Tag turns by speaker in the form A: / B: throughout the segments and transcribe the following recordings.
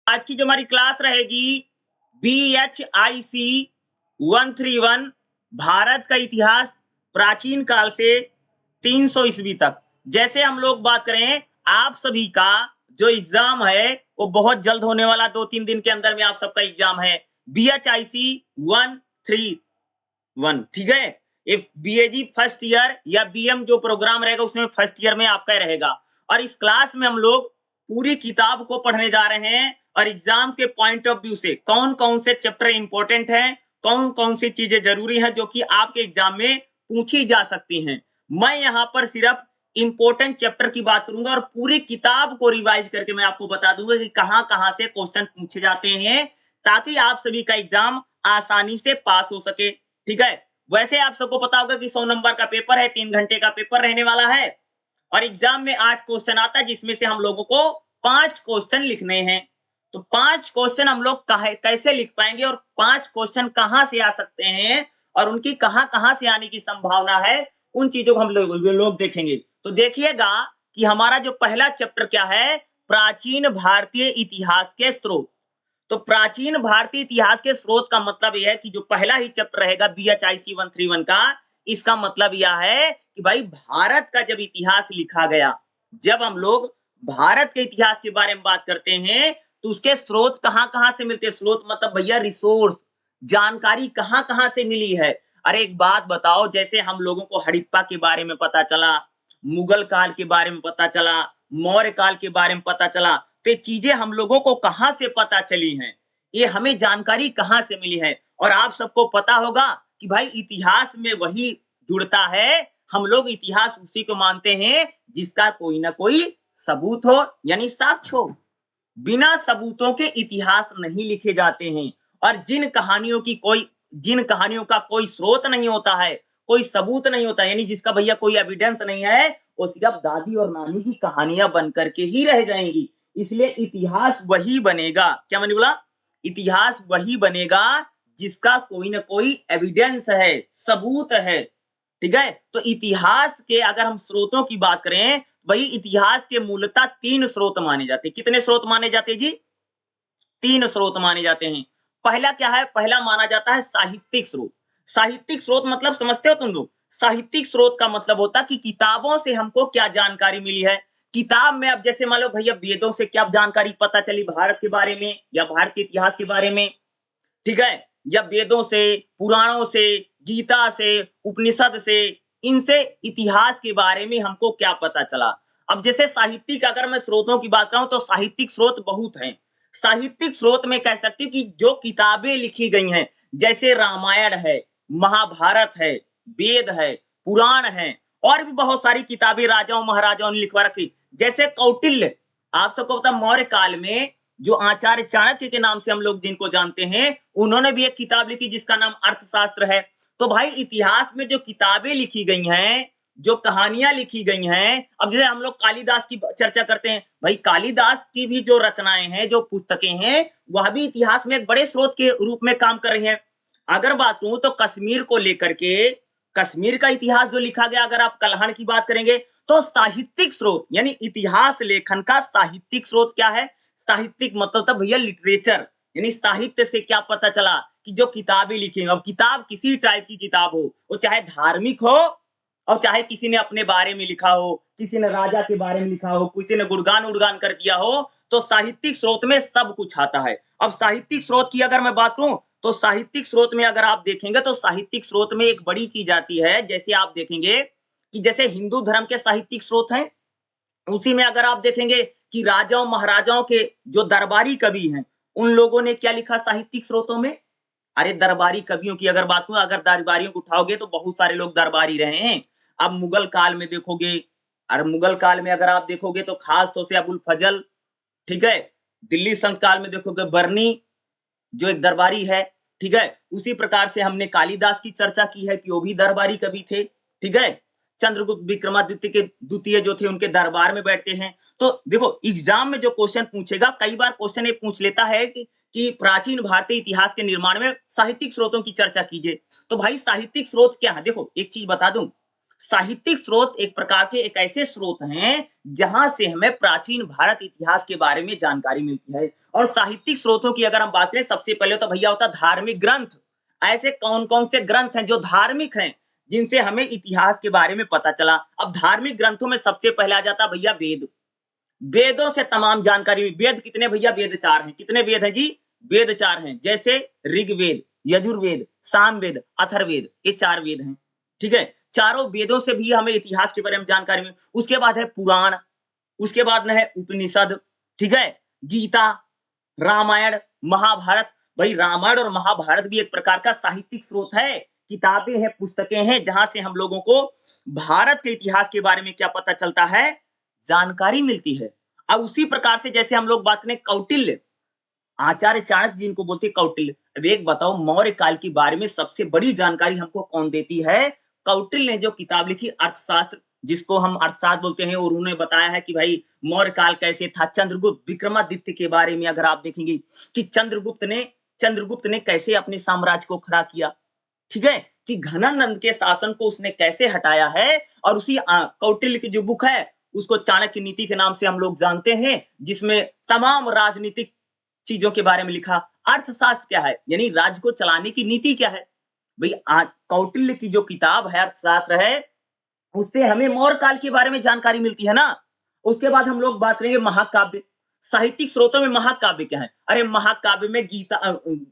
A: आज की जो हमारी क्लास रहेगी BHIC 131 भारत का इतिहास प्राचीन काल से 300 ईस्वी तक। जैसे हम लोग बात करें, आप सभी का जो एग्जाम है वो बहुत जल्द होने वाला, 2-3 दिन के अंदर में आप सबका एग्जाम है BHIC 131, ठीक है। इफ BAG फर्स्ट ईयर या BM जो प्रोग्राम रहेगा उसमें फर्स्ट ईयर में आपका रहेगा। और इस क्लास में हम लोग पूरी किताब को पढ़ने जा रहे हैं और एग्जाम के पॉइंट ऑफ व्यू से कौन कौन से चैप्टर इंपॉर्टेंट हैं, कौन कौन सी चीजें जरूरी हैं जो कि आपके एग्जाम में पूछी जा सकती हैं। मैं यहाँ पर सिर्फ इंपॉर्टेंट चैप्टर की बात करूंगा और पूरी किताब को रिवाइज करके मैं आपको बता दूंगा कि कहां से क्वेश्चन पूछे जाते हैं, ताकि आप सभी का एग्जाम आसानी से पास हो सके, ठीक है। वैसे आप सबको पता होगा कि 100 नंबर का पेपर है, 3 घंटे का पेपर रहने वाला है और एग्जाम में 8 क्वेश्चन आता है, जिसमें से हम लोगों को 5 क्वेश्चन लिखने हैं। तो 5 क्वेश्चन हम लोग कैसे लिख पाएंगे और 5 क्वेश्चन कहां से आ सकते हैं और उनकी कहां से आने की संभावना है, उन चीजों को हम लोग देखेंगे। तो देखिएगा कि हमारा जो पहला चैप्टर क्या है, प्राचीन भारतीय इतिहास के स्रोत। तो प्राचीन भारतीय इतिहास के स्रोत का मतलब यह है कि जो पहला ही चैप्टर रहेगा BHIC 131 का, इसका मतलब यह है कि भाई भारत का जब इतिहास लिखा गया, जब हम लोग भारत के इतिहास के बारे में बात करते हैं तो उसके स्रोत कहां से मिलते हैं। स्रोत मतलब भैया रिसोर्स, जानकारी कहां से मिली है। अरे एक बात बताओ, जैसे हम लोगों को हड़प्पा के बारे में पता चला, मुगल काल के बारे में पता चला, मौर्य काल के बारे में पता चला, तो चीजें हम लोगों को कहां से पता चली हैं, ये हमें जानकारी कहां से मिली है। और आप सबको पता होगा कि भाई इतिहास में वही जुड़ता है, हम लोग इतिहास उसी को मानते हैं जिसका कोई ना कोई सबूत हो, यानी साक्ष्य हो। बिना सबूतों के इतिहास नहीं लिखे जाते हैं और जिन कहानियों का कोई स्रोत नहीं होता है, कोई सबूत नहीं होता, यानी जिसका भैया कोई एविडेंस नहीं है, वो सिर्फ दादी और नानी की कहानियां बन करके ही रह जाएंगी। इसलिए इतिहास वही बनेगा, क्या मैंने बोला, इतिहास वही बनेगा जिसका कोई ना कोई एविडेंस है, सबूत है, ठीक है। तो इतिहास के अगर हम स्रोतों की बात करें, वही इतिहास के मूलतः 3 स्रोत माने जाते हैं। कितने स्रोत माने जाते हैं जी? 3 स्रोत माने जाते हैं। पहला क्या है? पहला माना जाता है साहित्यिक स्रोत। साहित्यिक स्रोत मतलब समझते हो तुम लोग? साहित्यिक स्रोत का मतलब होता है कि किताबों से हमको क्या जानकारी मिली है। किताब में अब जैसे मान लो भैया वेदों से क्या जानकारी पता चली भारत के बारे में या भारत के इतिहास के बारे में, ठीक है। जब वेदों से, पुराणों से, गीता से, उपनिषद से, इनसे इतिहास के बारे में हमको क्या पता चला। अब जैसे साहित्यिक अगर मैं स्रोतों की बात करूं तो साहित्यिक स्रोत बहुत हैं। साहित्यिक स्रोत में कह सकती हूँ कि जो किताबें लिखी गई हैं, जैसे रामायण है, महाभारत है, वेद है, पुराण है, और भी बहुत सारी किताबें राजाओं महाराजाओं ने लिखवा रखी। जैसे कौटिल्य, आप सबको पता मौर्य काल में जो आचार्य चाणक्य के नाम से हम लोग जिनको जानते हैं, उन्होंने भी एक किताब लिखी जिसका नाम अर्थशास्त्र है। तो भाई इतिहास में जो किताबें लिखी गई हैं, जो कहानियां लिखी गई हैं, अब जैसे हम लोग कालिदास की चर्चा करते हैं, भाई कालिदास की भी जो रचनाएं हैं, जो पुस्तकें हैं, वह भी इतिहास में एक बड़े स्रोत के रूप में काम कर रही हैं। अगर बात करूं तो कश्मीर को लेकर के, कश्मीर का इतिहास जो लिखा गया, अगर आप कल्हड़ की बात करेंगे तो साहित्यिक स्रोत, यानी इतिहास लेखन का साहित्यिक स्रोत क्या है? साहित्यिक मतलब था भैया लिटरेचर, यानी साहित्य से क्या पता चला कि जो किताबें लिखी, अब किताब किसी टाइप की किताब हो, वो चाहे धार्मिक हो और चाहे किसी ने अपने बारे में लिखा हो, किसी ने राजा के बारे में लिखा हो, किसी ने गुणगान उड़गान कर दिया हो, तो साहित्यिक स्रोत में सब कुछ आता है। अब साहित्यिक स्रोत की अगर मैं बात करूं तो साहित्यिक स्रोत में अगर आप देखेंगे तो साहित्यिक स्रोत में एक बड़ी चीज आती है। जैसे आप देखेंगे कि जैसे हिंदू धर्म के साहित्यिक स्रोत हैं, उसी में अगर आप देखेंगे कि राजाओं महाराजाओं के जो दरबारी कवि हैं, उन लोगों ने क्या लिखा साहित्यिक स्रोतों में। अरे दरबारी कवियों की अगर बात करूं, अगर दरबारियों को उठाओगे तो बहुत सारे लोग दरबारी रहे हैं। अब मुगल काल में देखोगे, और मुगल काल में अगर आप देखोगे तो खास तौर से अबुल फजल, ठीक है। दिल्ली संत काल में देखोगे बर्नी, जो एक दरबारी है, ठीक है। उसी प्रकार से हमने कालिदास की चर्चा की है कि वो भी दरबारी कवि थे, ठीक है। चंद्रगुप्त विक्रमादित्य के द्वितीय जो थे उनके दरबार में बैठते हैं। तो देखो एग्जाम में जो क्वेश्चन पूछेगा, कई बार क्वेश्चन ये पूछ लेता है कि प्राचीन भारतीय इतिहास के निर्माण में साहित्यिक स्रोतों की चर्चा कीजिए। तो भाई साहित्यिक स्रोत क्या है? देखो एक चीज बता दूं, साहित्यिक स्रोत एक प्रकार के एक ऐसे स्रोत हैं जहां से हमें प्राचीन भारत इतिहास के बारे में जानकारी मिलती है। और साहित्यिक स्रोतों की अगर हम बात करें, सबसे पहले तो भैया होता धार्मिक ग्रंथ। ऐसे कौन-कौन से ग्रंथ हैं जो धार्मिक हैं, जिनसे हमें इतिहास के बारे में पता चला। अब धार्मिक ग्रंथों में सबसे पहले आ जाता भैया वेद। वेदों से तमाम जानकारी। वेद कितने भैया? वेद 4 हैं। कितने वेद हैं जी? वेद 4 हैं। जैसे ऋग्वेद, यजुर्वेद, सामवेद, अथर्ववेद, ये 4 वेद हैं। ठीक है? चारों वेदों से भी हमें इतिहास के बारे में जानकारी मिली। उसके बाद है पुराण, उसके बाद में है उपनिषद, ठीक है? गीता, रामायण, महाभारत। भाई रामायण और महाभारत भी एक प्रकार का साहित्यिक स्रोत है। किताबें हैं, पुस्तकें हैं, जहां से हम लोगों को भारत के इतिहास के बारे में क्या पता चलता है? जानकारी मिलती है। अब उसी प्रकार से जैसे हम लोग बात करें कौटिल्य, आचार्य चाणक्य जिनको बोलते हैं कौटिल्य। अब एक बताओ, मौर्य काल के बारे में सबसे बड़ी जानकारी हमको कौन देती है? कौटिल्य ने जो किताब लिखी अर्थशास्त्र, जिसको हम अर्थशास्त्र बोलते हैं, और उन्होंने बताया है कि भाई मौर्य काल कैसे था। चंद्रगुप्त विक्रमादित्य के बारे में अगर आप देखेंगे कि चंद्रगुप्त ने कैसे अपने साम्राज्य को खड़ा किया, ठीक है? कि घनानंद के शासन को उसने कैसे हटाया है। और उसी कौटिल्य की जो बुक है, उसको चाणक्य नीति के नाम से हम लोग जानते हैं, जिसमें तमाम राजनीतिक चीजों के बारे में लिखा। अर्थशास्त्र क्या है? यानी राज्य को चलाने की नीति क्या है? भाई कौटिल्य की जो किताब है अर्थशास्त्र है, उससे हमें मौर्य काल के बारे में जानकारी मिलती है ना। उसके बाद हम लोग बात करेंगे महाकाव्य। साहित्यिक स्रोतों में महाकाव्य क्या है? अरे महाकाव्य में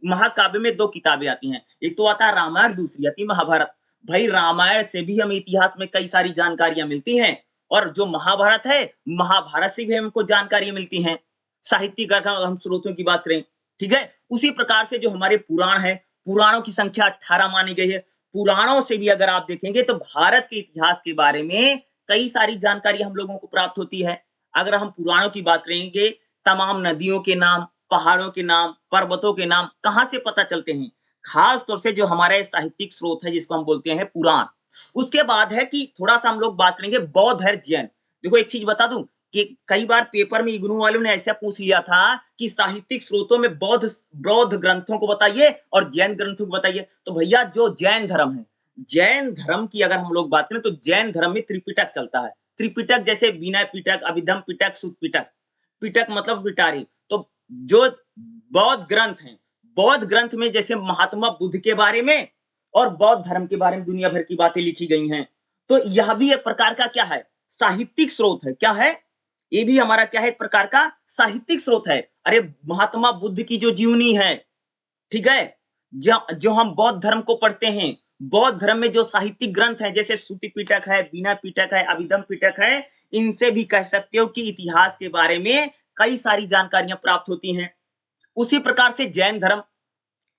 A: महाकाव्य में 2 किताबें आती हैं। एक तो आता है रामायण, दूसरी आती है महाभारत। भाई रामायण से भी हमें इतिहास में कई सारी जानकारियां मिलती हैं, और जो महाभारत है, महाभारत से भी हमको जानकारियां मिलती हैं। साहित्यिक अगर हम स्रोतों की बात करें, ठीक है? उसी प्रकार से जो हमारे पुराण है, पुराणों की संख्या 18 मानी गई है। पुराणों से भी अगर आप देखेंगे तो भारत के इतिहास के बारे में कई सारी जानकारी हम लोगों को प्राप्त होती है। अगर हम पुराणों की बात करेंगे, तमाम नदियों के नाम, पहाड़ों के नाम, पर्वतों के नाम कहां से पता चलते हैं? खास तौर से जो हमारे साहित्यिक स्रोत है, जिसको हम बोलते हैं पुराण। उसके बाद है कि थोड़ा सा हम लोग बात करेंगे बौद्ध है, जैन। देखो एक चीज बता दूं कि कई बार पेपर में इग्नू वालों ने ऐसा पूछ लिया था कि साहित्यिक स्रोतों में बौद्ध बौद्ध ग्रंथों को बताइए और जैन ग्रंथों को बताइए। तो भैया जो जैन धर्म है, जैन धर्म की अगर हम लोग बात करें तो जैन धर्म में त्रिपिटक चलता है। त्रिपिटक जैसे विनय पिटक, अभिधम पिटक, सुत पिटक। पिटक मतलब पिटारी। तो जो बौद्ध ग्रंथ हैं, बौद्ध ग्रंथ में जैसे महात्मा बुद्ध के बारे में और बौद्ध धर्म के बारे में दुनिया भर की बातें लिखी गई हैं। तो यह भी एक प्रकार का क्या है? साहित्यिक स्रोत है। क्या है? ये भी हमारा क्या है? एक प्रकार का साहित्यिक स्रोत है। अरे महात्मा बुद्ध की जो जीवनी है, ठीक है? जो हम बौद्ध धर्म को पढ़ते हैं, बौद्ध धर्म में जो साहित्यिक ग्रंथ हैं, जैसे श्रुति पिटक है, विनय पिटक है, अभिधम पिटक है, इनसे भी कह सकते हो कि इतिहास के बारे में कई सारी जानकारियां प्राप्त होती हैं। उसी प्रकार से जैन धर्म,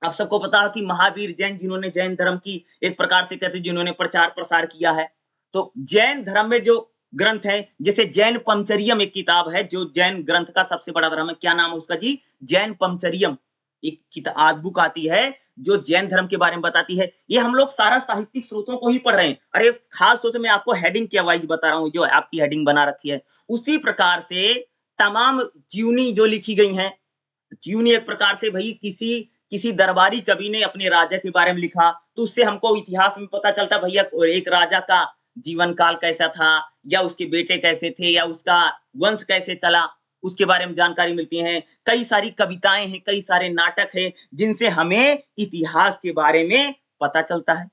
A: आप सबको पता है कि महावीर जैन, जिन्होंने जैन धर्म की एक प्रकार से कहते हैं जिन्होंने प्रचार प्रसार किया है। तो जैन धर्म में जो ग्रंथ है, जैसे जैन पंचरियम एक किताब है, जो जैन ग्रंथ का सबसे बड़ा धर्म है। क्या नाम है उसका जी? जैन पंचरियम। एक किताब बुक आती है जो जैन धर्म के बारे में बताती है। ये हम लोग सारा साहित्यिक स्रोतों को ही पढ़ रहे हैं। अरे खास तौर से मैं आपको हेडिंग के वाइज बता रहा हूँ, जो आपकी हेडिंग बना रखी है। उसी प्रकार से तमाम जीवनी जो लिखी गई हैं, जीवनी एक प्रकार से भाई किसी किसी दरबारी कवि ने अपने राजा के बारे में लिखा, तो उससे हमको इतिहास में पता चलता भैया एक राजा का जीवन काल कैसा था, या उसके बेटे कैसे थे, या उसका वंश कैसे चला, उसके बारे में जानकारी मिलती है। कई सारी कविताएं हैं, कई सारे नाटक हैं, जिनसे हमें इतिहास के बारे में पता चलता है।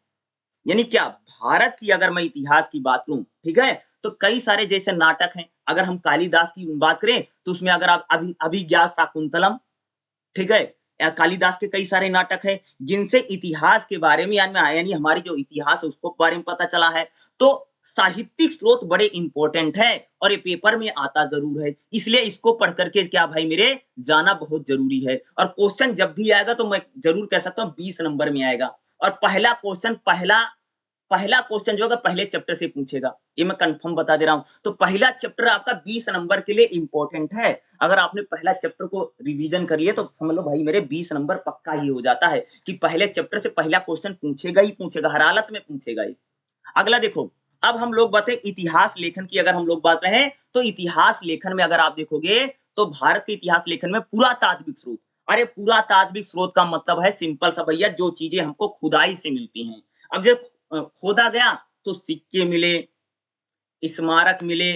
A: यानी क्या, भारत की अगर मैं इतिहास की बात करूं, ठीक है, तो कई सारे जैसे नाटक हैं। अगर हम कालिदास की बात करें तो उसमें अगर आप अभिज्ञान शाकुंतलम, ठीक है, कालिदास के कई सारे नाटक हैं जिनसे इतिहास के बारे में यानी हमारी जो इतिहास है उसको बारे में पता चला है। तो साहित्यिक स्रोत बड़े इंपॉर्टेंट है और ये पेपर में आता जरूर है, इसलिए इसको पढ़ करके क्या भाई मेरे जाना बहुत जरूरी है। और क्वेश्चन जब भी आएगा तो मैं जरूर कह सकता हूँ 20 नंबर में आएगा। और पहला क्वेश्चन जो होगा पहले चैप्टर से पूछेगा, ये मैं कंफर्म बता दे रहा हूं। तो पहला चैप्टर आपका 20 नंबर के लिए इंपॉर्टेंट है। अगर आपने पहला चैप्टर को रिवीजन कर लिया तो समझ लो भाई मेरे 20 नंबर पक्का ही हो जाता है कि पहले चैप्टर से पहला क्वेश्चन पूछेगा ही पूछेगा, हर हालत में पूछेगा ही। अगला देखो, अब हम लोग बातें इतिहास लेखन की अगर हम लोग बात रहे तो इतिहास लेखन में अगर आप देखोगे तो भारत के इतिहास लेखन में पुरातात्विक स्रोत। अरे पुरातात्विक स्रोत का मतलब है सिंपल सा भैया, जो चीजें हमको खुदाई से मिलती हैं। अब जब खोदा गया तो सिक्के मिले, स्मारक मिले,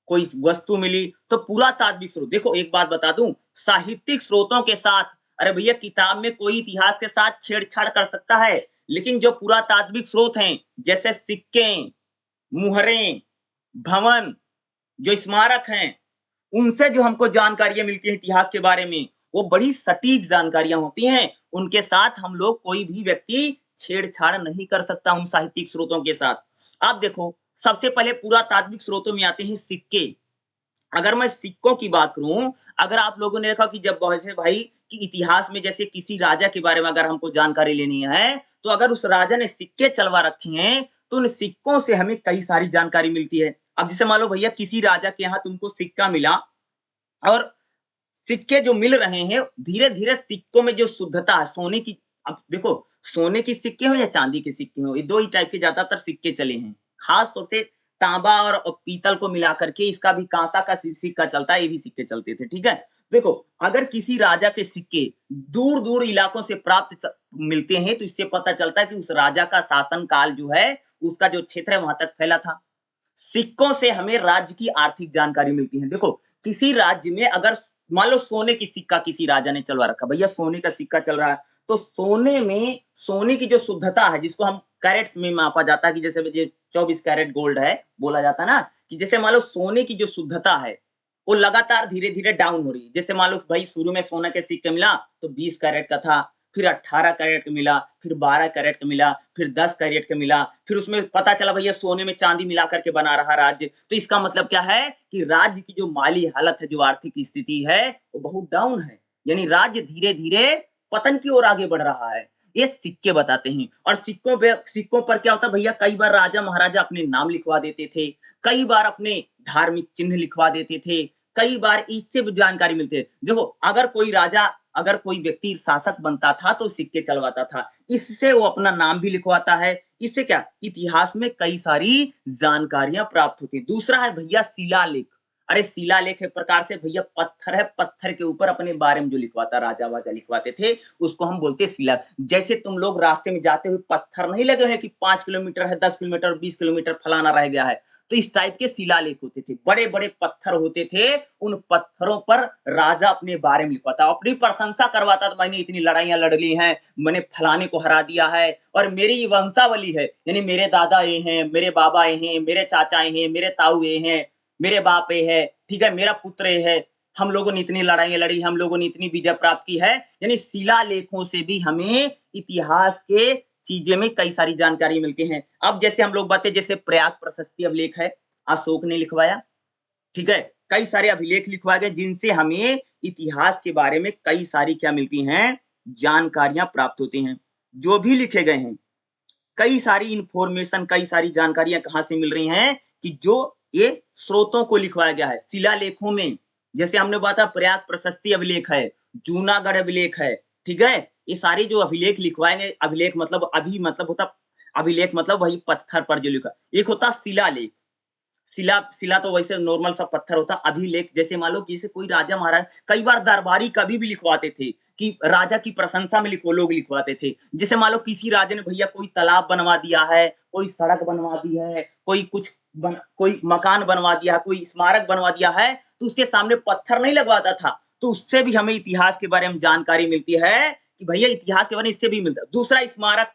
A: कोई वस्तु मिली, तो पुरातात्विक स्रोत देखो एक बात बता दूँ, साहित्यिक स्रोतों के साथ अरे भैया किताब में कोई इतिहास के साथ छेड़छाड़ कर सकता है, लेकिन जो पुरातात्विक स्रोत हैं, जैसे सिक्के, मुहरें, भवन, जो स्मारक हैं, उनसे जो हमको जानकारियाँ मिलती हैं इतिहास के बारे में, वो बड़ी सटीक जानकारियाँ होती हैं। उनके साथ हम लोग कोई भी व्यक्ति छेड़छाड़ नहीं कर सकता उन साहित्यिक स्रोतों के साथ। आप देखो, सबसे पहले पुरातात्विक स्रोतों में आते हैं सिक्के। अगर मैं सिक्कों की बात करूँ, अगर आप लोगों ने देखा कि जब वैसे भाई कि इतिहास में जैसे किसी राजा के बारे में अगर हमको जानकारी लेनी है, तो अगर उस राजा ने सिक्के चलवा रखे हैं, तो उन सिक्कों से हमें कई सारी जानकारी मिलती है। अब जैसे मान लो भैया किसी राजा के यहाँ तुमको सिक्का मिला और सिक्के जो मिल रहे हैं, धीरे-धीरे सिक्कों में जो शुद्धता है, सोने की अब देखो, सोने के सिक्के हो या चांदी के सिक्के हो, ये 2 ही टाइप के ज़्यादातर सिक्के चले हैं। खास तौर से तांबा और पीतल को मिला करके इसका भी काँसा का सिक्का चलता है, ये भी सिक्के चलते थे, ठीक है? देखो, अगर किसी राजा के सिक्के दूर-दूर इलाकों से प्राप्त मिलते हैं, तो इससे पता चलता है कि उस राजा का शासन काल जो है, उसका जो क्षेत्र है, वहाँ तक फैला था। सिक्कों से हमें राज्य की आर्थिक जानकारी मिलती है। देखो, किसी राज्य में अगर मान लो सोने की सिक्का किसी राजा ने चलवा रखा, भैया सोने का सिक्का चल रहा है, तो सोने में सोने की जो शुद्धता है, जिसको हम कैरेट्स में मापा जाता है कि जैसे ये 24 कैरेट गोल्ड है, बोला जाता है ना, कि जैसे मान लो सोने की जो शुद्धता है, वो लगातार धीरे-धीरे डाउन हो रही है। जैसे मान लो भाई शुरू में सोना के सिक्के मिला, तो 20 कैरेट का था, फिर 18 कैरेट का मिला, फिर 12 कैरेट का मिला, फिर 10 कैरेट का मिला, फिर उसमें पता चला भैया सोने में चांदी मिला करके बना रहा राज्य। तो इसका मतलब क्या है कि राज्य की जो माली हालत है, जो आर्थिक स्थिति है, वो बहुत डाउन है। यानी राज्य धीरे-धीरे पतन की ओर आगे बढ़ रहा है। ये सिक्के बताते हैं और सिक्कों पर क्या होता है भैया कई बार राजा महाराजा अपने नाम लिखवा देते थे, कई बार अपने धार्मिक चिन्ह लिखवा देते थे, कई बार इससे भी जानकारी मिलती है। देखो अगर कोई राजा अगर कोई व्यक्ति शासक बनता था तो सिक्के चलवाता था। इससे वो अपना नाम भी लिखवाता है। इससे क्या इतिहास में कई सारी जानकारियाँ प्राप्त होती हैं। दूसरा है भैया शिलालेख। अरे शिलालेख एक प्रकार से भैया पत्थर है, पत्थर के ऊपर अपने बारे में जो लिखवाता राजा-वाजा लिखवाते थे, उसको हम बोलते हैं शिला। जैसे तुम लोग रास्ते में जाते हुए पत्थर नहीं लगे हैं कि 5 किलोमीटर है, 10 किलोमीटर, 20 किलोमीटर फलाना रह गया है। तो इस टाइप के शिलालेख होते थे। बड़े-बड़े पत्थर होते थे, उन पत्थरों पर राजा अपने बारे में लिखवाता, अपनी प्रशंसा करवाता था मैंने इतनी लड़ाइयाँ लड़ ली हैं, मैंने फलाने को हरा दिया है और मेरी वंशावली है, यानी मेरे दादा ये हैं, मेरे बाबा ये हैं, मेरे चाचा ये हैं, मेरे ताऊ ये हैं, मेरे बाप ये है, ठीक है, मेरा पुत्र ये है, हम लोगों ने इतनी लड़ाइयाँ लड़ी, हम लोगों ने इतनी विजय प्राप्त की है, यानी शिलालेखों से भी हमें इतिहास के चीजें में कई सारी जानकारी मिलती हैं। अब जैसे हम लोग बातें जैसे प्रयाग प्रशस्ति अभिलेख है, अशोक ने लिखवाया, ठीक है? कई सारे अभिलेख लिखवाए गए जिनसे हमें इतिहास के बारे में कई सारी क्या मिलती हैं, जानकारियाँ प्राप्त होती हैं। जो भी लिखे गए हैं, कई सारी इन्फॉर्मेशन, कई सारी जानकारियाँ कहाँ से मिल रही हैं कि जो ये स्रोतों को लिखवाया गया है, शिलालेखों में। जैसे हमने बात प्रयाग प्रशस्ति अभिलेख है, जूनागढ़ अभिलेख है, ठीक है? ये सारे जो अभिलेख लिखवाए गए अभिलेख मतलब अभी मतलब होता अभिलेख मतलब वही पत्थर पर जो लिखा एक होता शिलालेख। शिला शिला तो वैसे नॉर्मल सा पत्थर होता, अभिलेख जैसे मान लो जैसे कोई राजा महाराज कई बार दरबारी कभी भी लिखवाते थे कि राजा की प्रशंसा में लिखो लोग लिखवाते थे। जैसे मान लो किसी राजा ने भैया कोई तालाब बनवा दिया है, कोई सड़क बनवा दी है, कोई मकान बनवा दिया है, कोई स्मारक बनवा दिया है, तो उसके सामने पत्थर नहीं लगवाता था। तो उससे भी हमें इतिहास के बारे में जानकारी मिलती है कि भैया इतिहास के बारे में इससे भी मिलता है। दूसरा स्मारक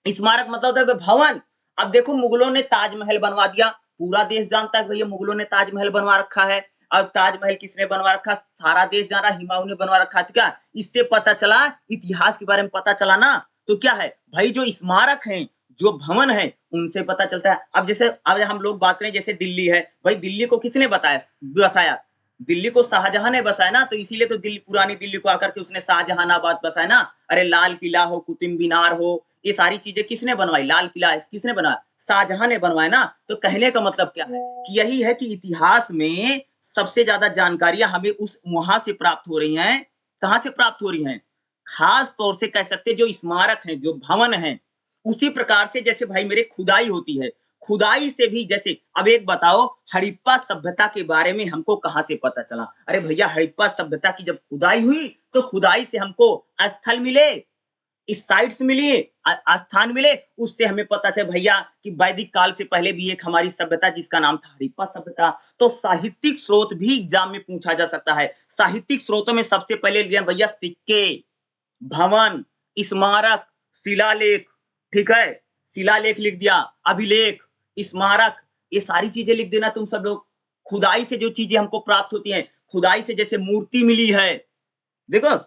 A: स्मारक मतलब होता है भवन। अब देखो मुगलों ने ताजमहल बनवा दिया, पूरा देश जानता है भैया मुगलों ने ताजमहल बनवा रखा है। अब ताजमहल किसने बनवा रखा? सारा देश जान रहा है हुमायूं ने बनवा रखा है, ठीक है? इससे पता चला इतिहास के बारे में पता चला ना, तो क्या है भाई जो स्मारक हैं, जो भवन है, उनसे पता चलता है। अब जैसे अब हम लोग बात करें जैसे दिल्ली है, भाई दिल्ली को किसने बसाया? दिल्ली को शाहजहां ने बसाया ना, तो इसीलिए तो दिल्ली पुरानी दिल्ली को आकर के उसने शाहजहानाबाद बसाया ना। अरे लाल किला हो, कुतुब मीनार हो, ये सारी चीजें किसने बनवाई? लाल किला किसने बनाया? शाहजहां ने बनवाया ना। तो कहने का मतलब क्या है कि यही है कि इतिहास में सबसे ज्यादा जानकारियां हमें उस वहां से प्राप्त हो रही हैं। कहां से प्राप्त हो रही हैं? खास तौर से कह सकते जो स्मारक हैं, जो भवन हैं, उसी प्रकार से जैसे भाई मेरे खुदाई होती है, खुदाई से भी जैसे अब एक बताओ हड़प्पा सभ्यता के बारे में हमको कहां से पता चला? अरे भैया हड़प्पा सभ्यता की जब खुदाई हुई तो खुदाई से हमको स्थल मिले, इस साइट्स मिली, स्थान मिले, उससे हमें पता चले भैया कि वैदिक काल से पहले भी एक हमारी सभ्यता जिसका नाम था हड़प्पा सभ्यता। तो साहित्यिक स्रोत भी एग्जाम में पूछा जा सकता है। साहित्यिक स्रोतों में सबसे पहले लिया भैया सिक्के, भवन, स्मारक, शिलालेख, ठीक है? शिलालेख लिख दिया, अभिलेख, स्मारक, ये सारी चीज़ें लिख देना तुम सब लोग। खुदाई से जो चीज़ें हमको प्राप्त होती हैं, खुदाई से जैसे मूर्ति मिली है, देखो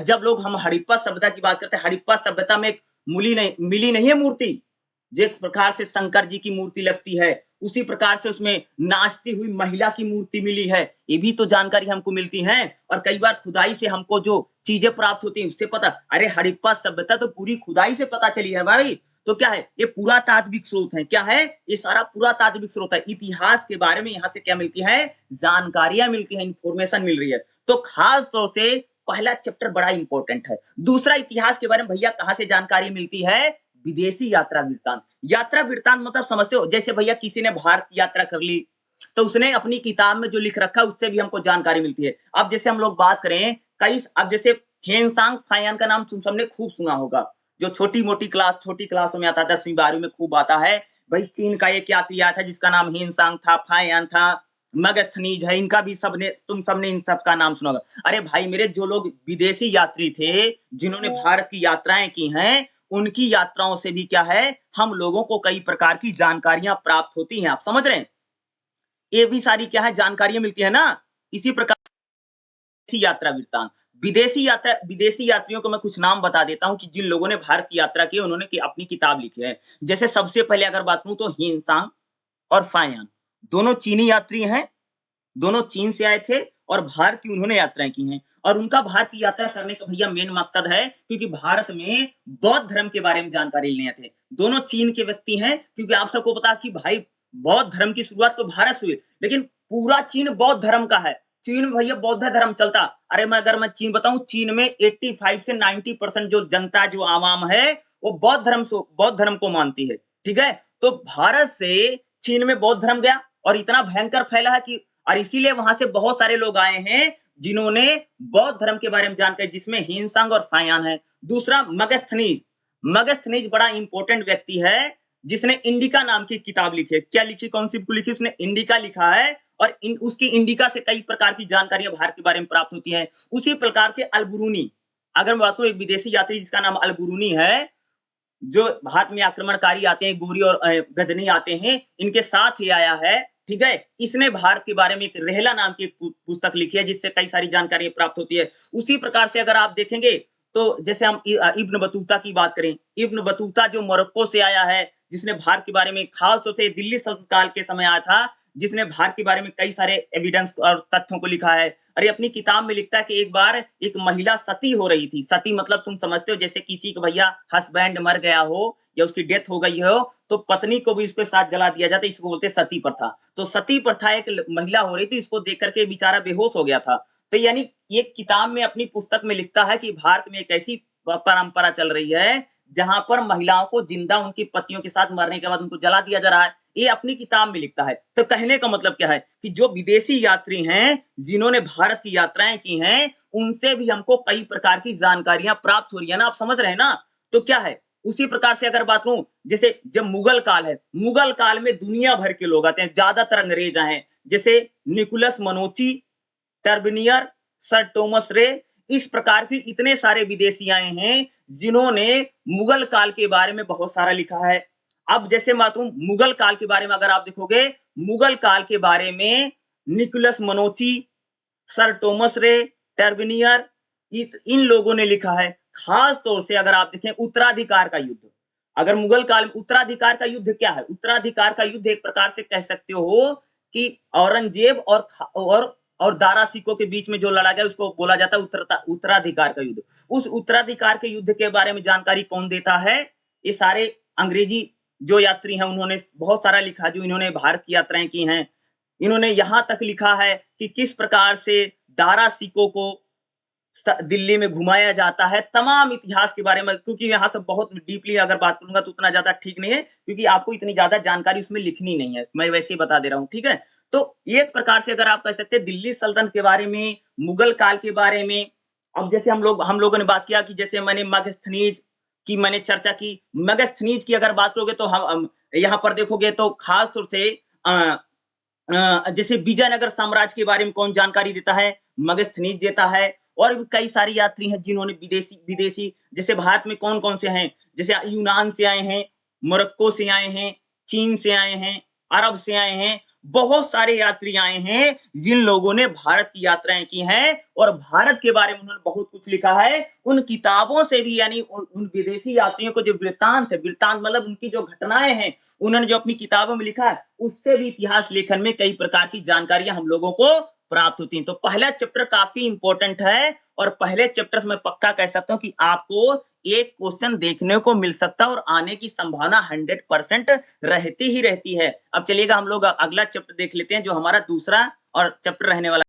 A: जब लोग हम हड़प्पा सभ्यता की बात करते हैं, हड़प्पा सभ्यता में एक मिली नहीं है मूर्ति। जिस प्रकार से शंकर जी की मूर्ति लगती है, उसी प्रकार से उसमें नाचती हुई महिला की मूर्ति मिली है। ये भी तो जानकारी हमको मिलती है और कई बार खुदाई से हमको जो चीज़ें प्राप्त होती हैं, उससे पता अरे हड़प्पा सभ्यता तो पूरी खुदाई से पता चली है भाई। तो क्या है? ये पुरातात्विक स्रोत है। क्या है? ये सारा पुरातात्विक स्रोत है। इतिहास के बारे में यहाँ से क्या मिलती है? जानकारियाँ मिलती हैं, इन्फॉर्मेशन मिल रही है। तो खास तौर से पहला चैप्टर बड़ा इंपॉर्टेंट है। दूसरा इतिहास के बारे में भैया कहाँ से जानकारी मिलती है? विदेशी यात्रा वृत्तांत। यात्रा वृत्तांत मतलब समझते हो? जैसे भैया किसी ने भारत की यात्रा कर ली, तो उसने अपनी किताब में जो लिख रखा है उससे भी हमको जानकारी मिलती है। अब जैसे हम लोग बात करें अब जैसे हेनसांग फायान का नाम तुम सबने खूब सुना होगा। जो छोटी क्लासों में आता है, 10वीं 12वीं में खूब आता है। भाई चीन का एक यात्री आया था जिसका नाम हेनसांग था, फायान था, मगस्थनीज है, इनका भी तुम सबने इन सब का नाम सुना होगा। अरे भाई मेरे जो लोग विदेशी यात्री थे, जिन्होंने भारत की यात्राएँ की हैं, उनकी यात्राओं से भी क्या है, हम लोगों को कई प्रकार की जानकारियाँ प्राप्त होती हैं। आप समझ रहे हैं? ये भी सारी क्या है जानकारियाँ मिलती है ना? इसी प्रकार विदेशी यात्रा वृत्तांत। विदेशी यात्रियों को मैं कुछ नाम बता देता हूँ कि जिन लोगों ने भारत की यात्रा की है, उन्होंने अपनी किताब लिखी है। जैसे सबसे पहले अगर बात करूँ तो हिनसांग और फायान, दोनों चीनी यात्री हैं। दोनों चीन से आए थे और भारत की उन्होंने यात्राएँ की हैं और उनका भारत की यात्रा करने का भैया मेन मकसद है क्योंकि भारत में बौद्ध धर्म के बारे में जानकारी लेने थे। दोनों चीन के व्यक्ति हैं क्योंकि आप सबको पता है कि भाई बौद्ध धर्म की शुरुआत तो भारत से हुई, लेकिन पूरा चीन बौद्ध धर्म का है। चीन में भैया बौद्ध धर्म चलता। अरे मैं चीन बताऊँ, चीन में 85 से 90% जो जनता जो आवाम है, वो बौद्ध धर्म को मानती है। ठीक है? तो भारत से चीन में बौद्ध धर्म गया और इतना भयंकर फैला है कि और इसीलिए वहां से बहुत सारे लोग आए हैं जिन्होंने बौद्ध धर्म के बारे में जानकारी, जिसमें हिनसांग और फायान है। दूसरा मगस्थनीज। मगस्थनीज बड़ा इंपॉर्टेंट व्यक्ति है जिसने इंडिका नाम की किताब लिखी है। क्या लिखी? कौन सी बुक लिखी? उसने इंडिका लिखा है और उसकी इंडिका से कई प्रकार की जानकारियां भारत के बारे में प्राप्त होती हैं। उसी प्रकार के अलबुरुनी, अगर मैं बात करूं एक विदेशी यात्री जिसका नाम अलबुरुनी है, जो भारत में आक्रमणकारी आते हैं, गोरी और गजनी आते हैं, इनके साथ ही आया है। ठीक है? इसने भारत के बारे में एक रेहला नाम की एक पुस्तक लिखी है जिससे कई सारी जानकारी प्राप्त होती है। उसी प्रकार से अगर आप देखेंगे तो जैसे हम इब्न बतूता की बात करें, इब्न बतूता जो मोरक्को से आया है, जिसने भारत के बारे में खास तौर से दिल्ली सल्तनत काल के समय आया था, जिसने भारत के बारे में कई सारे एविडेंस और तथ्यों को लिखा है। और ये अपनी किताब में लिखता है कि एक बार एक महिला सती हो रही थी। सती मतलब तुम समझते हो जैसे किसी का भैया हस्बैंड मर गया हो या उसकी डेथ हो गई हो तो पत्नी को भी उसके साथ जला दिया जाता है, इसको बोलते सती प्रथा। तो सती प्रथा एक महिला हो रही थी, इसको देख करके बेचारा बेहोश हो गया था। तो यानी ये किताब में अपनी पुस्तक में लिखता है कि भारत में एक ऐसी परंपरा चल रही है जहां पर महिलाओं को जिंदा उनकी पतियों के साथ मरने के बाद उनको जला दिया जा रहा है। ये अपनी किताब में लिखता है। तो कहने का मतलब क्या है कि जो विदेशी यात्री हैं, जिन्होंने भारत की यात्राएं की हैं, उनसे भी हमको कई प्रकार की जानकारियां प्राप्त हो रही है ना। आप समझ रहे हैं ना? तो क्या है, उसी प्रकार से अगर बात करूं, जैसे जब मुगल काल है, मुगल काल में दुनिया भर के लोग आते हैं, ज्यादातर अंग्रेज आए हैं, जैसे निकोलस मनोची, टर्बिनियर, सर टॉमस रे, इस प्रकार के इतने सारे विदेशी आए हैं जिन्होंने मुगल काल के बारे में बहुत सारा लिखा है। अब जैसे मालूम मुगल काल के बारे में अगर आप देखोगे, मुगल काल के बारे में निकोलस मनोची, सर टॉमस रे, टर्बिनियर, इन लोगों ने लिखा है। खास तौर से अगर आप देखें उत्तराधिकार का युद्ध, अगर मुगल काल में उत्तराधिकार का युद्ध क्या है? उत्तराधिकार का युद्ध एक प्रकार से कह सकते हो कि औरंगजेब और दारा सिकों के बीच में जो लड़ा गया उसको बोला जाता है उत्तराधिकार का युद्ध। उस उत्तराधिकार के युद्ध के बारे में जानकारी कौन देता है? ये सारे अंग्रेजी जो यात्री हैं उन्होंने बहुत सारा लिखा, जो इन्होंने भारत की यात्राएं की हैं। इन्होंने यहां तक लिखा है कि किस प्रकार से दारा सिकों को दिल्ली में घुमाया जाता है, तमाम इतिहास के बारे में, क्योंकि यहाँ से बहुत डीपली अगर बात करूंगा तो उतना ज्यादा ठीक नहीं है क्योंकि आपको इतनी ज्यादा जानकारी उसमें लिखनी नहीं है, मैं वैसे ही बता दे रहा हूँ। ठीक है? तो एक प्रकार से अगर आप कह सकते हैं दिल्ली सल्तनत के बारे में, मुगल काल के बारे में अब जैसे हम लोगों ने बात किया कि जैसे मैंने मगस्थनीज की मैंने चर्चा की। मगस्थनीज की अगर बात करोगे तो हम यहाँ पर देखोगे तो खास तौर से जैसे विजयनगर साम्राज्य के बारे में कौन जानकारी देता है? मगस्थनीज देता है। और भी कई सारे यात्री हैं जिन्होंने विदेशी विदेशी जैसे भारत में कौन-कौन से हैं? जैसे यूनान से आए हैं, मोरक्को से आए हैं, चीन से आए हैं, अरब से आए हैं। बहुत सारे यात्री आए हैं जिन लोगों ने भारत की यात्राएँ की हैं और भारत के बारे में उन्होंने बहुत कुछ लिखा है। उन किताबों से भी यानी उन विदेशी यात्रियों को जो वृत्तांत है, वृत्तांत मतलब उनकी जो घटनाएँ हैं, उन्होंने जो अपनी किताबों में लिखा है, उससे भी इतिहास लेखन में कई प्रकार की जानकारियाँ हम लोगों को प्राप्त होती हैं। तो पहला चैप्टर काफ़ी इम्पोर्टेंट है और पहले चैप्टर से मैं पक्का कह सकता हूँ कि आपको एक क्वेश्चन देखने को मिल सकता है और आने की संभावना 100% रहती ही रहती है। अब चलिएगा हम लोग अगला चैप्टर देख लेते हैं जो हमारा दूसरा और चैप्टर रहने वाला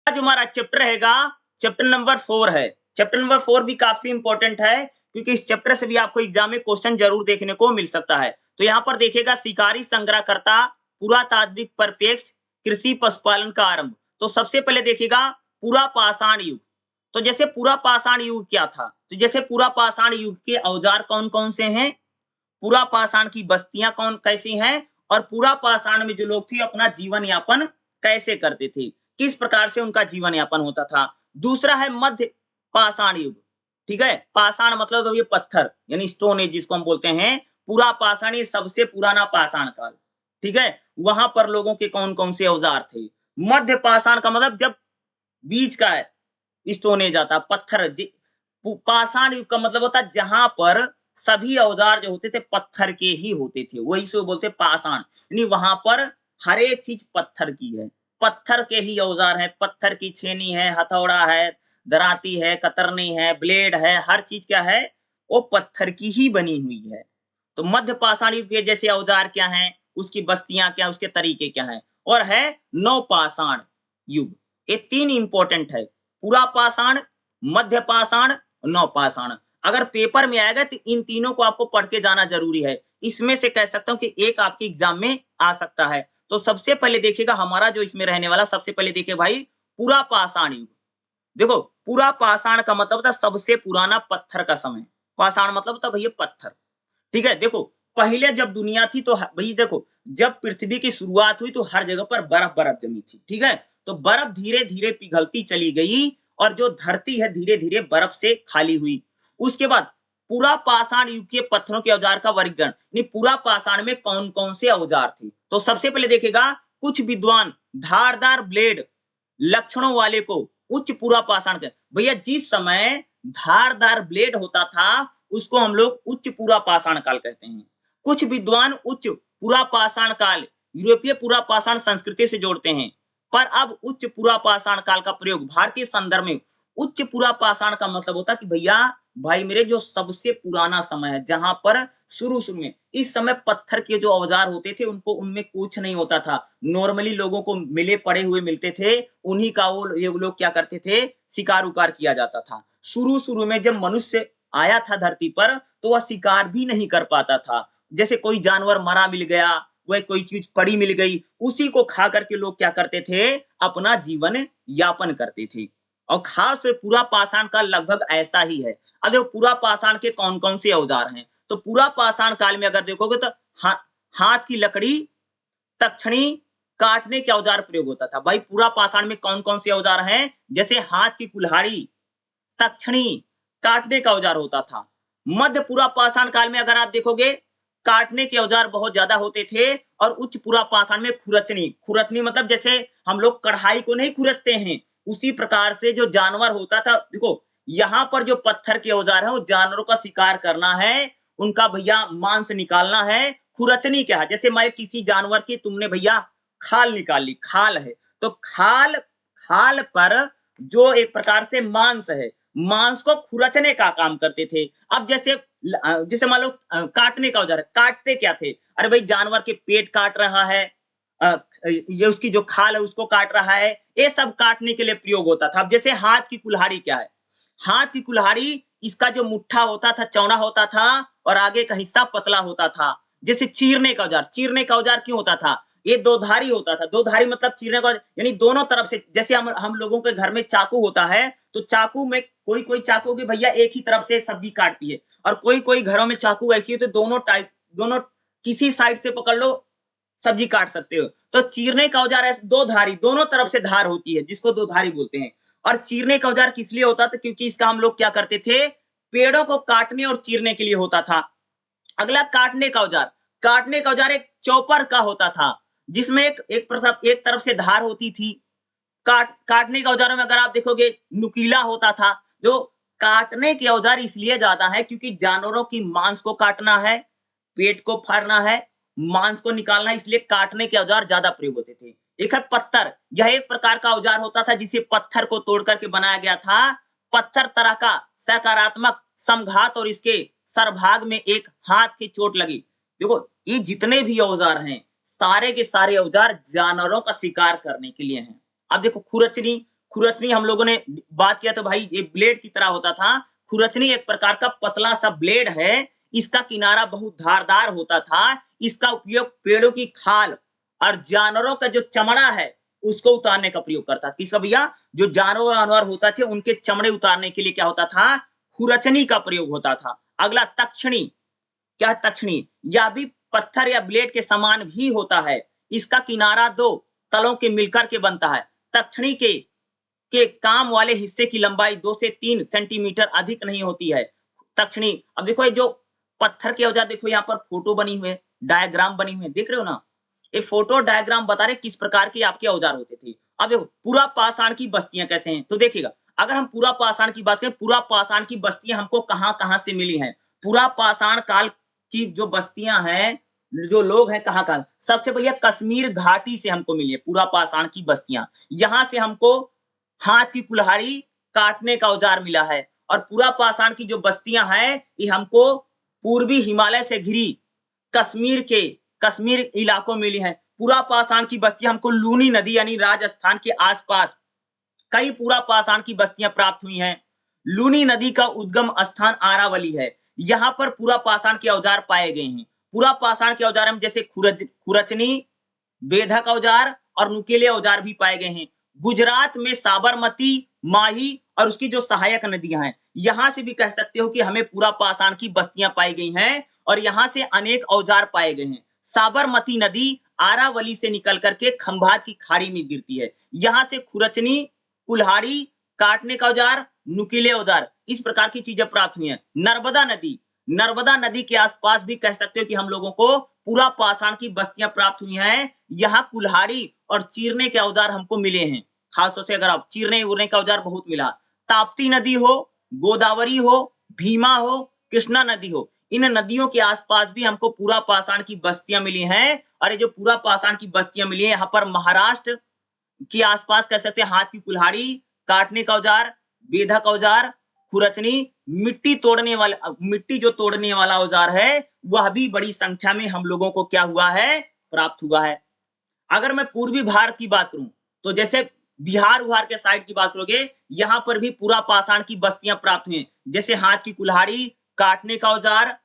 A: है। जो हमारा चैप्टर रहेगा, चैप्टर नंबर 4 है। चैप्टर नंबर 4 भी काफ़ी इम्पोर्टेंट है क्योंकि इस चैप्टर से भी आपको एग्ज़ाम में क्वेश्चन ज़रूर देखने को मिल सकता है। तो यहाँ पर देखिएगा शिकारी संग्रहकर्ता, पुरातात्विक परिप्रेक्ष्य, कृषि पशुपालन का आरंभ। तो सबसे पहले देखिएगा पुरापाषाण युग। तो जैसे पुरापाषाण युग क्या था? तो जैसे पुरापाषाण युग के औजार कौन-कौन से हैं? पुरापाषाण की बस्तियाँ कौन कैसी हैं? और पुरापाषाण में जो लोग थे अपना जीवन यापन कैसे करते थे? किस प्रकार से उनका जीवन यापन होता था? दूसरा है मध्य पाषाण युग, ठीक है? पाषाण मतलब तो ये पत्थर यानी स्टोन एज जिसको हम बोलते हैं। पुरापाषाण ये सबसे पुराना पाषाण काल, ठीक है? वहाँ पर लोगों के कौन-कौन से औजार थे? मध्य पाषाण का मतलब जब बीच का है स्टोन एज आता, पत्थर पाषाण युग का मतलब होता है जहां पर सभी औजार जो होते थे पत्थर के ही होते थे, वही से बोलते पाषाण, यानी वहां पर हर एक चीज पत्थर की है, पत्थर के ही औजार है, पत्थर की छेनी है, हथौड़ा है, दराती है, कतरनी है, ब्लेड है, हर चीज क्या है वो पत्थर की ही बनी हुई है। तो मध्य पाषाण युग के जैसे औजार क्या हैं, उसकी बस्तियां क्या, उसके तरीके क्या हैं, और है नवपाषाण युग। ये तीन इंपॉर्टेंट है, पूरा पाषाण, मध्य पाषाण, नवपाषाण। अगर पेपर में आएगा तो इन तीनों को आपको पढ़ के जाना जरूरी है। इसमें से कह सकता हूं कि एक आपके एग्जाम में आ सकता है। तो सबसे पहले देखिएगा हमारा जो इसमें रहने वाला, सबसे पहले देखिए भाई पूरा पाषाण युग। देखो पूरा पाषाण का मतलब था सबसे पुराना पत्थर का समय, पाषाण मतलब था भैया पत्थर, ठीक है? देखो पहले जब दुनिया थी तो भई देखो जब पृथ्वी की शुरुआत हुई तो हर जगह पर बर्फ-बर्फ जमी थी, ठीक है? तो बर्फ धीरे-धीरे पिघलती चली गई और जो धरती है धीरे-धीरे बर्फ से खाली हुई। उसके बाद पूरा पाषाण युग के पत्थरों के औजार का वर्गीकरण, यानी पूरा पाषाण में कौन-कौन से औजार थे? तो सबसे पहले देखिएगा कुछ विद्वान धारदार ब्लेड लक्षणों वाले को उच्च पूरा पाषाण कहते हैं। भैया जिस समय धारदार ब्लेड होता था उसको हम लोग उच्च पूरा पाषाण काल कहते हैं। कुछ विद्वान उच्च पूरा पाषाण काल यूरोपीय पूरा पाषाण संस्कृति से जोड़ते हैं, पर अब उच्च पूरा पाषाण काल का प्रयोग भारतीय संदर्भ में उच्च पूरा पाषाण का मतलब होता है कि भैया भाई मेरे जो सबसे पुराना समय है जहां पर शुरू-शुरू में इस समय पत्थर के जो औजार होते थे उनको उनमें कुछ नहीं होता था। नॉर्मली लोगों को मिले पड़े हुए मिलते थे, उन्हीं का वो ये लोग क्या करते थे शिकार-उकार किया जाता था। शुरू-शुरू में जब मनुष्य आया था धरती पर तो वह शिकार भी नहीं कर पाता था। जैसे कोई जानवर मरा मिल गया, वह कोई चीज पड़ी मिल गई, उसी को खा करके लोग क्या करते थे अपना जीवन यापन करते थे। और खास से पूरा पाषाण काल लगभग ऐसा ही है। अब देखो पूरा पाषाण के कौन-कौन से औजार हैं? तो पूरा पाषाण काल में अगर देखोगे तो हा हाथ की लकड़ी, तक्षणी, काटने के औजार प्रयोग होता था। भाई पूरा पाषाण में कौन-कौन से औजार हैं? जैसे हाथ की कुल्हाड़ी, तक्षणी, काटने का औजार होता था। मध्य पूरा पाषाण काल में अगर आप देखोगे काटने के औजार बहुत ज्यादा होते थे और उच्च पूरा पाषाण में खुरचनी, खुरचनी मतलब जैसे हम लोग कढ़ाई को नहीं खुरचते हैं, उसी प्रकार से जो जानवर होता था। देखो यहाँ पर जो पत्थर के औजार है वो जानवरों का शिकार करना है, उनका भैया मांस निकालना है। खुरचनी क्या है? जैसे मान किसी जानवर की तुमने भैया खाल निकाल ली, खाल है तो खाल खाल पर जो एक प्रकार से मांस है, मांस को खुरचने का काम करते थे। अब जैसे मान लो काटने का औजार है, काटते क्या थे? अरे भाई जानवर के पेट काट रहा है, अ, ये उसकी जो खाल है उसको काट रहा है, ये सब काटने के लिए प्रयोग होता था। अब जैसे हाथ की कुल्हाड़ी क्या है? हाथ की कुल्हाड़ी इसका जो मुट्ठा होता था चौड़ा होता था और आगे का हिस्सा पतला होता था। जैसे चीरने का औजार क्यों होता था? ये दो धारी होता था। दो धारी मतलब चीरने का यानी दोनों तरफ से, जैसे हम लोगों के घर में चाकू होता है तो चाकू में कोई चाकू की भैया एक ही तरफ से सब्जी काटती है और कोई घरों में चाकू ऐसी है तो दोनों किसी साइड से पकड़ लो सब्जी काट सकते हो। तो चीरने का औजार ऐसे दो धारी, दोनों तरफ से धार होती है जिसको दो धारी बोलते हैं। और चीरने का औजार किस लिए होता था? क्योंकि इसका हम लोग क्या करते थे, पेड़ों को काटने और चीरने के लिए होता था। अगला काटने का औजार, काटने का औजार एक चॉपर का होता था जिसमें एक तरफ से धार होती थी। काटने का औजारों में अगर आप देखोगे नुकीला होता था। जो काटने के औजार इसलिए ज्यादा है क्योंकि जानवरों की मांस को काटना है, पेट को फाड़ना है, मांस को निकालना है, इसलिए काटने के औजार ज्यादा प्रयोग होते थे। एक है पत्थर, यह एक प्रकार का औजार होता था जिसे पत्थर को तोड़ करके बनाया गया था। पत्थर तरह का सकारात्मक समघात और इसके सरभाग में एक हाथ की चोट लगी। देखो ये जितने भी औजार हैं सारे के सारे औजार जानवरों का शिकार करने के लिए हैं। अब देखो खुरचनी हम लोगों ने बात किया तो भाई ये ब्लेड की तरह होता था। खुरचनी एक प्रकार का पतला सा ब्लेड है, इसका किनारा बहुत धारदार होता था। इसका उपयोग पेड़ों की खाल और जानवरों का जो चमड़ा है उसको उतारने का प्रयोग करता था। किसका भैया? जो जानवर होता थे उनके चमड़े उतारने के लिए क्या होता था? खुरचनी का प्रयोग होता था। अगला तक्षणी, क्या तक्षणी? यह भी पत्थर या ब्लेड के समान भी होता है। इसका किनारा दो तलों के मिलकर के बनता है। तक्षणी के काम वाले हिस्से की लंबाई 2 से 3 सेंटीमीटर अधिक नहीं होती है। तक्षणी, अब देखो ये जो पत्थर के औजार, देखो यहाँ पर फोटो बनी हुई है, डायग्राम बनी हुई है, देख रहे हो ना? ये फोटो डायग्राम बता रहे किस प्रकार के आपके औजार होते थे। अब देखो पूरा पाषाण की बस्तियां कैसे हैं, तो देखिएगा अगर हम पूरा पाषाण की बात करें, पूरा पाषाण की बस्तियां हमको कहां से मिली हैं? पूरा पाषाण काल की जो बस्तियां हैं, जो लोग हैं कहां? सबसे पहले कश्मीर घाटी से हमको मिली है पूरा पाषाण की बस्तियां। यहां से हमको हाथ की कुल्हाड़ी काटने का औजार मिला है। और पूरा पाषाण की जो बस्तियां हैं ये हमको पूर्वी हिमालय से घिरी कश्मीर इलाकों में मिली हैं। पूरा पाषाण की बस्तियां हमको लूनी नदी यानी राजस्थान के आसपास कई पूरा पाषाण की बस्तियां प्राप्त हुई हैं। लूनी नदी का उद्गम स्थान आरावली है। यहाँ पर पूरा पाषाण के औजार पाए गए हैं। पूरा पाषाण के औजार में जैसे खुरचनी, बेधक औजार और नुकीले औजार भी पाए गए हैं। गुजरात में साबरमती, माही और उसकी जो सहायक नदियां हैं, यहां से भी कह सकते हो कि हमें पूरा पाषाण की बस्तियां पाई गई हैं और यहां से अनेक औजार पाए गए हैं। साबरमती नदी आरावली से निकल करके खंभात की खाड़ी में गिरती है। यहां से खुरचनी, कुल्हाड़ी, काटने का औजार, नुकीले औजार, इस प्रकार की चीजें प्राप्त हुई हैं। नर्मदा नदी के आसपास भी कह सकते हो कि हम लोगों को पूरा पाषाण की बस्तियां प्राप्त हुई हैं। यहाँ कुल्हाड़ी और चीरने के औजार हमको मिले हैं। खासतौर से अगर आप चीरने उड़ने का औजार बहुत मिला। ताप्ती नदी हो, गोदावरी हो, भीमा हो, कृष्णा नदी हो, इन नदियों के आसपास भी हमको पूरा पाषाण की बस्तियां मिली हैं। और ये जो पूरा पाषाण की बस्तियां मिली है यहाँ पर महाराष्ट्र के आसपास कह सकते हैं हाथ की कुल्हाड़ी, काटने का औजार, बेधक औजार, खुरचनी, मिट्टी जो तोड़ने वाला औजार है वह भी बड़ी संख्या में हम लोगों को क्या हुआ है? प्राप्त हुआ है। अगर मैं पूर्वी भारत की बात करूं तो जैसे बिहार उहार के साइड की बात करोगे, यहां पर भी पूरा पाषाण की बस्तियां प्राप्त हुई हैं। जैसे हाथ की कुल्हाड़ी, काटने का औजार,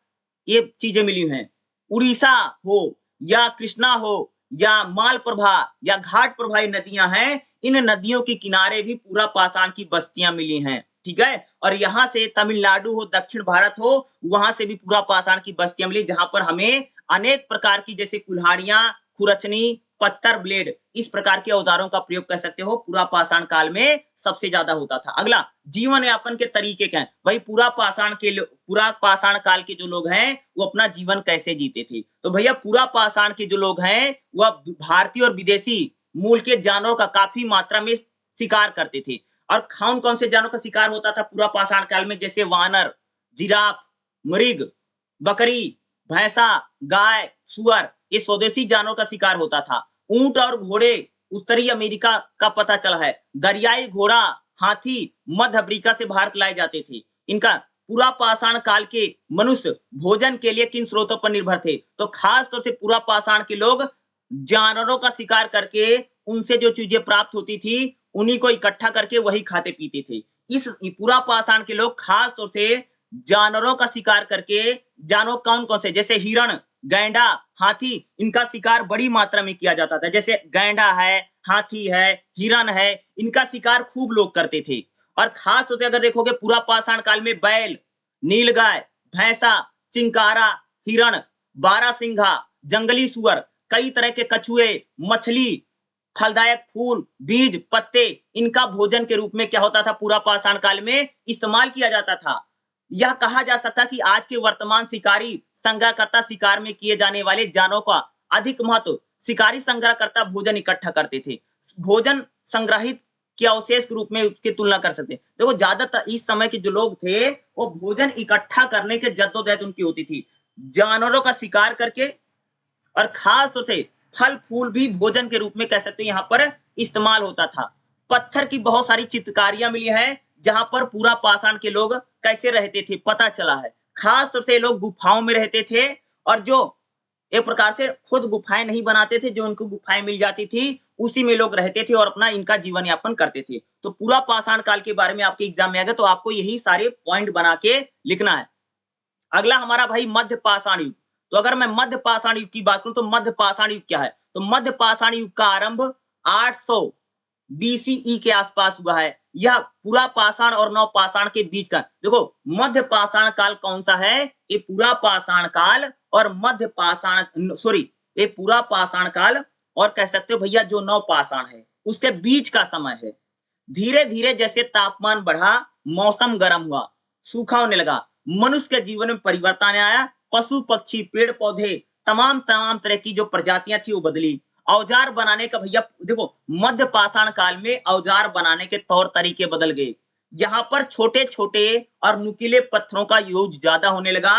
A: ये चीजें मिली हैं। उड़ीसा हो या कृष्णा हो या मालप्रभा या घाट प्रभावी नदियां हैं, इन नदियों के किनारे भी पूरा पाषाण की बस्तियां मिली हैं। ठीक है, और यहाँ से तमिलनाडु हो, दक्षिण भारत हो, वहां से भी पूरा पाषाण की बस्तियां मिली जहां पर हमें अनेक प्रकार की जैसे कुल्हाड़ियां, खुरचनी, पत्थर, ब्लेड, इस प्रकार के औजारों का प्रयोग कर सकते हो पूरा पाषाण काल में सबसे ज्यादा होता था। अगला जीवन यापन के तरीके क्या है? भाई पूरा पाषाण काल के जो लोग हैं वो अपना जीवन कैसे जीते थे? तो भैया पूरा पाषाण के जो लोग हैं वह भारतीय और विदेशी मूल के जानवरों का काफी मात्रा में शिकार करते थे। और कौन से जानवरों का शिकार होता था पूरा पाषाण काल में? जैसे वानर, जिराफ, मृग, बकरी, भैंसा, गाय, सुअर, ये स्वदेशी जानवरों का शिकार होता था। ऊंट और घोड़े उत्तरी अमेरिका का पता चला है। दरियाई घोड़ा, हाथी मध्य अफ्रीका से भारत लाए जाते थे। इनका पूरा पाषाण काल के मनुष्य भोजन के लिए किन स्रोतों पर निर्भर थे? तो खास तौर से पूरा पाषाण के लोग जानवरों का शिकार करके उनसे जो चीजें प्राप्त होती थी उन्हीं को इकट्ठा करके वही खाते पीते थे। इस पूरा पाषाण के लोग खास तौर से जानवरों का शिकार करके, जानवर कौन से? जैसे हिरण, गैंडा, हाथी, इनका शिकार बड़ी मात्रा में किया जाता था। जैसे गैंडा है, हाथी है, हिरण है, इनका शिकार खूब लोग करते थे। और खास तौर से अगर देखोगे पूरा पाषाण काल में बैल, नीलगाय, भैंसा, चिंकारा, हिरण, बारहसिंघा, जंगली सुअर, कई तरह के कछुए, मछली, फलदायक फूल, बीज, पत्ते, इनका भोजन के रूप में क्या होता था, पूरा पाषाण काल में इस्तेमाल किया जाता था। यह कहा जा सकता है कि आज के वर्तमान शिकारी संग्रहकर्ता शिकार में किए जाने वाले जानवरों का अधिक महत्व शिकारी संग्रहकर्ता भोजन इकट्ठा करते थे। भोजन संग्रहित के अवशेष के रूप में उसकी तुलना कर सकते हैं। देखो ज्यादातर इस समय के जो लोग थे वो भोजन इकट्ठा करने के जद्दोजहद उनकी होती थी, जानवरों का शिकार करके, और खास तौर से फल फूल भी भोजन के रूप में कह सकते हैं यहाँ पर इस्तेमाल होता था। पत्थर की बहुत सारी चित्रकारियां मिली हैं जहां पर पूरा पाषाण के लोग कैसे रहते थे पता चला है। खास तौर से लोग गुफाओं में रहते थे और जो एक प्रकार से खुद गुफाएं नहीं बनाते थे, जो उनको गुफाएं मिल जाती थी उसी में लोग रहते थे और अपना इनका जीवन यापन करते थे। तो पूरा पाषाण काल के बारे में आपके एग्जाम में आएगा तो आपको यही सारे पॉइंट बना के लिखना है। अगला हमारा भाई मध्य पाषाण युग। तो अगर मैं मध्य पाषाण युग की बात करूं तो मध्य पाषाण युग क्या है, तो मध्य पाषाण युग का आरंभ 800 बीसीई के आसपास हुआ है। यह पूरा पाषाण और नव पाषाण के बीच का, देखो मध्य पाषाण काल कौन सा है, ये पूरा पाषाण काल और मध्य पाषाण सॉरी ये पूरा पाषाण काल और कह सकते हो भैया जो नव पाषाण है उसके बीच का समय है। धीरे धीरे जैसे तापमान बढ़ा, मौसम गर्म हुआ, सूखा होने लगा, मनुष्य के जीवन में परिवर्तन आया, पशु पक्षी पेड़ पौधे तमाम तमाम तरह की जो प्रजातियां थी वो बदली। औजार बनाने का भैया देखो मध्य पाषाण काल में औजार बनाने के तौर तरीके बदल गए। यहाँ पर छोटे छोटे और नुकीले पत्थरों का यूज ज्यादा होने लगा।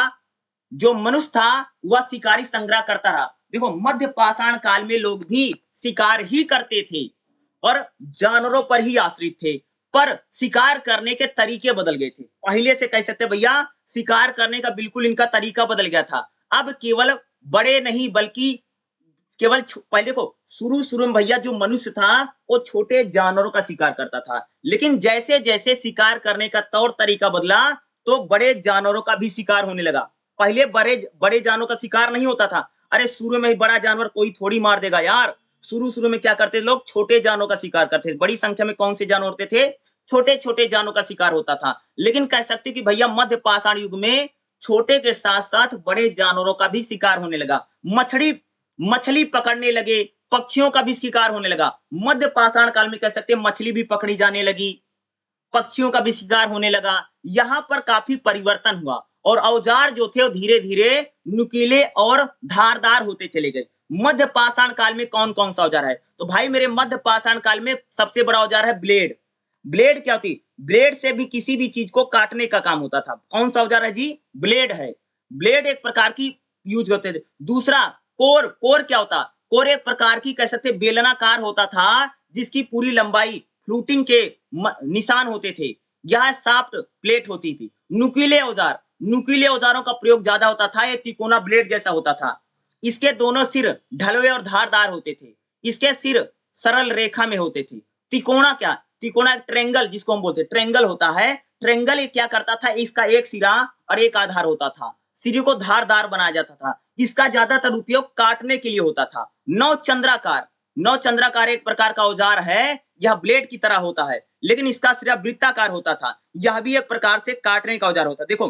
A: जो मनुष्य था वह शिकारी संग्रह करता रहा। देखो मध्य पाषाण काल में लोग भी शिकार ही करते थे और जानवरों पर ही आश्रित थे, पर शिकार करने के तरीके बदल गए थे। पहले से कह सकते भैया शिकार करने का बिल्कुल इनका तरीका बदल गया था। अब केवल बड़े नहीं बल्कि केवल पहले देखो शुरू शुरू में भैया जो मनुष्य था वो छोटे जानवरों का शिकार करता था, लेकिन जैसे जैसे शिकार करने का तौर तरीका बदला तो बड़े जानवरों का भी शिकार होने लगा। पहले बड़े बड़े जानवरों का शिकार नहीं होता था। अरे शुरू में ही बड़ा जानवर कोई थोड़ी मार देगा यार। शुरू शुरू में क्या करते लोग, छोटे जानवरों का शिकार करते थे। बड़ी संख्या में कौन से जानवर होते थे, छोटे छोटे जानवरों का शिकार होता था। लेकिन कह सकते कि भैया मध्य पाषाण युग में छोटे के साथ साथ बड़े जानवरों का भी शिकार होने लगा। मछली पकड़ने लगे, पक्षियों का भी शिकार होने लगा। मध्य पाषाण काल में कह सकते हैं मछली भी पकड़ी जाने लगी, पक्षियों का भी शिकार होने लगा। यहाँ पर काफी परिवर्तन हुआ और औजार जो थे वो धीरे धीरे नुकीले और धारदार होते चले गए। मध्य पाषाण काल में कौन कौन सा औजार है, तो भाई मेरे मध्य पाषाण काल में सबसे बड़ा औजार है ब्लेड। ब्लेड क्या होती, ब्लेड से भी किसी भी चीज को काटने का काम होता था। कौन सा औजार है जी, ब्लेड है। ब्लेड एक प्रकार की यूज होते थे। दूसरा कोर, कोर क्या होता, कोर एक प्रकार की कह सकते बेलनाकार होता था जिसकी पूरी लंबाई फ्लूटिंग के निशान होते थे। यह साफ्ट प्लेट होती थी। नुकीले औजार, नुकीले औजारों का प्रयोग ज्यादा होता था। ये तिकोना ब्लेड जैसा होता था। इसके दोनों सिर ढलवे और धारदार होते थे। इसके सिर सरल रेखा में होते थे। तिकोना क्या, तिकोना एक ट्रेंगल जिसको हम बोलते हैं ट्रेंगल होता है। ट्रेंगल क्या करता था, इसका एक सिरा और एक आधार होता था। सिरे को धारदार बनाया जाता था। इसका ज्यादातर उपयोग काटने के लिए होता था। नौचंद्राकार, नौचंद्राकार एक प्रकार का औजार है। यह ब्लेड की तरह होता है लेकिन इसका सिरा वृत्ताकार होता था। यह भी एक प्रकार से काटने का औजार होता है। देखो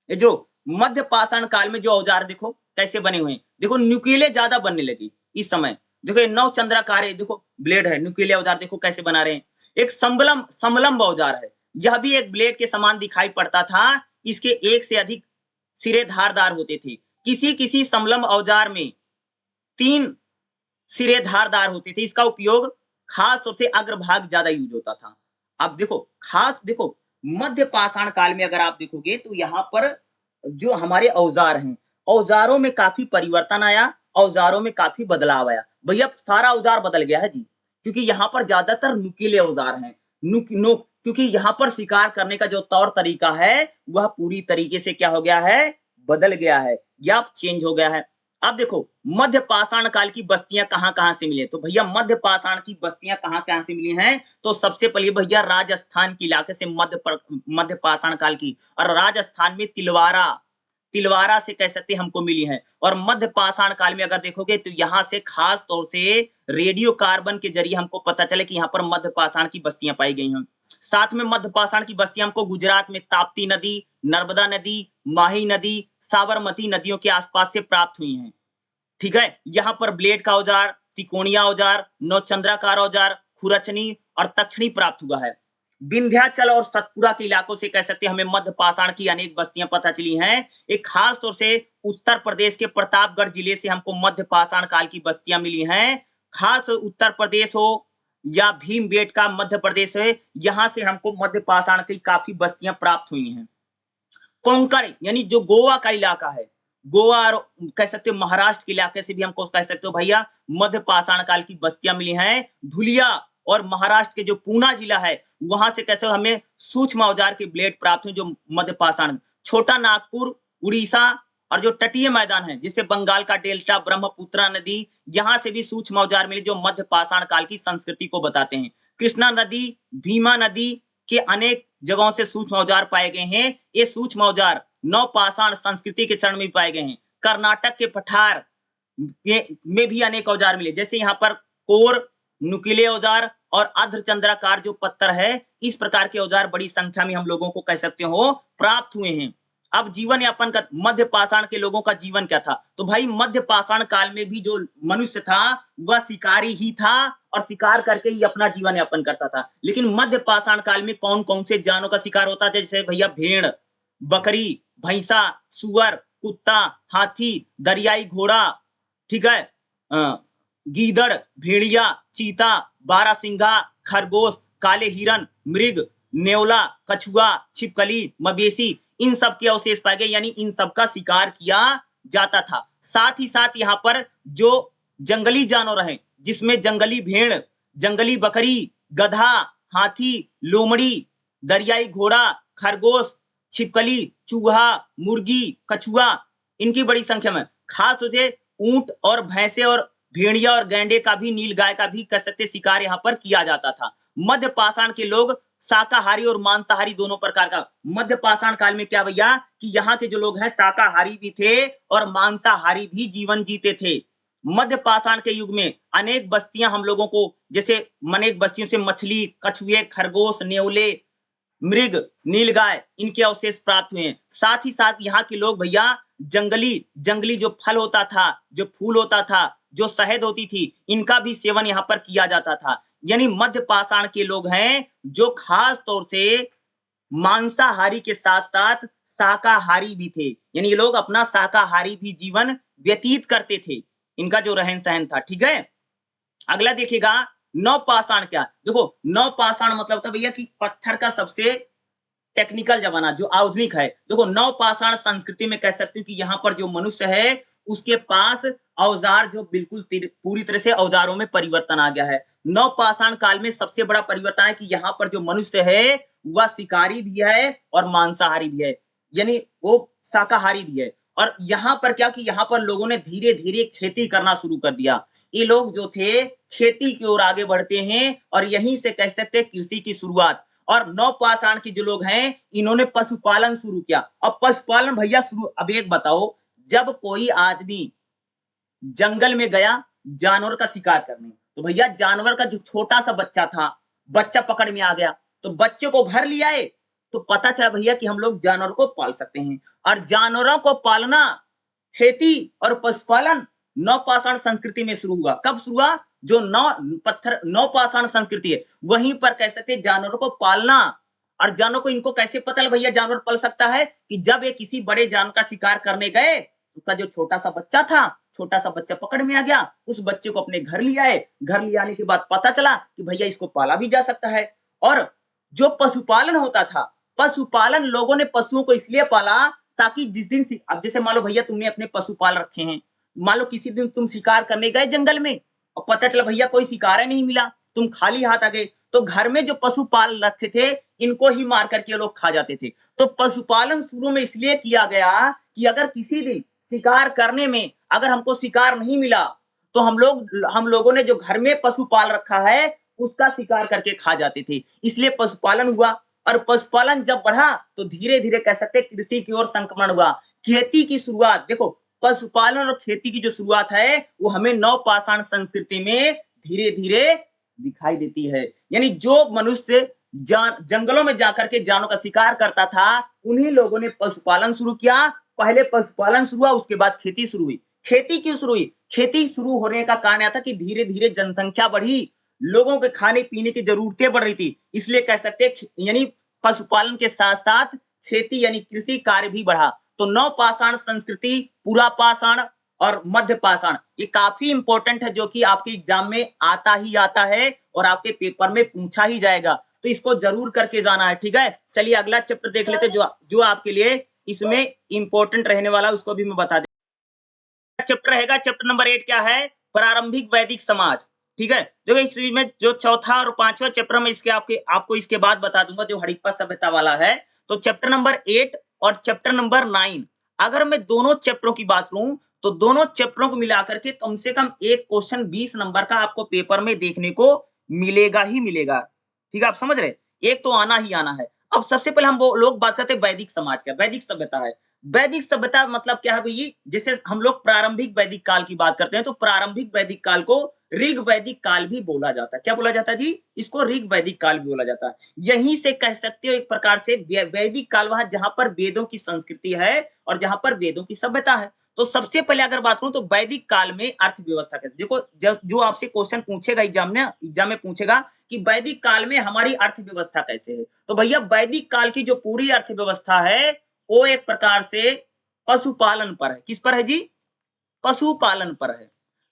A: ये जो मध्य पाषाण काल में जो औजार देखो कैसे बने हुए हैं, देखो नुकीले ज्यादा बनने लगे इस समय। देखो ये नौचंद्राकार है, देखो ब्लेड है, नुकीले औजार देखो कैसे बना रहे हैं। एक समलंब औजार है, यह भी एक ब्लेड के समान दिखाई पड़ता था। इसके एक से अधिक सिरे धारदार होते थे। किसी किसी समलंब औजार में 3 सिरे धारदार होते थे। इसका उपयोग खास तौर से अग्रभाग ज्यादा यूज होता था। अब देखो खास देखो मध्य पाषाण काल में अगर आप देखोगे तो यहाँ पर जो हमारे औजार हैं, औजारों में काफी परिवर्तन आया, औजारों में काफी बदलाव आया। भैया सारा औजार बदल गया है जी, क्योंकि यहाँ पर ज्यादातर नुकीले औजार हैं। क्योंकि यहाँ पर शिकार करने का जो तौर तरीका है वह पूरी तरीके से क्या हो गया है, बदल गया है या चेंज हो गया है। अब देखो मध्य पाषाण काल की बस्तियां कहां कहां से मिली, तो भैया मध्य पाषाण की बस्तियां कहां कहां से मिली हैं, तो सबसे पहले भैया राजस्थान के इलाके से मध्य पाषाण काल की, और राजस्थान में तिलवारा, तिलवारा से कह सकते हैं हमको मिली हैं। और मध्य पाषाण काल में अगर देखोगे तो यहाँ से खास तौर से रेडियो कार्बन के जरिए हमको पता चले कि यहाँ पर मध्य पाषाण की बस्तियां पाई गई हैं। साथ में मध्य पाषाण की बस्तियां हमको गुजरात में ताप्ती नदी, नर्मदा नदी, माही नदी, साबरमती नदियों के आसपास से प्राप्त हुई हैं। ठीक है, यहाँ पर ब्लेड का औजार, तिकोनिया औजार, नौचंद्राकार औजार, खुरचनी और तक्षणी प्राप्त हुआ है। विंध्याचल और सतपुरा के इलाकों से कह सकते हैं हमें मध्य पाषाण की अनेक बस्तियां पता चली हैं। एक खास तौर से उत्तर प्रदेश के प्रतापगढ़ जिले से हमको मध्य पाषाण काल की बस्तियां मिली हैं। खास उत्तर प्रदेश हो या भीमबेटका मध्य प्रदेश है, यहाँ से हमको मध्य पाषाण की काफी बस्तियां प्राप्त हुई हैं। कोंकण यानी जो गोवा का इलाका है, गोवा और कह सकते हो महाराष्ट्र के इलाके से भी हमको कह सकते हो भैया मध्य पाषाण काल की बस्तियां मिली हैं। धुलिया और महाराष्ट्र के जो पूना जिला है वहां से कैसे हमें सूक्ष्म औजार के ब्लेड प्राप्त हुए जो मध्य पाषाण। छोटा नागपुर, उड़ीसा और जो तटीय मैदान है जिससे बंगाल का डेल्टा, ब्रह्मपुत्रा नदी, यहाँ से भी सूक्ष्म औजार मिले जो मध्य पाषाण काल की संस्कृति को बताते हैं। कृष्णा नदी, भीमा नदी के अनेक जगहों से सूक्ष्म औजार पाए गए हैं। ये सूक्ष्म औजार नवपाषाण संस्कृति के चरण में पाए गए हैं। कर्नाटक के पठार में भी अनेक औजार मिले, जैसे यहाँ पर कोर, नुकीले औजार और अर्धचंद्राकार जो पत्थर है, इस प्रकार के औजार बड़ी संख्या में हम लोगों को कह सकते हो प्राप्त हुए हैं। अब जीवन यापन का मध्य पाषाण के लोगों का जीवन क्या था? तो भाई मध्य पाषाण काल में भी जो मनुष्य था वह शिकारी ही था और शिकार करके ही अपना जीवन यापन करता था। लेकिन मध्य पाषाण काल में कौन कौन से जानवरों का शिकार होता था? जैसे भैया भेड़, बकरी, भैंसा, सुअर, कुत्ता, हाथी, दरियाई घोड़ा, ठीक है, गीदड़, भेड़िया, चीता, बारहसिंघा, खरगोश, काले हिरन, मृग, नेवला, कछुआ, छिपकली, मवेशी, इन सब के अवशेष पाए गए, यानी इन सब का शिकार किया जाता था। साथ ही साथ यहाँ पर जो जंगली जानवर हैं, जिसमें जंगली भेड़, जंगली बकरी, गधा, हाथी, लोमड़ी, दरियाई घोड़ा, खरगोश, छिपकली, चूहा, मुर्गी, कछुआ, इनकी बड़ी संख्या में। खास तौर से ऊंट और भैंसे और भेड़िया और गैंडे का भी, नीलगाय का भी कह सकते शिकार यहाँ पर किया जाता था। मध्य पाषाण के लोग शाकाहारी और मांसाहारी दोनों प्रकार का। मध्य पाषाण काल में क्या भैया कि यहाँ के जो लोग हैं शाकाहारी भी थे और मांसाहारी भी जीवन जीते थे। मध्य पाषाण के युग में अनेक बस्तियां हम लोगों को, जैसे अनेक बस्तियों से मछली, कछुए, खरगोश, नेवले, मृग, नीलगाय, इनके अवशेष प्राप्त हुए हैं। साथ ही साथ यहाँ के लोग भैया जंगली जो फल होता था, जो फूल होता था, जो शहद होती थी, इनका भी सेवन यहाँ पर किया जाता था। यानी मध्य पाषाण के लोग हैं जो खास तौर से मांसाहारी के साथ साथ शाकाहारी भी थे, यानी ये लोग अपना शाकाहारी भी जीवन व्यतीत करते थे। इनका जो रहन सहन था, ठीक है। अगला देखिएगा नवपाषाण क्या। देखो नवपाषाण मतलब था भैया कि पत्थर का सबसे टेक्निकल जमाना जो आधुनिक है। देखो नवपाषाण संस्कृति में कह सकते हो कि यहाँ पर जो मनुष्य है उसके पास औजार जो बिल्कुल पूरी तरह से औजारों में परिवर्तन आ गया है। नवपाषाण काल में सबसे बड़ा परिवर्तन है कि यहाँ पर जो मनुष्य है वह शिकारी भी है और मांसाहारी भी है, यानी वो शाकाहारी भी है। और यहाँ पर क्या कि यहाँ पर लोगों ने धीरे धीरे खेती करना शुरू कर दिया। ये लोग जो थे खेती की ओर आगे बढ़ते हैं और यहीं से कह सकते हैं कृषि की शुरुआत। और नवपाषाण के जो लोग हैं इन्होंने पशुपालन शुरू किया। अब पशुपालन भैया शुरू, अब एक बताओ, जब कोई आदमी जंगल में गया जानवर का शिकार करने, तो भैया जानवर का जो छोटा सा बच्चा था, बच्चा पकड़ में आ गया, तो बच्चे को घर ले आए, तो पता चला भैया कि हम लोग जानवर को पाल सकते हैं। और जानवरों को पालना, खेती और पशुपालन नवपाषाण संस्कृति में शुरू हुआ। कब शुरू हुआ? जो नवपाषाण संस्कृति है वहीं पर कह सकते जानवरों को पालना। और जानवरों को इनको कैसे पता भैया जानवर पल सकता है कि जब ये किसी बड़े जानवर का शिकार करने गए, उसका जो छोटा सा बच्चा था, छोटा सा बच्चा पकड़ में आ गया, उस बच्चे को अपने घर ले आए। घर ले आने के बाद पता चला कि भैया इसको पाला भी जा सकता है। और जो पशुपालन होता था, पशुपालन लोगों ने पशुओं को इसलिए पाला ताकि जिस दिन, अब जैसे मान लो भैया तुमने अपने पशु पाल रखे हैं, मान लो किसी दिन तुम शिकार करने गए जंगल में और पता चला भैया कोई शिकार नहीं मिला, तुम खाली हाथ आ गए, तो घर में जो पशु पाल रखे थे इनको ही मार करके लोग खा जाते थे। तो पशुपालन शुरू में इसलिए किया गया कि अगर किसी दिन शिकार करने में अगर हमको शिकार नहीं मिला तो हम लोगों ने जो घर में पशु पाल रखा है उसका शिकार करके खा जाते थे, इसलिए पशुपालन हुआ। और पशुपालन जब बढ़ा तो धीरे धीरे कह सकते कृषि की ओर संक्रमण हुआ। खेती की शुरुआत देखो, पशुपालन और खेती की जो शुरुआत है वो हमें नवपाषाण संस्कृति में धीरे-धीरे दिखाई देती है। यानी जो मनुष्य जंगलों में जाकर के जानवरों का शिकार करता था, उन्हीं लोगों ने पशुपालन शुरू किया। पहले पशुपालन शुरू हुआ, उसके बाद खेती शुरू हुई। खेती क्यों शुरू हुई? खेती शुरू होने का कारण यह था कि धीरे-धीरे जनसंख्या बढ़ी, लोगों के खाने-पीने की ज़रूरतें बढ़ रही थी। इसलिए कह सकते हैं यानी पशुपालन के साथ-साथ खेती यानी कृषि कार्य भी बढ़ा। तो नवपाषाण संस्कृति, पुरापाषाण और मध्यपाषाण ये काफ़ी इम्पोर्टेंट है, जो कि आपके एग्ज़ाम में आता ही आता है और आपके पेपर में पूछा ही जाएगा। तो इसको ज़रूर करके जाना है, ठीक है? चलिए अगला चैप्टर देख लेते हैं जो आपके लिए इसमें इम्पोर्टेंट रहने वाला है, उसको भी मैं बता दें। चैप्टर रहेगा, चैप्टर नंबर 8 क्या है? प्रारंभिक वैदिक समाज, ठीक है? देखो इस सीरीज में जो चौथा और पांचवा चैप्टर में इसके आपको इसके बाद बता दूंगा, जो हड़प्पा सभ्यता वाला है। तो चैप्टर नंबर 8 और चैप्टर नंबर 9, अगर मैं दोनों चैप्टरों की बात करूं तो दोनों चैप्टरों को मिलाकर के कम से कम एक क्वेश्चन 20 नंबर का आपको पेपर में देखने को मिलेगा ही मिलेगा। ठीक है, आप समझ रहे? एक तो आना ही आना है। अब सबसे पहले हम वो लोग बात करते हैं वैदिक समाज का, वैदिक सभ्यता है। वैदिक सभ्यता मतलब क्या है भई? जैसे हम लोग प्रारंभिक वैदिक काल की बात करते हैं, तो प्रारंभिक वैदिक काल को ऋग वैदिक काल भी बोला जाता है। क्या बोला जाता है जी? इसको ऋग वैदिक काल भी बोला जाता है। यहीं से कह सकते हो एक प्रकार से वैदिक काल वहां जहां पर वेदों की संस्कृति है और जहां पर वेदों की सभ्यता है। तो सबसे पहले अगर बात करूं तो वैदिक काल में अर्थव्यवस्था कैसे, देखो जो आपसे क्वेश्चन पूछेगा एग्जाम में पूछेगा कि वैदिक काल में हमारी अर्थव्यवस्था कैसे है, तो भैया वैदिक काल की जो पूरी अर्थव्यवस्था है वो एक प्रकार से पशुपालन पर है। किस पर है जी? पशुपालन पर है।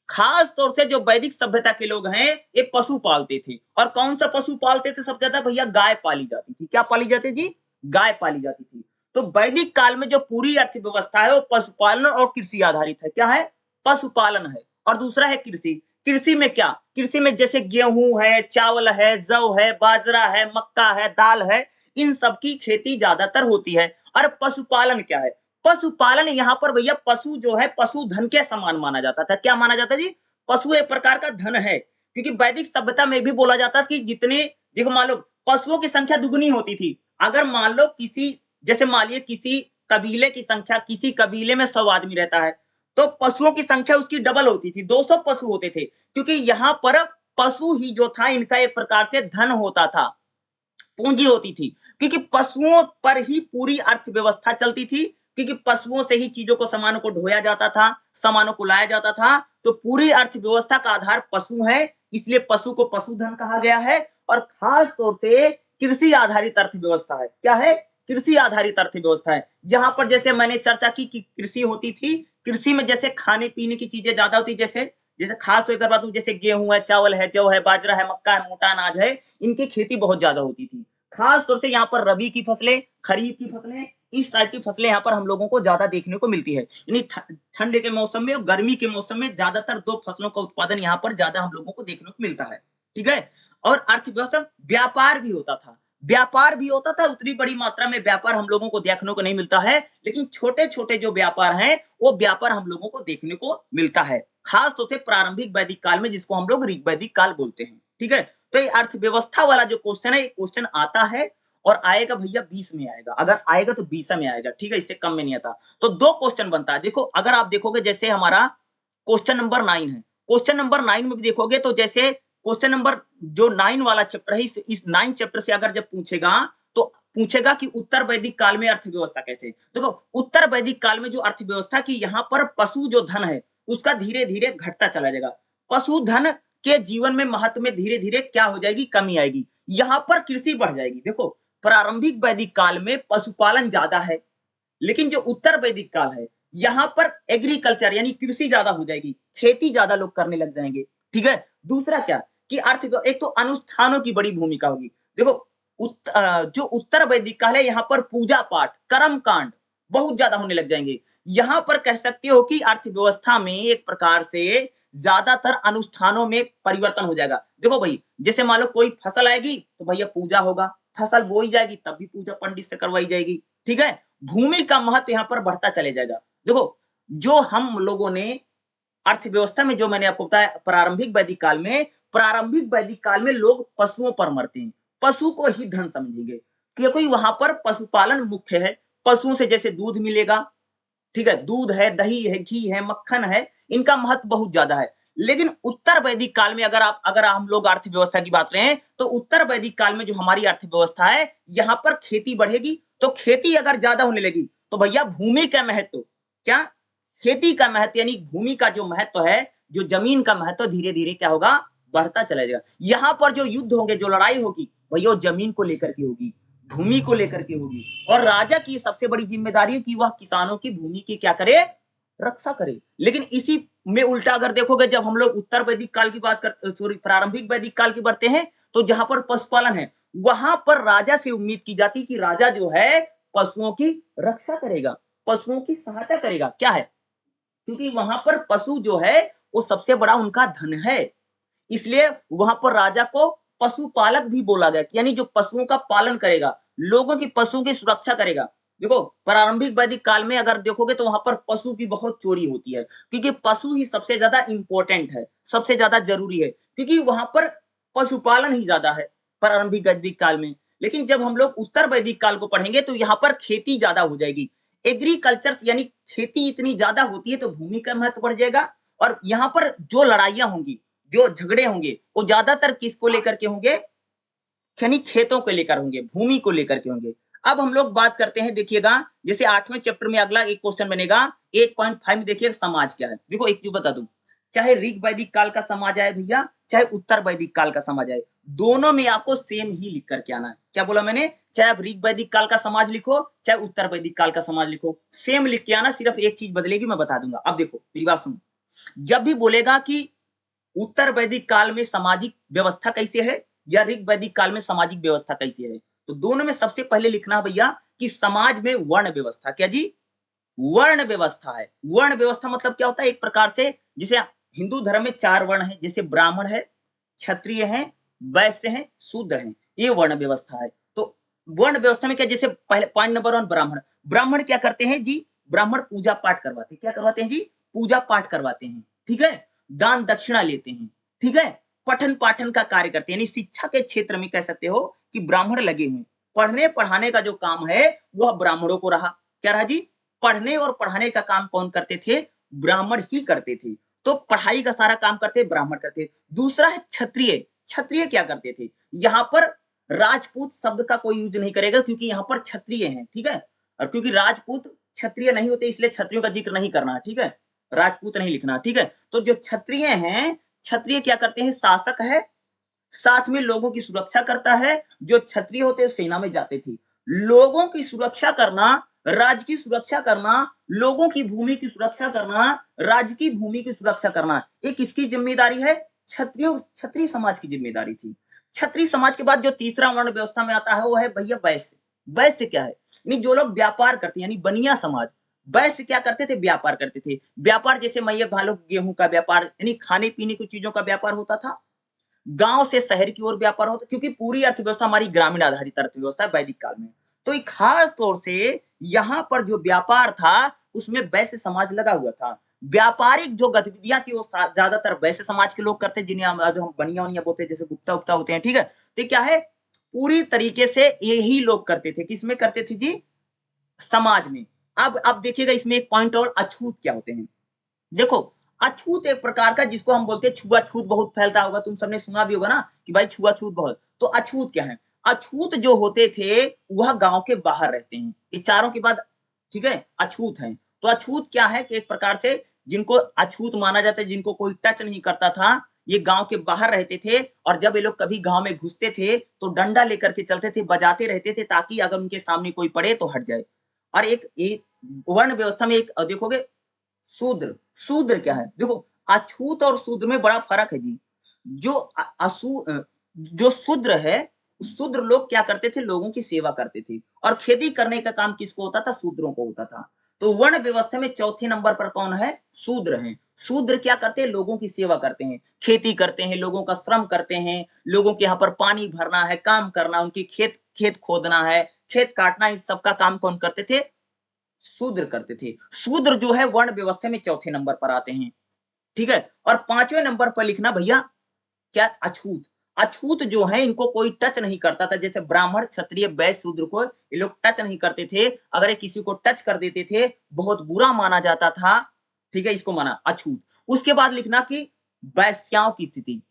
A: खास तौर से जो वैदिक सभ्यता के लोग हैं, ये पशु पालते थे। और कौन सा पशु पालते थे सबसे ज्यादा? भैया गाय पाली जाती थी। क्या पाली जाती जी? गाय पाली जाती थी। तो वैदिक काल में जो पूरी अर्थव्यवस्था है वो पशुपालन और कृषि आधारित है। क्या है? पशुपालन है। और दूसरा है कृषि। कृषि में क्या? कृषि में जैसे गेहूं है, चावल है, जौ है, बाजरा है, मक्का है, दाल है, इन सब की खेती ज्यादातर होती है। और पशुपालन क्या है? पशुपालन यहाँ पर भैया पशु जो है पशुधन के समान माना जाता था। क्या माना जाता जी? पशु एक प्रकार का धन है, क्योंकि वैदिक सभ्यता में भी बोला जाता था कि जितने देखो मान लो पशुओं की संख्या दुगनी होती थी। अगर मान लो जैसे मान लिया किसी कबीले की संख्या, किसी कबीले में 100 आदमी रहता है, तो पशुओं की संख्या उसकी डबल होती थी, 200 पशु होते थे, क्योंकि यहाँ पर पशु ही जो था इनका एक प्रकार से धन होता था, पूंजी होती थी, क्योंकि पशुओं पर ही पूरी अर्थव्यवस्था चलती थी, क्योंकि पशुओं से ही चीजों को, सामानों को ढोया जाता था, सामानों को लाया जाता था। तो पूरी अर्थव्यवस्था का आधार पशु है, इसलिए पशु को पशुधन कहा गया है। और खास तौर से कृषि आधारित अर्थव्यवस्था है। क्या है? कृषि आधारित अर्थव्यवस्था है। यहाँ पर जैसे मैंने चर्चा की कि कृषि होती थी, कृषि में जैसे खाने पीने की चीजें ज्यादा होती, जैसे जैसे खास तौर पर बात करूं, जैसे गेहूं है, चावल है, जौ है, बाजरा है, मक्का है, मोटा अनाज है, इनकी खेती बहुत ज्यादा होती थी। खास तौर से यहाँ पर रबी की फसलें, खरीफ की फसलें, इस टाइप की फसलें यहाँ पर हम लोगों को ज्यादा देखने को मिलती है। यानी ठंड के मौसम में और गर्मी के मौसम में ज्यादातर दो फसलों का उत्पादन यहाँ पर ज्यादा हम लोगों को देखने को मिलता है। ठीक है? और अर्थव्यवस्था, व्यापार भी होता था, व्यापार भी होता था, उतनी बड़ी मात्रा में व्यापार हम लोगों को देखने को नहीं मिलता है, लेकिन छोटे छोटे जो व्यापार हैं वो व्यापार हम लोगों को देखने को मिलता है, खास तौर से प्रारंभिक वैदिक काल में, जिसको हम लोग ऋग वैदिक काल बोलते हैं। ठीक है? तो ये अर्थव्यवस्था वाला जो क्वेश्चन है, ये क्वेश्चन आता है और आएगा भैया 20 में आएगा, अगर आएगा तो 20 में आएगा। ठीक है? इससे कम में नहीं आता। तो दो क्वेश्चन बनता है। देखो अगर आप देखोगे जैसे हमारा क्वेश्चन नंबर 9 है, क्वेश्चन नंबर 9 में भी देखोगे तो जैसे क्वेश्चन नंबर जो 9 वाला चैप्टर है, इस 9 चैप्टर से अगर जब पूछेगा तो पूछेगा कि उत्तर वैदिक काल में अर्थव्यवस्था कैसे। देखो उत्तर वैदिक काल में जो अर्थव्यवस्था की, यहाँ पर पशु जो धन है उसका धीरे धीरे घटता चला जाएगा। पशुधन के जीवन में महत्व में धीरे धीरे क्या हो जाएगी? कमी आएगी। यहाँ पर कृषि बढ़ जाएगी। देखो प्रारंभिक वैदिक काल में पशुपालन ज्यादा है, लेकिन जो उत्तर वैदिक काल है यहाँ पर एग्रीकल्चर यानी कृषि ज्यादा हो जाएगी, खेती ज्यादा लोग करने लग जाएंगे। ठीक है? दूसरा क्या कि एक तो अनुष्ठानों की बड़ी भूमिका होगी। देखो जो उत्तर वैदिक काल है यहाँ पर पूजा पाठ, कर्म कांड बहुत ज्यादा होने लग जाएंगे। यहाँ पर कह सकते हो कि अर्थव्यवस्था में एक प्रकार से ज्यादातर अनुष्ठानों में परिवर्तन हो जाएगा। देखो भाई जैसे मान लो कोई फसल आएगी तो भैया पूजा होगा, फसल बोई जाएगी तब भी पूजा पंडित से करवाई जाएगी। ठीक है? भूमि का महत्व यहाँ पर बढ़ता चले जाएगा। देखो जो हम लोगों ने अर्थव्यवस्था में, जो मैंने आपको बताया प्रारंभिक वैदिक काल में लोग पशुओं पर मरते हैं, पशु को ही धन समझेंगे, क्योंकि वहां पर पशुपालन मुख्य है। पशुओं से जैसे दूध मिलेगा, ठीक है, दूध है, दही है, घी है, मक्खन है, इनका महत्व बहुत ज्यादा है। लेकिन उत्तर वैदिक काल में अगर हम लोग अर्थव्यवस्था की बात करें, तो उत्तर वैदिक काल में जो हमारी अर्थव्यवस्था है, यहाँ पर खेती बढ़ेगी, तो खेती अगर ज्यादा होने लगी, तो भैया भूमि का महत्व, क्या? खेती का महत्व यानी भूमि का जो महत्व है, जो जमीन का महत्व धीरे-धीरे क्या होगा? बढ़ता चला जाएगा। यहाँ पर जो युद्ध होंगे, जो लड़ाई होगी, भैया वो जमीन को लेकर के होगी, भूमि को लेकर के होगी, और राजा की सबसे बड़ी जिम्मेदारी है कि वह किसानों की भूमि की क्या करे? रक्षा करे। लेकिन इसी में उल्टा अगर देखोगे, जब हम लोग उत्तर वैदिक काल की बात करते, सॉरी प्रारंभिक वैदिक काल की बढ़ते हैं, तो जहां पर पशुपालन है, वहां पर राजा से उम्मीद की जाती कि राजा जो है पशुओं की रक्षा करेगा, पशुओं की सहायता करेगा। क्या है? क्योंकि वहां पर पशु जो है वो सबसे बड़ा उनका धन है, इसलिए वहां पर राजा को पशुपालक भी बोला गया, यानी जो पशुओं का पालन करेगा, लोगों की पशुओं की सुरक्षा करेगा। देखो प्रारंभिक वैदिक काल में अगर देखोगे तो वहां पर पशु की बहुत चोरी होती है, क्योंकि पशु ही सबसे ज्यादा इंपॉर्टेंट है, सबसे ज्यादा जरूरी है, क्योंकि वहां पर पशुपालन ही ज्यादा है प्रारंभिक वैदिक काल में। लेकिन जब हम लोग उत्तर वैदिक काल को पढ़ेंगे तो यहाँ पर खेती ज्यादा हो जाएगी, एग्रीकल्चर यानी खेती इतनी ज्यादा होती है तो भूमि का महत्व बढ़ जाएगा, और यहाँ पर जो लड़ाइयां होंगी, जो झगड़े होंगे, वो ज्यादातर किसको लेकर के होंगे? यानी खेतों को लेकर होंगे, भूमि को लेकर के होंगे। अब हम लोग बात करते हैं, देखिएगा जैसे 8वें चैप्टर में अगला एक क्वेश्चन बनेगा 8.5 में, देखिए समाज क्या है। देखो एक चीज बता दूं, चाहे ऋग वैदिक काल का समाज आए भैया, चाहे उत्तर वैदिक काल का समाज आए, दोनों में आपको सेम ही लिख करके आना है। क्या बोला मैंने? चाहे आप ऋग वैदिक काल का समाज लिखो, चाहे उत्तर वैदिक काल का समाज लिखो, सेम लिख के आना, सिर्फ एक चीज बदलेगी, मैं बता दूंगा। अब देखो मेरी बात सुनो, जब भी बोलेगा कि उत्तर वैदिक काल में सामाजिक व्यवस्था कैसे है या ऋग वैदिक काल में सामाजिक व्यवस्था कैसे है, तो दोनों में सबसे पहले लिखना भैया कि समाज में वर्ण व्यवस्था, क्या जी? वर्ण व्यवस्था है। वर्ण व्यवस्था मतलब क्या होता है? एक प्रकार से जैसे हिंदू धर्म में 4 वर्ण है, जैसे ब्राह्मण है, क्षत्रिय है, वैश्य है, शूद्र है, ये वर्ण व्यवस्था है। तो वर्ण व्यवस्था में क्या, जैसे पहले पॉइंट नंबर 1 ब्राह्मण, ब्राह्मण क्या करते हैं जी? ब्राह्मण पूजा पाठ करवाते हैं, क्या करवाते हैं जी? पूजा पाठ करवाते हैं, ठीक है, दान दक्षिणा लेते हैं, ठीक है, पठन पाठन का कार्य करते हैं, यानी शिक्षा के क्षेत्र में कह सकते हो कि ब्राह्मण लगे हुए, पढ़ने पढ़ाने का जो काम है वह ब्राह्मणों को रहा। क्या रहा जी? पढ़ने और पढ़ाने का काम कौन करते थे? ब्राह्मण ही करते थे। तो पढ़ाई का सारा काम करते ब्राह्मण करते। दूसरा है क्षत्रिय, क्षत्रिय क्या करते थे? यहाँ पर राजपूत शब्द का कोई यूज नहीं करेगा, क्योंकि यहाँ पर क्षत्रिय हैं, ठीक है, और क्योंकि राजपूत क्षत्रिय नहीं होते इसलिए क्षत्रियों का जिक्र नहीं करना, ठीक है, राजपूत नहीं लिखना, ठीक है। तो जो क्षत्रिय हैं, क्षत्रिय क्या करते हैं? शासक है, साथ में लोगों की सुरक्षा करता है। जो क्षत्रिय होते हैं सेना में जाते थे, लोगों की सुरक्षा करना, राज्य की सुरक्षा करना, लोगों की भूमि की सुरक्षा करना, राज्य की भूमि की सुरक्षा करना, ये किसकी जिम्मेदारी है? क्षत्रिय समाज की जिम्मेदारी थी। क्षत्रिय समाज के बाद जो तीसरा वर्ण व्यवस्था में आता है वो है भैया वैश्य। वैश्य क्या है? यानी जो लोग व्यापार करते हैं, यानी बनिया समाज। वैश्य क्या करते थे? व्यापार करते थे। व्यापार जैसे मैया भालो गेहूं का व्यापार, यानी खाने पीने की चीजों का व्यापार होता था। गांव से शहर की ओर व्यापार होता, क्योंकि पूरी अर्थव्यवस्था हमारी ग्रामीण आधारित अर्थव्यवस्था है वैदिक काल में। तो एक खास तौर से यहाँ पर जो व्यापार था उसमें वैश्य समाज लगा हुआ था। व्यापारिक जो गतिविधियां थी वो ज्यादातर वैश्य समाज के लोग करते, जिन्हें जो हम बनिया वनिया बोलते हैं, जैसे गुप्ता उपता होते हैं, ठीक है। तो क्या है, पूरी तरीके से यही लोग करते थे। किसमें करते थे जी? समाज में। अब देखिएगा इसमें एक पॉइंट और, अछूत क्या होते हैं? देखो अछूत एक प्रकार का, जिसको हम बोलते हैं छुआछूत, बहुत फैलता होगा, तुम सबने सुना भी होगा ना कि भाई छुआछूत बहुत। तो अछूत क्या है? अछूत जो होते थे वह गांव के बाहर रहते हैं, ये चारों के बाद, ठीक है, अछूत हैं। तो अछूत क्या है कि एक प्रकार से जिनको अछूत माना जाता है, जिनको कोई टच नहीं करता था, ये गांव के बाहर रहते थे, और जब ये लोग कभी गांव में घुसते थे तो डंडा लेकर के चलते थे, बजाते रहते थे, ताकि अगर उनके सामने कोई पड़े तो हट जाए। और एक वर्ण व्यवस्था में एक देखोगे, शूद्र। शूद्र क्या है? देखो अछूत और शूद्र में बड़ा फर्क है जी। जो जो शूद्र है, शूद्र लोग क्या करते थे? लोगों की सेवा करते थे, और खेती करने का काम किसको होता था? शूद्रों को होता था। तो वर्ण व्यवस्था में चौथे नंबर पर कौन है? शूद्र हैं। शूद्र क्या करते हैं? लोगों की सेवा करते हैं, खेती करते हैं, लोगों का श्रम करते हैं, लोगों के यहाँ पर पानी भरना है, काम करना, उनकी खेत खेत खोदना है, खेत काटना, इस सबका काम कौन करते थे? शूद्र करते थे। शूद्र जो है वर्ण व्यवस्था में चौथे नंबर पर आते हैं, ठीक है। और 5वें नंबर पर लिखना भैया क्या? अछूत। अछूत जो है इनको कोई टच नहीं करता था। जैसे ब्राह्मण, क्षत्रिय, वैश्य, शूद्र को ये लोग टच नहीं करते थे। अगर ये किसी को टच कर देते थे, बहुत बुरा माना जाता था। ठीक है, इसको माना अछूत। उसके बाद लिखना कि वैश्याओं की स्थिति।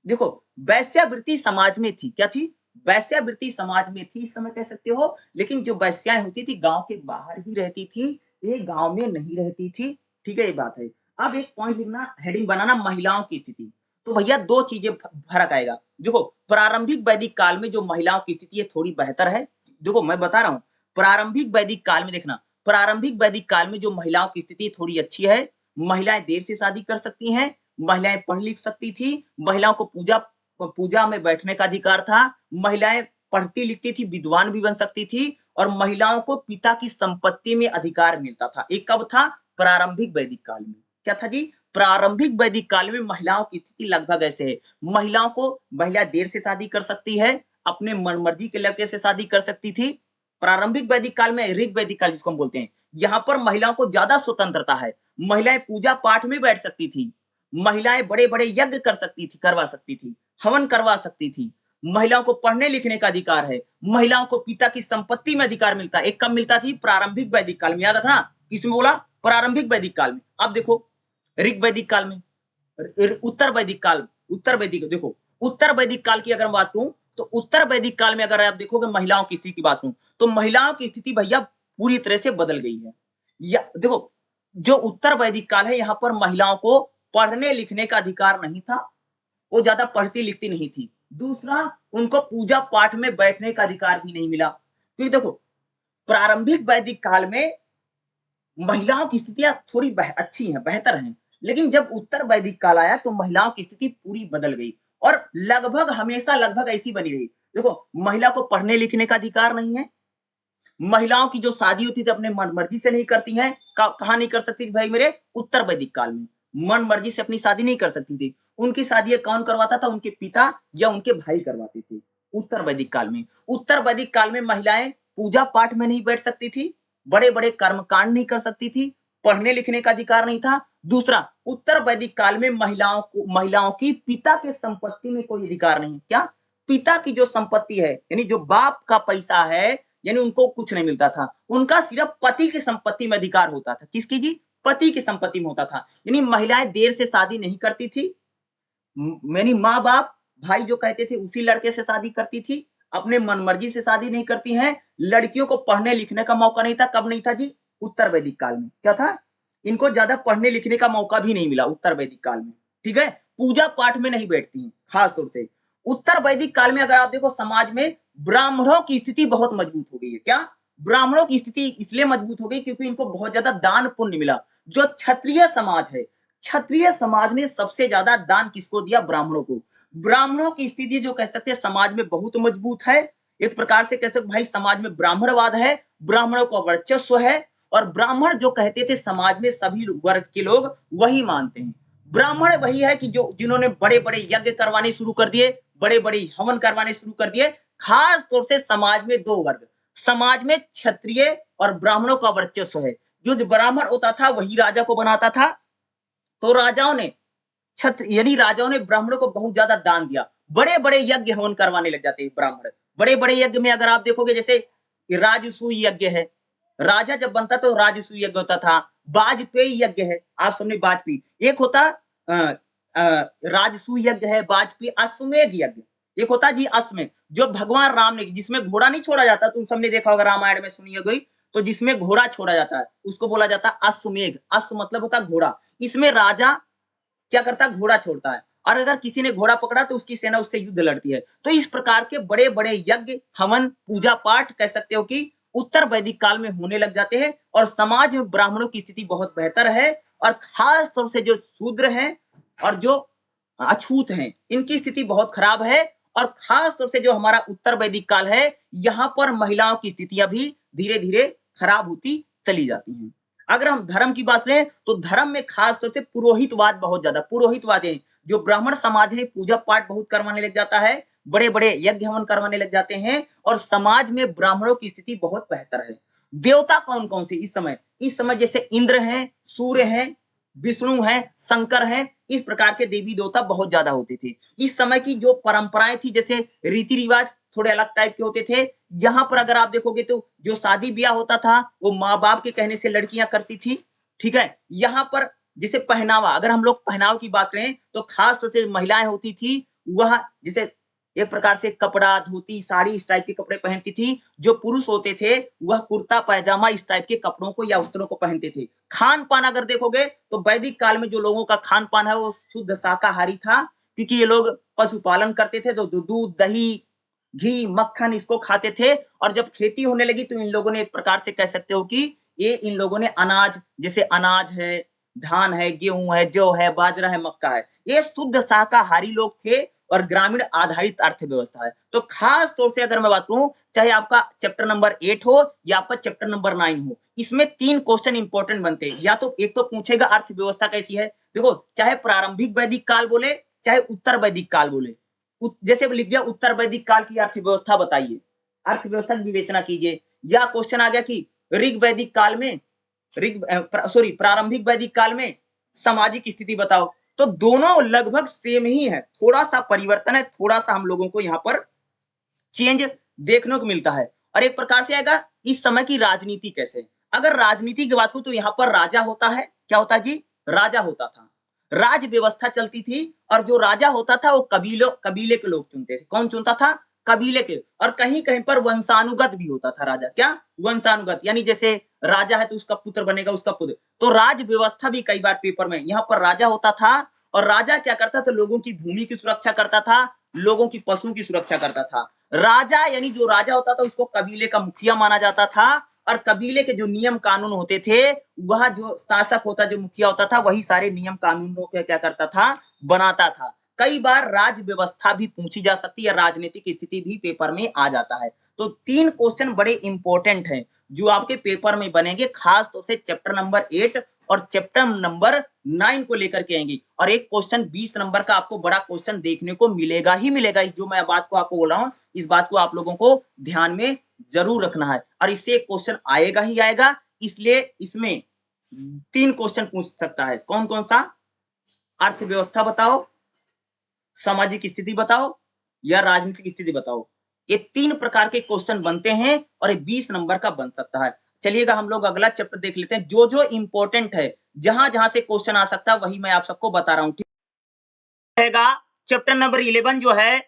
A: देखो, वैश्यावृत्ति समाज में थी। क्या थी? वैश्यावृत्ति समाज में थी, इस समय कह सकते हो। लेकिन जो वैश्याएं होती थी गांव के बाहर ही रहती थी, ये गांव में नहीं रहती थी। ठीक है, ये बात है। अब एक पॉइंट लिखना, हेडिंग बनाना, महिलाओं की स्थिति। तो भैया दो चीजें फर्क आएगा। देखो, प्रारंभिक वैदिक काल में जो महिलाओं की स्थिति है थोड़ी बेहतर है। देखो, मैं बता रहा हूं, प्रारंभिक वैदिक काल में देखना, प्रारंभिक वैदिक काल में जो महिलाओं की स्थिति थोड़ी अच्छी है। महिलाएं देर से शादी कर सकती हैं, महिलाएं पढ़ लिख सकती थी, महिलाओं को पूजा पूजा में बैठने का अधिकार था, महिलाएं पढ़ती लिखती थी, विद्वान भी बन सकती थी, और महिलाओं को पिता की संपत्ति में अधिकार मिलता था। एक कब था? प्रारंभिक वैदिक काल में। क्या था जी? प्रारंभिक वैदिक काल में महिलाओं की स्थिति लगभग ऐसे है। महिला देर से शादी कर सकती है, अपने मनमर्जी के लड़के से शादी कर सकती थी। प्रारंभिक वैदिक काल में, ऋग वैदिक काल जिसको हम बोलते हैं, यहाँ पर महिलाओं को ज्यादा स्वतंत्रता है। महिलाएं पूजा पाठ में बैठ सकती थी, महिलाएं बड़े बड़े यज्ञ कर सकती थी, करवा सकती थी, हवन करवा सकती थी। महिलाओं को पढ़ने लिखने का अधिकार है, महिलाओं को पिता की संपत्ति में अधिकार मिलता है। एक कब मिलता थी? प्रारंभिक वैदिक काल में। याद रखना, किसमें बोला? प्रारंभिक वैदिक काल में। अब देखो, ऋग वैदिक काल में, उत्तर वैदिक काल, उत्तर वैदिक, देखो उत्तर वैदिक काल की अगर बात करूं, तो उत्तर वैदिक काल में अगर आप देखोगे महिलाओं की स्थिति की बात करूं, तो महिलाओं की स्थिति भैया पूरी तरह से बदल गई है। या देखो, जो उत्तर वैदिक काल है, यहाँ पर महिलाओं को पढ़ने लिखने का अधिकार नहीं था, वो ज्यादा पढ़ती लिखती नहीं थी। दूसरा, उनको पूजा पाठ में बैठने का अधिकार भी नहीं मिला। क्योंकि देखो, प्रारंभिक वैदिक काल में महिलाओं की स्थितियां थोड़ी अच्छी हैं, बेहतर हैं। लेकिन जब उत्तर वैदिक काल आया तो महिलाओं की स्थिति पूरी बदल गई, और लगभग हमेशा लगभग ऐसी बनी रही। देखो, महिला को पढ़ने लिखने का अधिकार नहीं है, महिलाओं की जो शादी होती थी अपने मन मर्जी से नहीं करती हैं। कहाँ नहीं कर सकती थी भाई मेरे? उत्तर वैदिक काल में मन मर्जी से अपनी शादी नहीं कर सकती थी। उनकी शादी कौन करवाता था? उनके पिता या उनके भाई करवाते थे उत्तर वैदिक काल में। उत्तर वैदिक काल में महिलाएं पूजा पाठ में नहीं बैठ सकती थी, बड़े बड़े कर्मकांड नहीं कर सकती थी, पढ़ने लिखने का अधिकार नहीं था। दूसरा, उत्तर वैदिक काल में महिलाओं की पिता के संपत्ति में कोई अधिकार नहीं। क्या? पिता की जो संपत्ति है, यानी जो बाप का पैसा है, यानी उनको कुछ नहीं मिलता था। उनका सिर्फ पति की संपत्ति में अधिकार होता था। किसकी जी? पति की संपत्ति में होता था। यानी महिलाएं देर से शादी नहीं करती थी, यानी माँ बाप भाई जो कहते थे उसी लड़के से शादी करती थी, अपने मनमर्जी से शादी नहीं करती हैं। लड़कियों को पढ़ने लिखने का मौका नहीं था। कब नहीं था जी? उत्तर वैदिक काल में। क्या था? इनको ज्यादा पढ़ने लिखने का मौका भी नहीं मिला उत्तर वैदिक काल में। ठीक है, पूजा पाठ में नहीं बैठती हैं खास तौर से। उत्तर वैदिक काल में अगर आप देखो, समाज में ब्राह्मणों की स्थिति बहुत मजबूत हो गई है। क्या? ब्राह्मणों की स्थिति इसलिए मजबूत हो गई क्योंकि इनको बहुत ज्यादा दान पुण्य मिला। जो क्षत्रिय समाज है, क्षत्रिय समाज ने सबसे ज्यादा दान किसको दिया? ब्राह्मणों को। ब्राह्मणों की स्थिति जो कह सकते हैं समाज में बहुत मजबूत है। एक प्रकार से कह सकते भाई समाज में ब्राह्मणवाद है, ब्राह्मणों का वर्चस्व है, और ब्राह्मण जो कहते थे समाज में सभी वर्ग के लोग वही मानते हैं। ब्राह्मण वही है कि जो जिन्होंने बड़े बड़े यज्ञ करवाने शुरू कर दिए, बड़े बड़े हवन करवाने शुरू कर दिए। खास तौर से समाज में दो वर्ग, समाज में क्षत्रिय और ब्राह्मणों का वर्चस्व है। जो ब्राह्मण होता था वही राजा को बनाता था। तो राजाओं ने यानी राजाओं ने ब्राह्मणों को बहुत ज्यादा दान दिया। बड़े बड़े यज्ञ हवन करवाने लग जाते हैं ब्राह्मण। बड़े बड़े यज्ञ में अगर आप देखोगे, जैसे राजसूय यज्ञ है, राजा जब बनता तो राजसूय यज्ञ होता था। वाजपेयी यज्ञ है, आप सबने वाजपेयी, एक होता राजसूय यज्ञ है, वाजपेयी। अश्वमेध यज्ञ एक होता जी, अश्वमेध, जो भगवान राम ने, जिसमें घोड़ा नहीं छोड़ा जाता, तुम सबने देखा होगा रामायण में सुनी होगी, तो जिसमें घोड़ा छोड़ा जाता है उसको बोला जाता है अश्वमेध। अश्व मतलब होता है घोड़ा। इसमें राजा क्या करता है? घोड़ा छोड़ता है, और अगर किसी ने घोड़ा पकड़ा तो उसकी सेना उससे युद्ध लड़ती है। तो इस प्रकार के बड़े बड़े यज्ञ हवन पूजा पाठ कह सकते हो कि उत्तर वैदिक काल में होने लग जाते हैं, और समाज में ब्राह्मणों की स्थिति बहुत बेहतर है। और खास तौर से जो शूद्र हैं और जो अछूत हैं, इनकी स्थिति बहुत खराब है। और खास तौर से जो हमारा उत्तर वैदिक काल है, यहाँ पर महिलाओं की स्थितियां भी धीरे धीरे खराब होती चली जाती हैं। अगर हम धर्म की बात करें तो धर्म में खास तौर से पुरोहितवाद बहुत ज्यादा, पुरोहितवाद है, जो ब्राह्मण समाज में पूजा पाठ बहुत करवाने लग जाता है, बड़े बड़े यज्ञ हवन करवाने लग जाते हैं, और समाज में ब्राह्मणों की स्थिति बहुत बेहतर है। देवता कौन कौन से इस समय? इस समय जैसे इंद्र हैं, सूर्य हैं, विष्णु हैं, शंकर हैं, इस प्रकार के देवी देवता बहुत ज्यादा होते थे। इस समय की जो परंपराएं थी, जैसे रीति रिवाज थोड़े अलग टाइप के होते थे। यहाँ पर अगर आप देखोगे तो जो शादी ब्याह होता था वो माँ बाप के कहने से लड़कियां करती थी, ठीक है। यहाँ पर जैसे पहनावा, अगर हम लोग पहनाव की बात करें तो खास तौर से महिलाएं होती थी, वह जैसे एक प्रकार से कपड़ा, धोती, साड़ी इस टाइप के कपड़े पहनती थी। जो पुरुष होते थे वह कुर्ता पैजामा इस टाइप के कपड़ों को या वस्त्रों को पहनते थे। खान पान अगर देखोगे तो वैदिक काल में जो लोगों का खान पान है वो शुद्ध शाकाहारी था, क्योंकि ये लोग पशुपालन करते थे, तो दूध, दही, घी, मक्खन इसको खाते थे। और जब खेती होने लगी तो इन लोगों ने एक प्रकार से कह सकते हो कि ये इन लोगों ने अनाज, जैसे अनाज है, धान है, गेहूं है, जौ है, बाजरा है, मक्का है, ये शुद्ध शाकाहारी लोग थे और ग्रामीण आधारित अर्थव्यवस्था है। तो खास तौर से अगर मैं बात करूं, चाहे आपका चैप्टर नंबर 8 हो या आपका चैप्टर नंबर 9 हो, इसमें 3 क्वेश्चन इंपॉर्टेंट बनते हैं। या तो एक तो पूछेगा अर्थव्यवस्था कैसी है, देखो चाहे प्रारंभिक वैदिक काल बोले चाहे उत्तर वैदिक काल बोले, जैसे लिख दिया उत्तर वैदिक काल की अर्थव्यवस्था बताइए, अर्थव्यवस्था की विवेचना कीजिए। या क्वेश्चन आ गया कि ऋग वैदिक काल में, प्रारंभिक वैदिक काल में सामाजिक स्थिति बताओ। तो दोनों लगभग सेम ही है, थोड़ा सा परिवर्तन है, थोड़ा सा हम लोगों को यहाँ पर चेंज देखने को मिलता है। और एक प्रकार से आएगा इस समय की राजनीति कैसे। अगर राजनीति की बात करूं तो यहाँ पर राजा होता है, क्या होता है जी, राजा होता था, राज व्यवस्था चलती थी। और जो राजा होता था वो कबीले के लोग चुनते थे। कौन चुनता था, कबीले के। और कहीं कहीं पर वंशानुगत भी होता था राजा, क्या वंशानुगत, यानी जैसे राजा है तो उसका पुत्र बनेगा, उसका पुत्र। तो राज व्यवस्था भी कई बार पेपर में, यहाँ पर राजा होता था और राजा क्या करता था, लोगों की भूमि की सुरक्षा करता था, लोगों की पशु की सुरक्षा करता था। राजा यानी जो राजा होता था उसको कबीले का मुखिया माना जाता था। और कबीले के जो नियम कानून होते थे, वह जो शासक होता, जो मुखिया होता था, वही सारे नियम कानूनों को क्या करता था, बनाता था। कई बार राज व्यवस्था भी पूछी जा सकती है, राजनीतिक स्थिति भी पेपर में आ जाता है। तो 3 क्वेश्चन बड़े इंपॉर्टेंट हैं जो आपके पेपर में बनेंगे, खास तौर से चैप्टर नंबर 8 और चैप्टर नंबर 9 को लेकर के आएंगे। और एक क्वेश्चन 20 नंबर का आपको बड़ा क्वेश्चन देखने को मिलेगा ही मिलेगा। जो मैं बात को आपको बोल रहा हूं, इस बात को आप लोगों को ध्यान में जरूर रखना है। और इससे एक क्वेश्चन आएगा ही आएगा, इसलिए इसमें 3 क्वेश्चन पूछ सकता है। कौन कौन सा, अर्थव्यवस्था बताओ, सामाजिक स्थिति बताओ, या राजनीतिक स्थिति बताओ। ये 3 प्रकार के क्वेश्चन बनते हैं और ये 20 नंबर का बन सकता है। चलिएगा हम लोग अगला चैप्टर देख लेते हैं। जो जो इंपॉर्टेंट है, जहां जहां से क्वेश्चन आ सकता है, वही मैं आप सबको बता रहा हूं। ठीक रहेगा। चैप्टर नंबर 11 जो है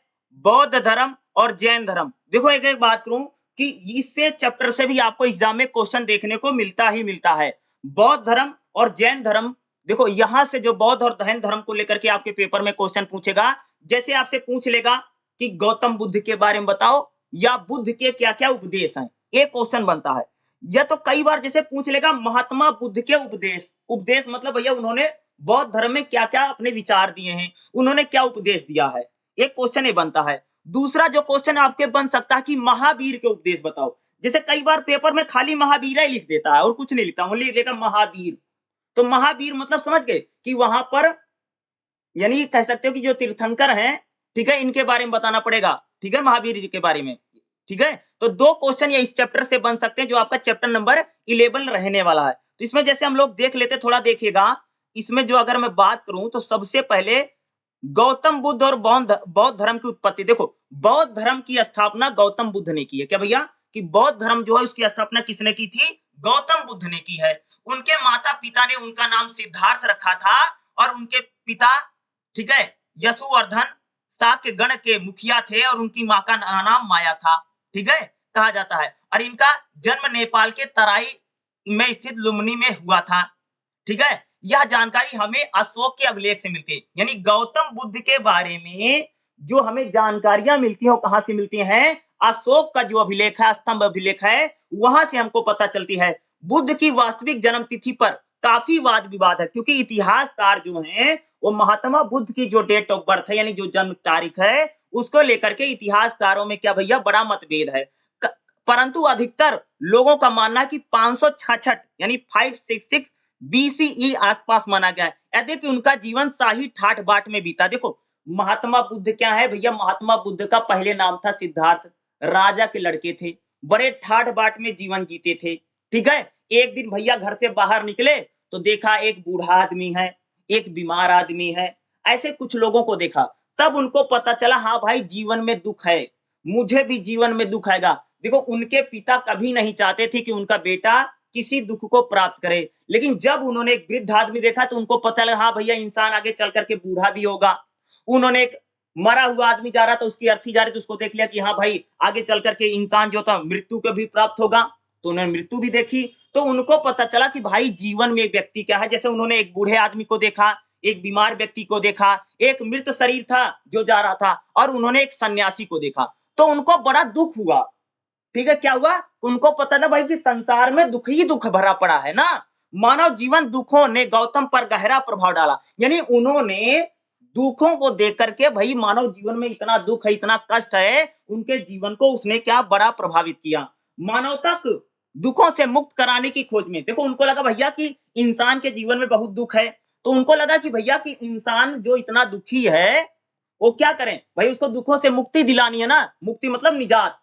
A: बौद्ध धर्म और जैन धर्म। देखो एक एक बात करूं कि इससे चैप्टर से भी आपको एग्जाम में क्वेश्चन देखने को मिलता ही मिलता है। बौद्ध धर्म और जैन धर्म, देखो यहां से जो बौद्ध और जैन धर्म को लेकर के आपके पेपर में क्वेश्चन पूछेगा, जैसे आपसे पूछ लेगा कि गौतम बुद्ध के बारे में बताओ या बुद्ध के क्या क्या उपदेश हैं, एक क्वेश्चन बनता है। या तो कई बार जैसे पूछ लेगा महात्मा बुद्ध के उपदेश, उपदेश मतलब भैया उन्होंने बौद्ध धर्म में क्या क्या अपने विचार दिए हैं, उन्होंने क्या उपदेश दिया है, एक क्वेश्चन ये बनता है। दूसरा जो क्वेश्चन आपके बन सकता है कि महावीर के उपदेश बताओ। जैसे कई बार पेपर में खाली महावीर ही लिख देता है और कुछ नहीं लिखता, वो लिख देगा महावीर। तो महावीर मतलब समझ गए कि वहां पर यानी कह सकते हो कि जो तीर्थंकर हैं, ठीक है, इनके बारे में बताना पड़ेगा, ठीक है, महावीर जी के बारे में, ठीक है। तो 2 क्वेश्चन ये इस चैप्टर से बन सकते हैं जो आपका चैप्टर नंबर 11 रहने वाला है। तो इसमें जैसे हम लोग देख लेते, थोड़ा देखिएगा। इसमें जो अगर मैं बात करूं तो सबसे पहले गौतम बुद्ध और बौद्ध धर्म की उत्पत्ति। देखो बौद्ध धर्म की स्थापना गौतम बुद्ध ने की है, क्या भैया, कि बौद्ध धर्म जो है उसकी स्थापना किसने की थी, गौतम बुद्ध ने की है। उनके माता पिता ने उनका नाम सिद्धार्थ रखा था और उनके पिता, ठीक है, यशुवर्धन शाक्य गण के मुखिया थे और उनकी मां का नाम माया था, ठीक है, कहा जाता है। और इनका जन्म नेपाल के तराई में स्थित लुम्बिनी में हुआ था, ठीक है। यह जानकारी हमें अशोक के अभिलेख से मिलती है, यानी गौतम बुद्ध के बारे में जो हमें जानकारियां मिलती हैं वो कहां से मिलती हैं, अशोक का जो अभिलेख है, स्तंभ अभिलेख है, वहां से हमको पता चलती है। बुद्ध की वास्तविक जन्म तिथि पर काफी वाद विवाद है, क्योंकि इतिहासकार जो हैं वो महात्मा बुद्ध की जो डेट ऑफ बर्थ है, यानी जो जन्म तारीख है, उसको लेकर के इतिहासकारों में क्या भैया बड़ा मतभेद है। परंतु अधिकतर लोगों का मानना है कि 566 यानी 566 बीसीई आसपास माना गया है। यद्यपि उनका जीवन शाही ठाठ बाट में बीता। देखो महात्मा बुद्ध क्या है भैया, महात्मा बुद्ध का पहले नाम था सिद्धार्थ, राजा के लड़के थे, बड़े ठाठ बाट में जीवन जीते थे, ठीक है। एक दिन भैया घर से बाहर निकले तो देखा एक बूढ़ा आदमी है, एक बीमार आदमी है, ऐसे कुछ लोगों को देखा। तब उनको पता चला हाँ भाई जीवन में दुःख है, मुझे भी जीवन में दुःख आएगा। देखो उनके पिता कभी नहीं चाहते थे कि उनका बेटा किसी दुःख को प्राप्त करे, लेकिन जब उन्होंने एक वृद्ध आदमी देखा तो उनको पता लगा हाँ भैया इंसान आगे चल कर के बूढ़ा भी होगा। उन्होंने एक मरा हुआ आदमी जा रहा था, उसकी अर्थी जा रही थी, उसको देख लिया कि हाँ भाई आगे चल कर के इंसान जो था मृत्यु को भी प्राप्त होगा, तो उन्होंने मृत्यु भी देखी। तो उनको पता चला कि भाई जीवन में एक व्यक्ति क्या है, जैसे उन्होंने एक बूढ़े आदमी को देखा, एक बीमार व्यक्ति को देखा, एक मृत शरीर था जो जा रहा था और उन्होंने एक सन्यासी को देखा, तो उनको बड़ा दुःख हुआ। ठीक है, क्या हुआ? उनको पता ना भाई कि संसार में दुःख ही दुःख भरा पड़ा है ना। मानव जीवन दुखों ने गौतम पर गहरा प्रभाव डाला। यानी उन्होंने दुखों को देख करके भाई मानव जीवन में इतना दुःख है, इतना कष्ट है, उनके जीवन को उसने क्या बड़ा प्रभावित किया। मानवता को दुखों से मुक्त कराने की खोज में देखो उनको लगा भैया कि इंसान के जीवन में बहुत दुःख है, तो उनको लगा कि भैया कि इंसान जो इतना दुखी है, वो क्या करें? भाई उसको दुखों से मुक्ति दिलानी है ना, मुक्ति मतलब निजात।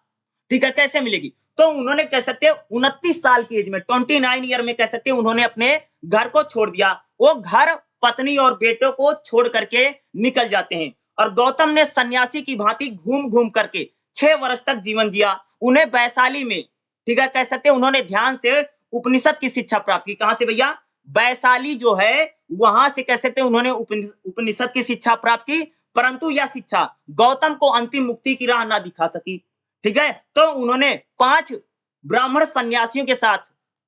A: ठीक है, कैसे मिलेगी? तो उन्होंने कह सकते हैं 29 साल की एज में 29 ईयर में कह सकते हैं उन्होंने अपने घर को छोड़ दिया। वो घर, पत्नी और बेटों को छोड़ करके निकल जाते हैं और गौतम ने सन्यासी की भांति घूम-घूम करके 6 वर्ष तक जीवन जिया। उन्हें वैशाली में, ठीक है, कह सकते हैं उन्होंने ध्यान से उपनिषद की शिक्षा प्राप्त की। कहाँ से भैया? वैशाली जो है, वहां से कह सकते हैं उन्होंने उपनिषद की शिक्षा प्राप्त की, परंतु यह शिक्षा गौतम को अंतिम मुक्ति की राह ना दिखा सकी। ठीक है, तो उन्होंने 5 ब्राह्मण सन्यासियों के साथ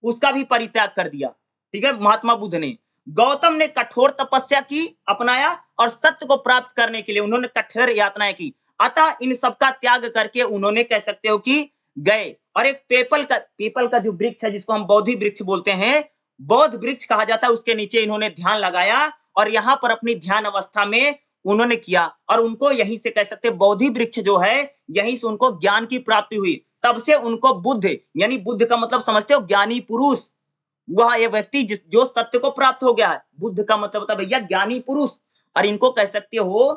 A: उसका भी परित्याग कर दिया। ठीक है, महात्मा बुद्ध ने। गौतम ने कठोर तपस्या की, अपनाया और सत्य को प्राप्त करने के लिए उन्होंने कठोर यातनाएं की। अतः इन सब का त्याग करके उन्होंने कह सकते हो कि गए और एक पीपल का जो वृक्ष है जिसको हम बोधि वृक्ष बोलते हैं, बौद्ध वृक्ष कहा जाता है, उसके नीचे इन्होंने ध्यान लगाया और यहाँ पर अपनी ध्यान अवस्था में उन्होंने किया और उनको यहीं से कह सकते हैं बोधि वृक्ष जो है, यहीं से उनको ज्ञान की प्राप्ति हुई। तब से उनको बुद्ध, यानी बुद्ध का मतलब समझते हो ज्ञानी पुरुष, वह ये व्यक्ति जो सत्य को प्राप्त हो गया है। बुद्ध का मतलब होता है भैया ज्ञानी पुरुष। और इनको कह सकते हो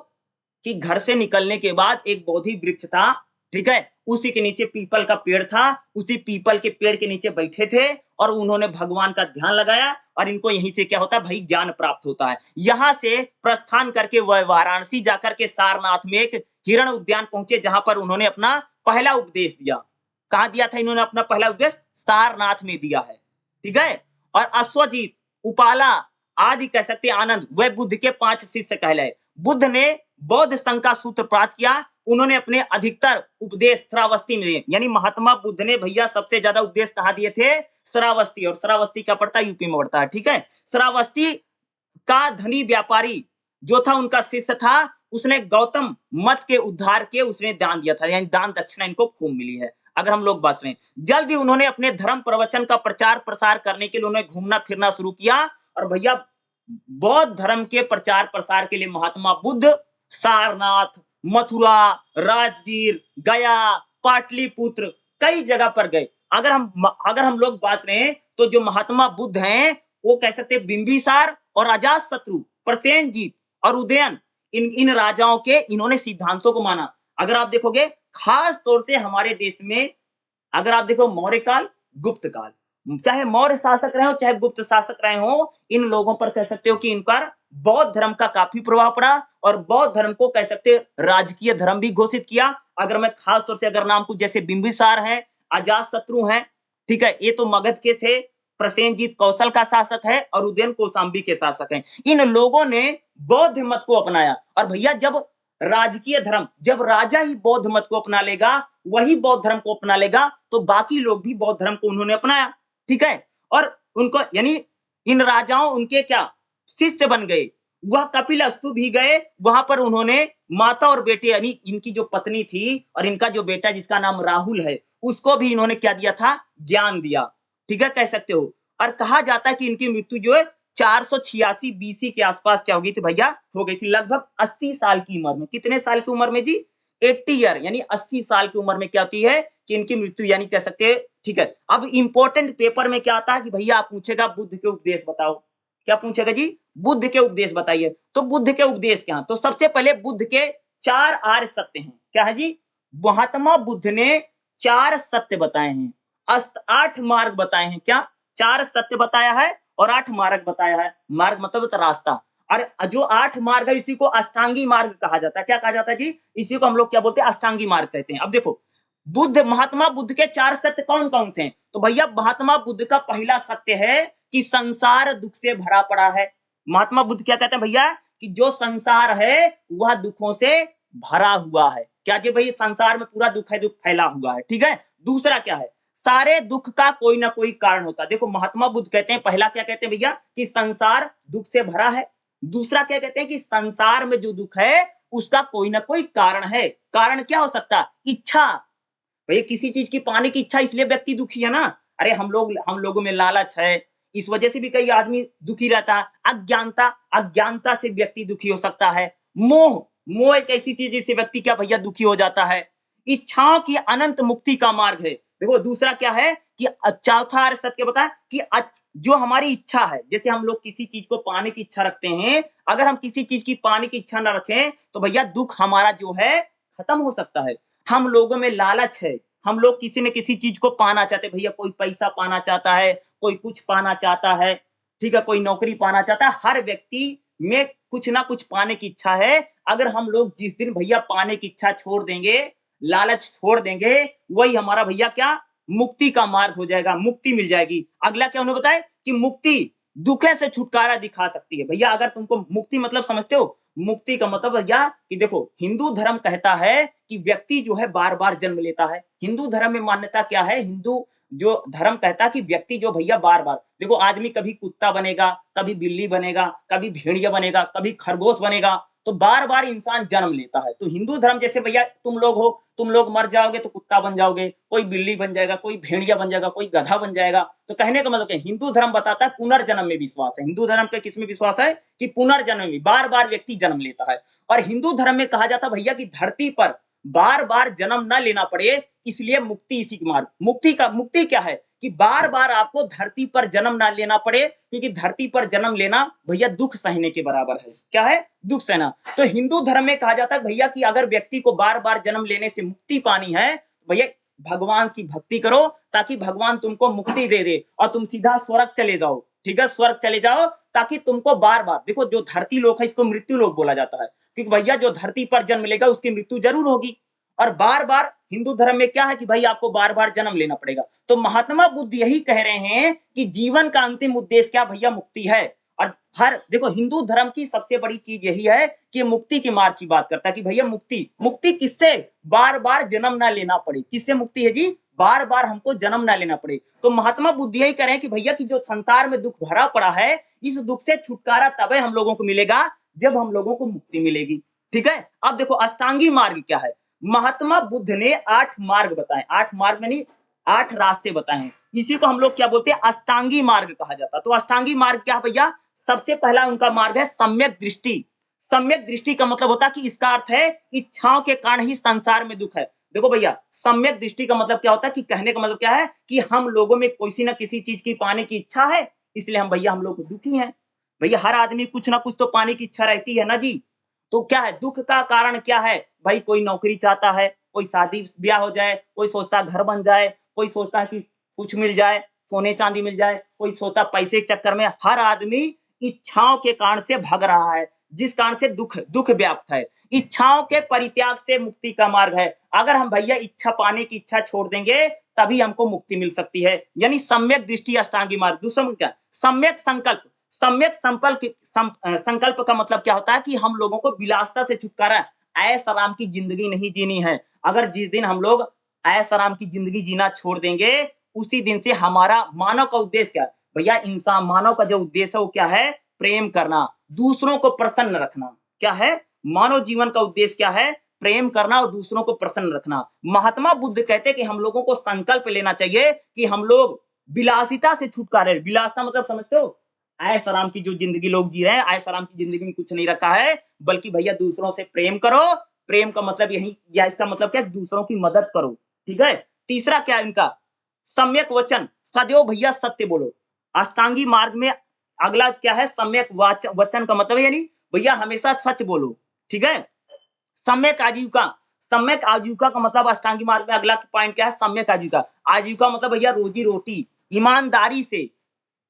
A: कि घर से निकलने के बाद एक बोधि वृक्ष था, ठीक है, उसी के नीचे पीपल का पेड़ था, उसी पीपल के पेड़ के नीचे बैठे थे और उन्होंने भगवान का ध्यान लगाया और इनको यहीं से क्या होता है भाई ज्ञान प्राप्त होता है। यहां से प्रस्थान करके वह वाराणसी जाकर के सारनाथ में एक हिरण उद्यान पहुंचे, जहां पर उन्होंने अपना पहला उपदेश दिया। कहां दिया था इन्होंने अपना पहला उपदेश? सारनाथ में दिया है। ठीक है, और अश्वजीत, उपाला आदि कह सकते आनंद, वह बुद्ध के 5 शिष्य कहलाए। बुद्ध ने बौद्ध संघ का सूत्र प्राप्त किया। उन्होंने अपने अधिकतर उपदेश श्रावस्ती में दिए। यानी महात्मा बुद्ध ने भैया सबसे ज्यादा उपदेश कहां दिए थे? श्रावस्ती। और श्रावस्ती क्या पड़ता है? यूपी में पड़ता है। ठीक है, श्रावस्ती का धनी व्यापारी जो था उनका शिष्य था, उसने गौतम मत के उद्धार के उसने दान दिया था, यानी दान दक्षिणा इनको खूब मिली है। अगर हम लोग बात करें, जल्द ही उन्होंने अपने धर्म प्रवचन का प्रचार प्रसार करने के लिए उन्होंने घूमना फिरना शुरू किया और भैया बौद्ध धर्म के प्रचार प्रसार के लिए महात्मा बुद्ध सारनाथ, मथुरा, राजगीर, गया, पाटलिपुत्र कई जगह पर गए। अगर हम लोग बात करें तो जो महात्मा बुद्ध हैं वो कह सकते हैं बिंबिसार और अजातशत्रु, प्रसेनजीत और उदयन, इन राजाओं के इन्होंने सिद्धांतों को माना। अगर आप देखोगे खास तौर से हमारे देश में, अगर आप देखो मौर्य काल, गुप्त काल, चाहे मौर्य शासक रहे हो चाहे गुप्त शासक रहे हो, इन लोगों पर कह सकते हो कि इन पर बौद्ध धर्म का काफी प्रभाव पड़ा और बौद्ध धर्म को कह सकते राजकीय धर्म भी घोषित किया। अगर मैं खास तौर से अगर नाम कुछ जैसे बिंबिसार है, अजातशत्रु हैं, ठीक है, ये तो मगध के थे, प्रसेनजीत कौशल का शासक है और उदयन कौशाम्बी के शासक हैं। इन लोगों ने बौद्ध मत को अपनाया और भैया जब राजकीय धर्म, जब राजा ही बौद्ध मत को अपना लेगा, वही बौद्ध धर्म को अपना लेगा, तो बाकी लोग भी बौद्ध धर्म को उन्होंने अपनाया। ठीक है, और उनको यानी इन राजाओं उनके क्या शिष्य बन गए। वह कपिलवस्तु भी गए, वहां पर उन्होंने माता और बेटे यानी इनकी जो पत्नी थी और इनका जो बेटा जिसका नाम राहुल है, उसको भी इन्होंने क्या दिया था? ज्ञान दिया। ठीक है, कह सकते हो। और कहा जाता है कि इनकी मृत्यु जो है 486 बीसी के आसपास क्या हो गई थी भैया? हो गई थी, लगभग 80 साल की उम्र में। कितने साल की उम्र में जी? 80 ईयर, यानी 80 साल की उम्र में क्या होती है कि इनकी मृत्यु, यानी कह सकते हैं। ठीक है, अब इंपॉर्टेंट पेपर में क्या आता है कि भैया आप पूछेगा बुद्ध के उपदेश बताओ। क्या पूछेगा जी? बुद्ध के उपदेश बताइए। तो बुद्ध के उपदेश क्या? तो सबसे पहले बुद्ध के 4 आर्य सत्य हैं। क्या है जी? महात्मा बुद्ध ने 4 सत्य बताए हैं, 8 मार्ग बताए हैं। क्या? 4 सत्य बताया है और 8 मार्ग बताया है। मार्ग मतलब रास्ता। और जो 8 मार्ग है इसी को अष्टांगी मार्ग कहा जाता है। क्या कहा जाता है जी? इसी को हम लोग क्या बोलते हैं? अष्टांगी मार्ग कहते हैं। अब देखो, महात्मा बुद्ध के 4 सत्य कौन-कौन से हैं? तो भैया महात्मा बुद्ध का पहला सत्य है कि संसार दुःख से भरा पड़ा है। महात्मा बुद्ध क्या कहते हैं भैया? कि जो संसार है वह दुखों से भरा हुआ है। क्या जी भई? संसार में पूरा दुःख है, दुःख फैला हुआ है, ठीक है? दूसरा क्या है? सारे दुःख का कोई ना कोई कारण होता है। देखो महात्मा बुद्ध कहते हैं, पहला क्या कहते हैं भैया? कि संसार दुःख से भरा है। दूसरा क्या कहते हैं? कि संसार में जो दुःख है उसका कोई ना कोई कारण है। कारण क्या हो सकता है? इच्छा। भई किसी चीज़ की पाने की इच्छा इसलिए व्यक्ति दुखी है ना। अरे हम लोगों में लालच है, इस वजह से भी कई आदमी दुखी रहता है। अज्ञानता से व्यक्ति दुखी हो सकता है। मोह एक ऐसी चीज़ जिससे व्यक्ति क्या भैया दुखी हो जाता है। इच्छाओं की अनंत मुक्ति का मार्ग है। देखो दूसरा क्या है कि चौथा और सत्य बताएँ कि जो हमारी इच्छा है, जैसे हम लोग किसी चीज़ को पाने की इच्छा रखते हैं, अगर हम किसी चीज़ की पाने की इच्छा ना रखें, तो भैया दुःख हमारा जो है खत्म हो सकता है। हम लोगों में लालच है, हम लोग किसी न किसी चीज़ को पाना चाहते हैं, भैया कोई पैसा पाना चाहता है, कोई कुछ पाना चाहता है, ठीक है? कोई नौकरी पाना चाहता है, हर व्यक्ति में कुछ ना कुछ पाने की इच्छा है। अगर हम लोग जिस दिन भैया पाने की इच्छा छोड़ देंगे, लालच छोड़ देंगे, वही हमारा भैया क्या मुक्ति का मार्ग हो जाएगा, मुक्ति मिल जाएगी। अगला क्या उन्होंने बताया कि मुक्ति दुःख से छुटकारा दिखा सकती है। भैया अगर तुमको मुक्ति मतलब समझते हो? मुक्ति का मतलब भैया कि देखो हिंदू धर्म कहता है कि व्यक्ति जो है बार-बार जन्म लेता है। हिंदू धर्म में मान्यता क्या है? हिंदू जो धर्म कहता है कि व्यक्ति जो भैया बार-बार देखो आदमी कभी कुत्ता बनेगा, कभी बिल्ली बनेगा, कभी भेड़िया बनेगा, कभी खरगोश बनेगा, तो बार-बार इंसान जन्म लेता है। तो हिंदू धर्म जैसे भैया तुम लोग हो, तुम लोग मर जाओगे तो कुत्ता बन जाओगे, कोई बिल्ली बन जाएगा, कोई भेड़िया बन जाएगा, कोई गधा बन जाएगा। तो कहने का मतलब क्या है? हिंदू धर्म बताता है पुनर्जन्म में विश्वास है। हिंदू धर्म का किसमें विश्वास है? कि पुनर्जन्म में बार-बार व्यक्ति जन्म लेता है। और हिंदू धर्म में कहा जाता है भैया कि धरती पर बार-बार जन्म ना लेना पड़े, इसलिए मुक्ति इसी के मार्ग मुक्ति क्या है? कि बार-बार आपको धरती पर जन्म ना लेना पड़े, क्योंकि धरती पर जन्म लेना भैया दुःख सहने के बराबर है। क्या है? दुःख सहना। तो हिंदू धर्म में कहा जाता है भैया कि अगर व्यक्ति को बार-बार जन्म लेने से मुक्ति पानी है, भैया भगवान की भक्ति करो ताकि भगवान तुमको मुक्ति दे दे और तुम सीधा स्वर्ग चले जाओ। ठीक है? स्वर्ग चले जाओ ताकि तुमको बार-बार देखो जो धरती लोक है इसको मृत्यु लोक बोला जाता है। क्योंकि भैया जो धरती पर जन्म लेगा उसकी मृत्यु ज़रूर होगी। और बार-बार हिंदू धर्म में क्या है कि भाई आपको बार-बार जन्म लेना पड़ेगा। तो महात्मा बुद्ध यही कह रहे हैं कि जीवन का अंतिम उद्देश्य क्या भैया मुक्ति है। और हर देखो हिंदू धर्म की सबसे बड़ी चीज़ यही है कि मुक्ति के मार्ग की बात करता है कि भैया मुक्ति किससे? बार-बार जन्म ना लेना पड़े। किससे मुक्ति है जी? बार-बार हमको जन्म ना लेना पड़े। तो महात्मा बुद्ध यही कह रहे हैं कि भैया कि जो संसार में दुःख भरा पड़ा है, इस दुःख से छुटकारा तभी हम लोगों को मिलेगा जब हम लोगों को मुक्ति मिलेगी। ठीक है? अब देखो अष्टांगी मार्ग क्या है? महात्मा बुद्ध ने 8 मार्ग बताए। 8 मार्ग यानी 8 रास्ते बताए हैं। इसी को हम लोग क्या बोलते हैं? अष्टांगी मार्ग कहा जाता है। तो अष्टांगी मार्ग क्या है भैया? सबसे पहला उनका मार्ग है सम्यक दृष्टि। सम्यक दृष्टि का मतलब होता है कि इसका अर्थ है इच्छाओं के कारण ही संसार में दुःख है। देखो भैया सम्यक दृष्टि का मतलब क्या होता है कि कहने का मतलब क्या है कि हम लोगों में किसी न किसी चीज़ की पाने की इच्छा है, इसलिए हम लोग दुखी हैं। भैया हर आदमी कुछ ना कुछ तो पाने की इच्छा रहती है ना जी। तो क्या है दुःख का कारण क्या है? भाई कोई नौकरी चाहता है, कोई शादी-ब्याह हो जाए, कोई सोचता है घर बन जाए, कोई सोचता है कि कुछ मिल जाए, सोने-चांदी मिल जाए, कोई सोचता है पैसे के चक्कर में हर आदमी इच्छाओं के कारण से भग रहा है, जिस कारण से दुःख व्याप्त है। इच्छाओं के परित्याग से मुक्ति का मार्ग है। अगर हम भैया इच्छा पाने की इच्छा छोड़ देंगे, तभी हमको मुक्ति मिल सकती है। यानी सम्यक दृष्टि अष्टांगी मार्ग। दूसरा क्या? सम्यक संकल्प। संकल्प का मतलब क्या होता है कि हम लोगों को विलासिता से छुटकारा ऐश-आराम की जिंदगी नहीं जीनी है। अगर जिस दिन हम लोग ऐश-आराम की जिंदगी जीना छोड़ देंगे, उसी दिन से हमारा मानव का उद्देश्य क्या है? भैया इंसान मानव का जो उद्देश्य है वो क्या है? प्रेम करना, दूसरों को प्रसन्न रखना। क्या है? मानव जीवन का उद्देश्य क्या है? प्रेम करना और दूसरों को प्रसन्न रखना। महात्मा बुद्ध कहते हैं कि हम लोगों को संकल्प लेना चाहिए कि हम लोग विलासिता से छुटकारे। विलासिता मतलब समझते हो? ऐश-आराम की जो ज़िंदगी लोग जी रहे हैं, ऐश-आराम की ज़िंदगी में कुछ नहीं रखा है, बल्कि भैया दूसरों से प्रेम करो। प्रेम का मतलब यही या इसका मतलब क्या है? दूसरों की मदद करो। ठीक है? तीसरा क्या है इनका? सम्यक वचन। सदैव भैया सत्य बोलो। अष्टांगी मार्ग में अगला क्या है? सम्यक वचन का मतलब यानी भैया हमेशा सच बोलो। ठीक है? सम्यक आजीविका। सम्यक आजीविका का मतलब अष्टांगी मार्ग में अगला पॉइंट क्या है? सम्यक आजीविका। आजीविका मतलब भैया रोजी-रोटी, ईमानदारी से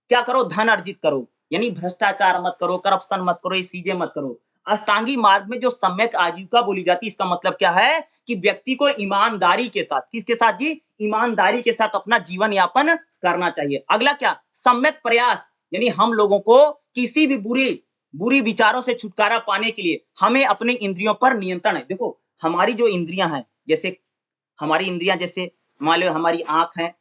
A: क्या करो? धन अर्जित करो। यानी भ्रष्टाचार मत करो, करप्शन मत करो, ये चीजें मत करो। अष्टांगी मार्ग में जो सम्यक आजीविका बोली जाती है, इसका मतलब क्या है कि व्यक्ति को ईमानदारी के साथ, किसके साथ जी? ईमानदारी के साथ अपना जीवन यापन करना चाहिए। अगला क्या? सम्यक प्रयास, यानी हम लोगों को किसी भी बुरी विचारों से छुटकारा पाने के लिए हमें अपने इंद्रियों पर नियंत्रण है। देखो हमारी जो इंद्रियां हैं, जैसे हमारी इंद्रियां, जैसे मान लो हमारी आंख है,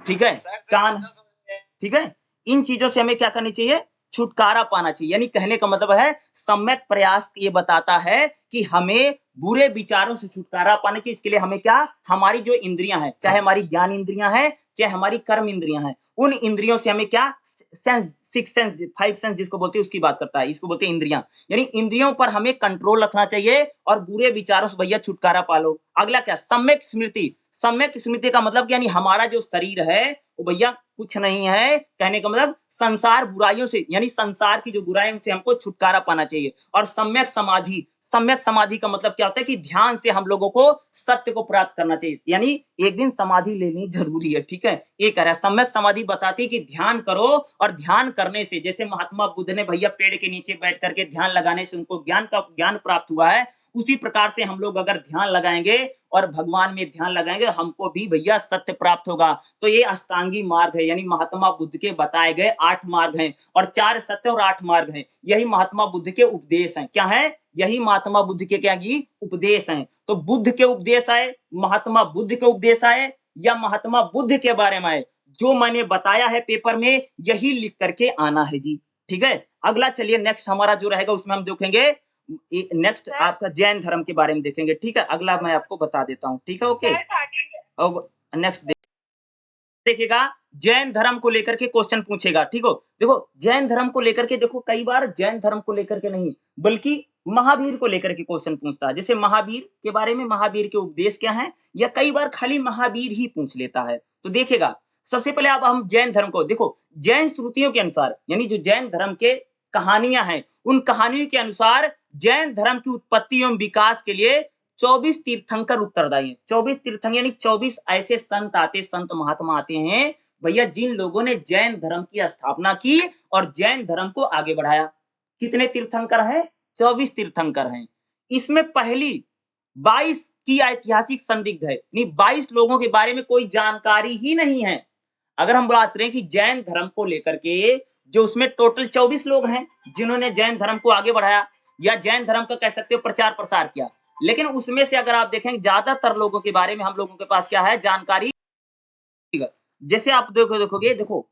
A: ठीक है, कान है, ठीक है, इन चीजों से हमें क्या करनी चाहिए? छुटकारा पाना चाहिए। यानी कहने का मतलब है सम्यक प्रयास ये बताता है कि हमें बुरे विचारों से छुटकारा पाना चाहिए। इसके लिए हमें क्या? हमारी जो इंद्रियां हैं, चाहे हमारी ज्ञान इंद्रियां हैं, चाहे हमारी कर्म इंद्रियां हैं, उन इंद्रियों से हमें क्या? Sense, six sense, five sense जिसको बोलते हैं उसकी बात करता है, इसको बोलते हैं इंद्रियां। यानी इंद्रियों पर हमें कंट्रोल रखना चाहिए और बुरे विचारों से भैया छुटकारा पालो। अगला क्या? सम्यक स्मृति। सम्यक स्मृति का मतलब यानी हमारा जो शरीर है वो भैया कुछ नहीं है, कहने का मतलब संसार बुराइयों से, यानी संसार की जो बुराई उनसे हमको छुटकारा पाना चाहिए। और सम्यक समाधि, सम्यक समाधि का मतलब क्या होता है कि ध्यान से हम लोगों को सत्य को प्राप्त करना चाहिए। यानी एक दिन समाधि लेनी जरूरी है, ठीक है, ये कह रहा है। सम्यक समाधि बताती है कि ध्यान करो, और ध्यान करने से, जैसे महात्मा बुद्ध ने भैया पेड़ के नीचे बैठ करके ध्यान लगाने से उनको ज्ञान प्राप्त हुआ है, उसी प्रकार से हम लोग अगर ध्यान लगाएंगे और भगवान में ध्यान लगाएंगे, हमको भी भैया सत्य प्राप्त होगा। तो ये अष्टांगी मार्ग है, यानी महात्मा बुद्ध के बताए गए 8 मार्ग हैं, और 4 सत्य और 8 मार्ग हैं। यही महात्मा बुद्ध के उपदेश हैं। क्या है? यही महात्मा बुद्ध के क्या जी? उपदेश हैं। तो बुद्ध के उपदेश आए, महात्मा बुद्ध के उपदेश आए, या महात्मा बुद्ध के बारे में आए, जो मैंने बताया है पेपर में यही लिख करके आना है जी, ठीक है। अगला चलिए नेक्स्ट हमारा जो रहेगा उसमें हम देखेंगे, नेक्स्ट आपका जैन धर्म के बारे में देखेंगे, ठीक है। अगला मैं आपको बता देता हूँ, ठीक है, ओके। अब नेक्स्ट देखिएगा, जैन धर्म को लेकर के क्वेश्चन पूछेगा, ठीक हो। देखो जैन धर्म को लेकर के, देखो कई बार जैन धर्म को लेकर के नहीं बल्कि महावीर को लेकर के क्वेश्चन पूछता है। जैसे महावीर के बारे में, महावीर के उपदेश क्या हैं, या कई बार खाली महावीर ही पूछ लेता है। तो देखिएगा, सबसे पहले अब हम जैन धर्म को देखो, जैन श्रुतियों के अनुसार, यानी जो जैन धर्म के कहानियां हैं, उन कहानियों के अनुसार जैन धर्म की उत्पत्ति एवं विकास के लिए 24 तीर्थंकर उत्तरदायी हैं। 24 तीर्थंकर यानी 24 ऐसे संत महात्मा आते हैं भैया, जिन लोगों ने जैन धर्म की स्थापना की और जैन धर्म को आगे बढ़ाया। कितने तीर्थंकर हैं? 24 तीर्थंकर हैं। इसमें पहली 22 की ऐतिहासिक संदिग्ध है, नहीं 22 लोगों के बारे में कोई जानकारी ही नहीं है। अगर हम बात करें कि जैन धर्म को लेकर के, जो उसमें टोटल 24 लोग हैं जिन्होंने जैन धर्म को आगे बढ़ाया, या जैन धर्म का कह सकते हो प्रचार प्रसार किया, लेकिन उसमें से अगर आप देखें ज्यादातर लोगों के बारे में हम लोगों के पास क्या है? जानकारी। जैसे आप देखोगे, देखो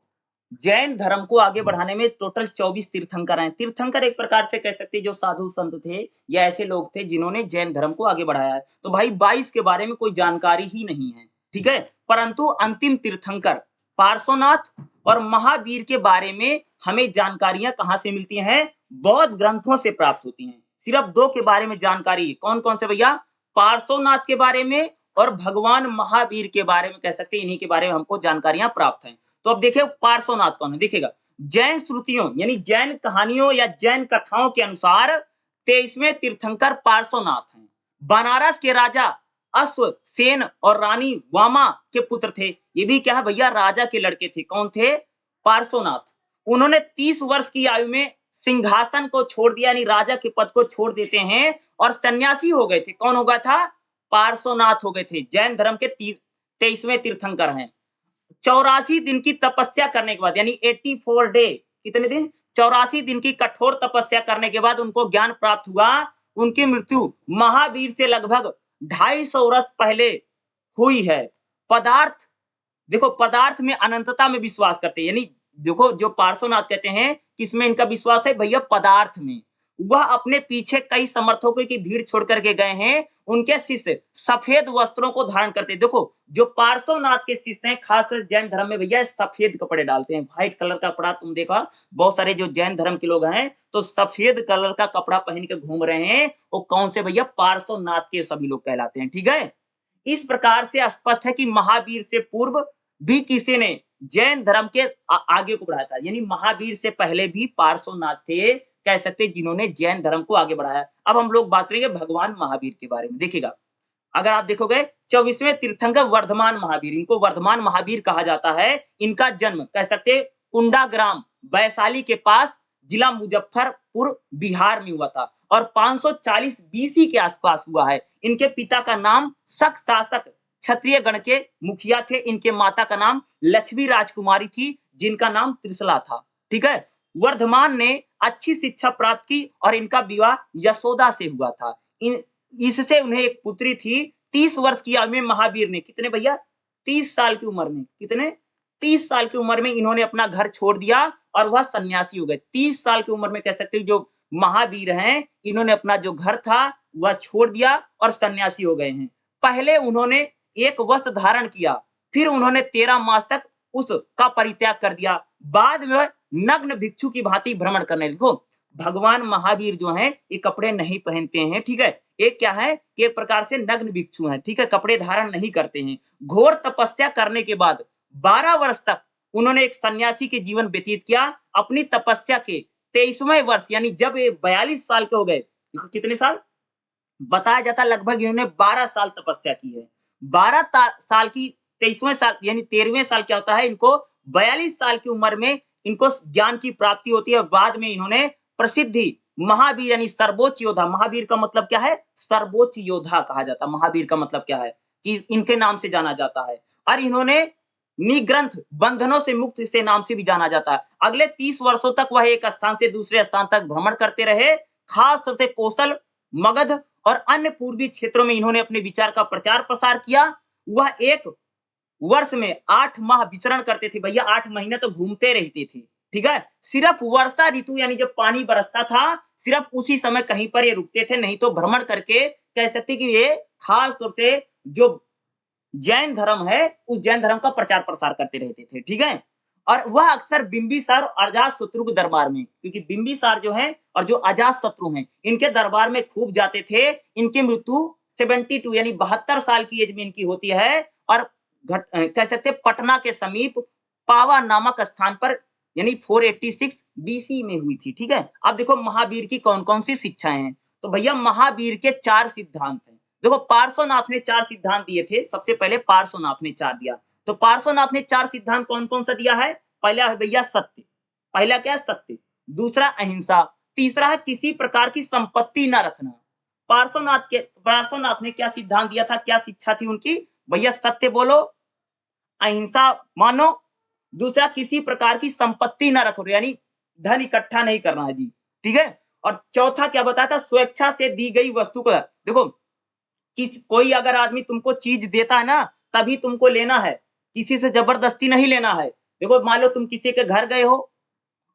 A: जैन धर्म को आगे बढ़ाने में टोटल 24 तीर्थंकर हैं। तीर्थंकर एक प्रकार से कह सकते हैं जो साधु संत थे या ऐसे लोग थे जिन्होंने जैन धर्म को आगे बढ़ाया है। तो भाई 22 के बारे में कोई जानकारी ही नहीं है, ठीक है। परंतु अंतिम तीर्थंकर पार्श्वनाथ और महावीर के बारे में हमें जानकारियां कहां से मिलती हैं? बौद्ध ग्रंथों से प्राप्त होती हैं। सिर्फ 2 के बारे में जानकारी, कौन कौन से भैया? पार्श्वनाथ के बारे में और भगवान महावीर के बारे में, कह सकते हैं इन्हीं के बारे में हमको जानकारियां प्राप्त हैं। तो अब देखिए पार्श्वनाथ कौन है, देखिएगा जैन श्रुतियों यानी जैन कहानियों या जैन कथाओं के अनुसार 23वें तीर्थंकर पार्श्वनाथ हैं। बनारस के राजा अश्वसेन और रानी वामा के पुत्र थे। ये भी क्या है भैया? राजा के लड़के थे। कौन थे? पार्श्वनाथ। उन्होंने 30 वर्ष की आयु में सिंहासन को छोड़ दिया, यानी राजा के पद को छोड़ देते हैं और सन्यासी हो गए थे। कौन हो गया था? पार्श्वनाथ हो गए थे। जैन धर्म के 23वें तीर्थंकर हैं। 84 दिन की तपस्या करने के बाद, यानी 84 डे, कितने दिन? 84 दिन की कठोर तपस्या करने के बाद उनको ज्ञान प्राप्त हुआ। उनकी मृत्यु महावीर से लगभग 250 वर्ष पहले हुई है। पदार्थ, देखो पदार्थ में अनंतता में विश्वास करते हैं, यानी देखो जो पार्श्वनाथ कहते हैं किसमें इनका विश्वास है भैया? पदार्थ में। वह अपने पीछे कई समर्थकों की भीड़ छोड़ करके गए हैं। उनके शिष्य सफेद वस्त्रों को धारण करते हैं। देखो जो पार्श्वनाथ के शिष्य हैं, खासकर जैन धर्म में भैया सफेद कपड़े डालते हैं, व्हाइट कलर का कपड़ा। तुम देखा बहुत सारे जो जैन धर्म के लोग हैं तो सफेद कलर का कपड़ा पहन के घूम रहे हैं, वो कौन से भैया? पार्श्वनाथ के सभी लोग कहलाते हैं, ठीक है। इस प्रकार से स्पष्ट है कि महावीर से पूर्व भी किसी ने जैन धर्म के आगे को बढ़ाया था, यानी महावीर से पहले भी पार्श्वनाथ थे, कह सकते जिन्होंने जैन धर्म को आगे बढ़ाया। अब हम लोग बात करेंगे भगवान महावीर के बारे में। देखिएगा, अगर आप देखोगे 24वें तीर्थंकर वर्धमान महावीर, इनको वर्धमान महावीर कहा जाता है। इनका जन्म कह सकते कुंडाग्राम वैशाली के पास जिला मुजफ्फरपुर बिहार में हुआ था और 540 बीसी के आसपास हुआ है। इनके पिता का नाम शक शासक क्षत्रिय गण के मुखिया थे। इनके माता का नाम लक्ष्मी राजकुमारी थी, जिनका नाम त्रिशला था। ठीक है। वर्धमान ने अच्छी शिक्षा प्राप्त की और इनका विवाह यशोदा से हुआ था। इससे उन्हें एक पुत्री थी। 30 वर्ष की आयु में महावीर ने कितने भैया 30 साल की उम्र में कितने 30 साल की उम्र में इन्होंने अपना घर छोड़ दिया और वह सन्यासी हो गए। 30 साल की उम्र में कह सकते हो जो महावीर हैं, इन्होंने अपना जो घर था वह छोड़ दिया और सन्यासी हो गए हैं। पहले उन्होंने एक वस्त्र धारण किया, फिर उन्होंने 13 मास तक उसका परित्याग कर दिया। बाद में नग्न भिक्षु की भांति भ्रमण करने लगे। देखो भगवान महावीर जो हैं ये कपड़े नहीं पहनते हैं। ठीक है। एक क्या है कि एक प्रकार से नग्न भिक्षु हैं। ठीक है। कपड़े धारण नहीं करते हैं। घोर तपस्या करने के बाद 12 वर्ष तक उन्होंने एक सन्यासी के जीवन व्यतीत किया। अपनी तपस्या के 23वें वर्ष यानी जब ये 42 साल के हो गए, कितने साल बताया जाता लगभग इन्होंने 12 साल तपस्या की है। 12 साल की 23वें साल यानी 13वें साल क्या होता है, इनको 42 साल की उम्र में इनको ज्ञान की प्राप्ति होती है। बाद में इन्होंने प्रसिद्धि महावीर यानी सर्वोच्च योद्धा, महावीर का मतलब क्या है, सर्वोच्च योद्धा कहा जाता है। महावीर का मतलब क्या है कि इनके नाम से जाना जाता है। और इन्होंने निग्रंथ बंधनों से मुक्त से नाम से भी जाना जाता है। अगले 30 वर्षों तक वह एक स्थान से दूसरे स्थान तक भ्रमण करते रहे। खास तौर से कौशल, मगध और अन्य पूर्वी क्षेत्रों में इन्होंने अपने विचार का प्रचार प्रसार किया। वह एक वर्ष में 8 माह विचरण करते थे। भैया 8 महीने तो घूमते रहते थे। ठीक है। सिर्फ वर्षा ऋतु यानी जब पानी बरसता था, सिर्फ उसी समय कहीं पर ये रुकते थे, नहीं तो भ्रमण करके कह सकते कि ये खास तौर से जो जैन धर्म है उस जैन धर्म का प्रचार प्रसार करते रहते थे। ठीक है। और वह अक्सर बिंबिसार और अजातशत्रु के दरबार में, क्योंकि बिंबिसार जो है और जो अजातशत्रु हैं इनके दरबार में खूब जाते थे। इनकी मृत्यु 72 यानी 72 साल की एज में इनकी होती है और कह सकते पटना के समीप पावा नामक स्थान पर यानी 486 बीसी में हुई थी। ठीक है। अब देखो महावीर की कौन कौन सी शिक्षाएं हैं। तो भैया महावीर के 4 सिद्धांत हैं। देखो पार्श्वनाथ ने 4 सिद्धांत दिए थे। सबसे पहले पार्श्वनाथ ने 4 दिया। तो पार्श्वनाथ ने 4 सिद्धांत कौन कौन सा दिया है। पहला है भैया सत्य। पहला क्या है सत्य। दूसरा अहिंसा। तीसरा है किसी प्रकार की संपत्ति न रखना। पार्श्वनाथ ने क्या सिद्धांत दिया था, क्या शिक्षा थी उनकी भैया, सत्य बोलो, अहिंसा मानो, दूसरा किसी प्रकार की संपत्ति ना रखो यानी धन इकट्ठा नहीं करना है जी। ठीक है। और चौथा क्या बताया था, स्वेच्छा से दी गई वस्तु को देखो कोई अगर आदमी तुमको चीज देता है ना तभी तुमको लेना है, किसी से जबरदस्ती नहीं लेना है। देखो मान लो तुम किसी के घर गए हो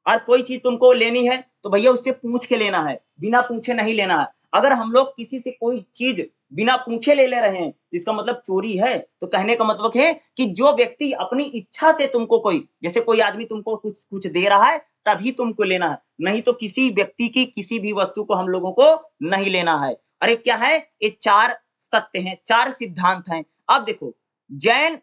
A: और कोई चीज तुमको लेनी है तो भैया उससे पूछ के लेना है, बिना पूछे नहीं लेना है। अगर हम लोग किसी से कोई चीज बिना पूछे ले रहे हैं तो इसका मतलब चोरी है। तो कहने का मतलब है कि जो व्यक्ति अपनी इच्छा से तुमको जैसे कोई आदमी तुमको कुछ दे रहा है तभी तुमको लेना है, नहीं तो किसी व्यक्ति की किसी भी वस्तु को हम लोगों को नहीं लेना है। अरे क्या है, ये 4 सत्य हैं, 4 सिद्धांत हैं। अब देखो जैन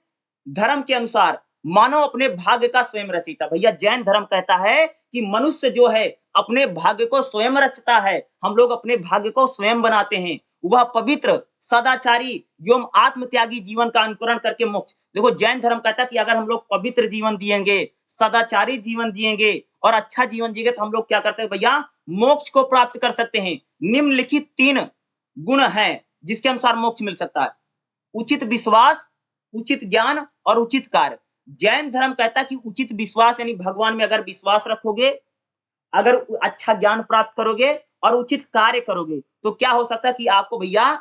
A: धर्म के अनुसार मानव अपने भाग्य का स्वयं रचयिता। भैया जैन धर्म कहता है कि मनुष्य जो है अपने भाग्य को स्वयं रचता है। हम लोग अपने भाग्य को स्वयं बनाते हैं। वह पवित्र, सदाचारी एवं आत्मत्यागी जीवन का अनुकरण करके मोक्ष। देखो जैन धर्म कहता है कि अगर हम लोग पवित्र जीवन जिएंगे, सदाचारी जीवन जिएंगे और अच्छा जीवन जिएंगे तो हम लोग क्या करते हैं भैया, मोक्ष को प्राप्त कर सकते हैं। निम्नलिखित 3 गुण हैं जिसके अनुसार मोक्ष मिल सकता है, उचित विश्वास, उचित ज्ञान और उचित कार्य। जैन धर्म कहता है कि उचित विश्वास यानी भगवान में अगर विश्वास रखोगे, अगर अच्छा ज्ञान प्राप्त करोगे और उचित कार्य करोगे तो क्या हो सकता है कि आपको भैया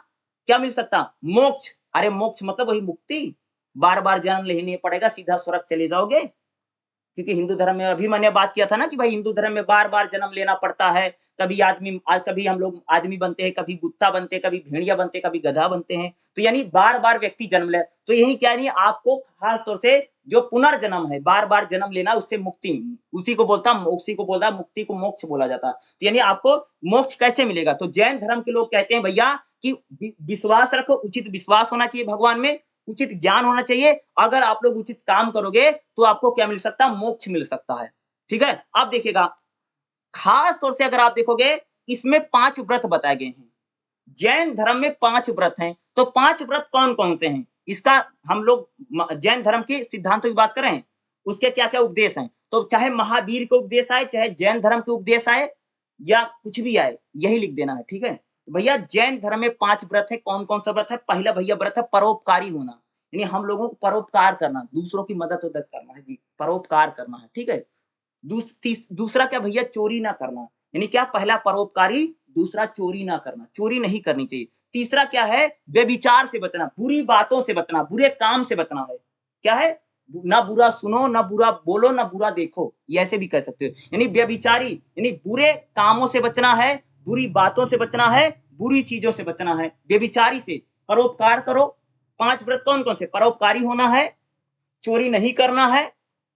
A: क्या मिल सकता, मोक्ष। अरे मोक्ष मतलब वही मुक्ति, बार बार जन्म लेने पड़ेगा, सीधा स्वर्ग चले जाओगे। क्योंकि हिंदू धर्म में अभी मैंने बात किया था ना कि भाई हिंदू धर्म में बार बार जन्म लेना पड़ता है। कभी हम लोग आदमी बनते हैं, कभी कुत्ता बनते हैं, कभी भेड़िया बनते हैं, कभी गधा बनते हैं। तो यानी बार बार व्यक्ति जन्म ले, तो यही क्या नहीं आपको खास तौर से जो पुनर्जन्म है, बार बार जन्म लेना, उससे मुक्ति, उसी को बोलता मुक्ति को मोक्ष बोला जाता है। तो यानी आपको मोक्ष कैसे मिलेगा, तो जैन धर्म के लोग कहते हैं भैया कि विश्वास रखो, उचित विश्वास होना चाहिए भगवान में, उचित ज्ञान होना चाहिए। अगर आप लोग उचित काम करोगे तो आपको क्या मिल सकता है, मोक्ष मिल सकता है। ठीक है। अब देखिएगा खास तौर से अगर आप देखोगे इसमें 5 व्रत बताए गए हैं। जैन धर्म में 5 व्रत हैं। तो 5 व्रत कौन कौन से हैं, इसका हम लोग जैन धर्म के सिद्धांतों की बात कर रहे हैं, उसके क्या क्या उपदेश हैं। तो चाहे महावीर के उपदेश आए, चाहे जैन धर्म के उपदेश आए या कुछ भी आए, यही लिख देना है, ठीक है? तो भैया जैन धर्म में 5 व्रत है, कौन-कौन सा व्रत है? पहला भैया व्रत है परोपकारी होना, यानी हम लोगों को परोपकार करना, दूसरों की मदद-वदद करना है जी, परोपकार करना है, ठीक है? दूसरा क्या भैया? चोरी ना करना, यानी क्या? पहला परोपकारी, दूसरा चोरी ना करना, चोरी नहीं करनी चाहिए। तीसरा क्या है? व्यभिचार से बचना, बुरी बातों से बचना, बुरे काम से बचना है। क्या है? ना बुरा सुनो, ना बुरा बोलो, ना बुरा देखो, ये ऐसे भी कह सकते हो। यानी व्यभिचारी, यानी बुरे कामों से बचना है, बुरी बातों से बचना है, बुरी चीज़ों से बचना है। व्यभिचारी से परोपकार करो। 5 व्रत कौन-कौन से? परोपकारी होना है, चोरी नहीं करना है,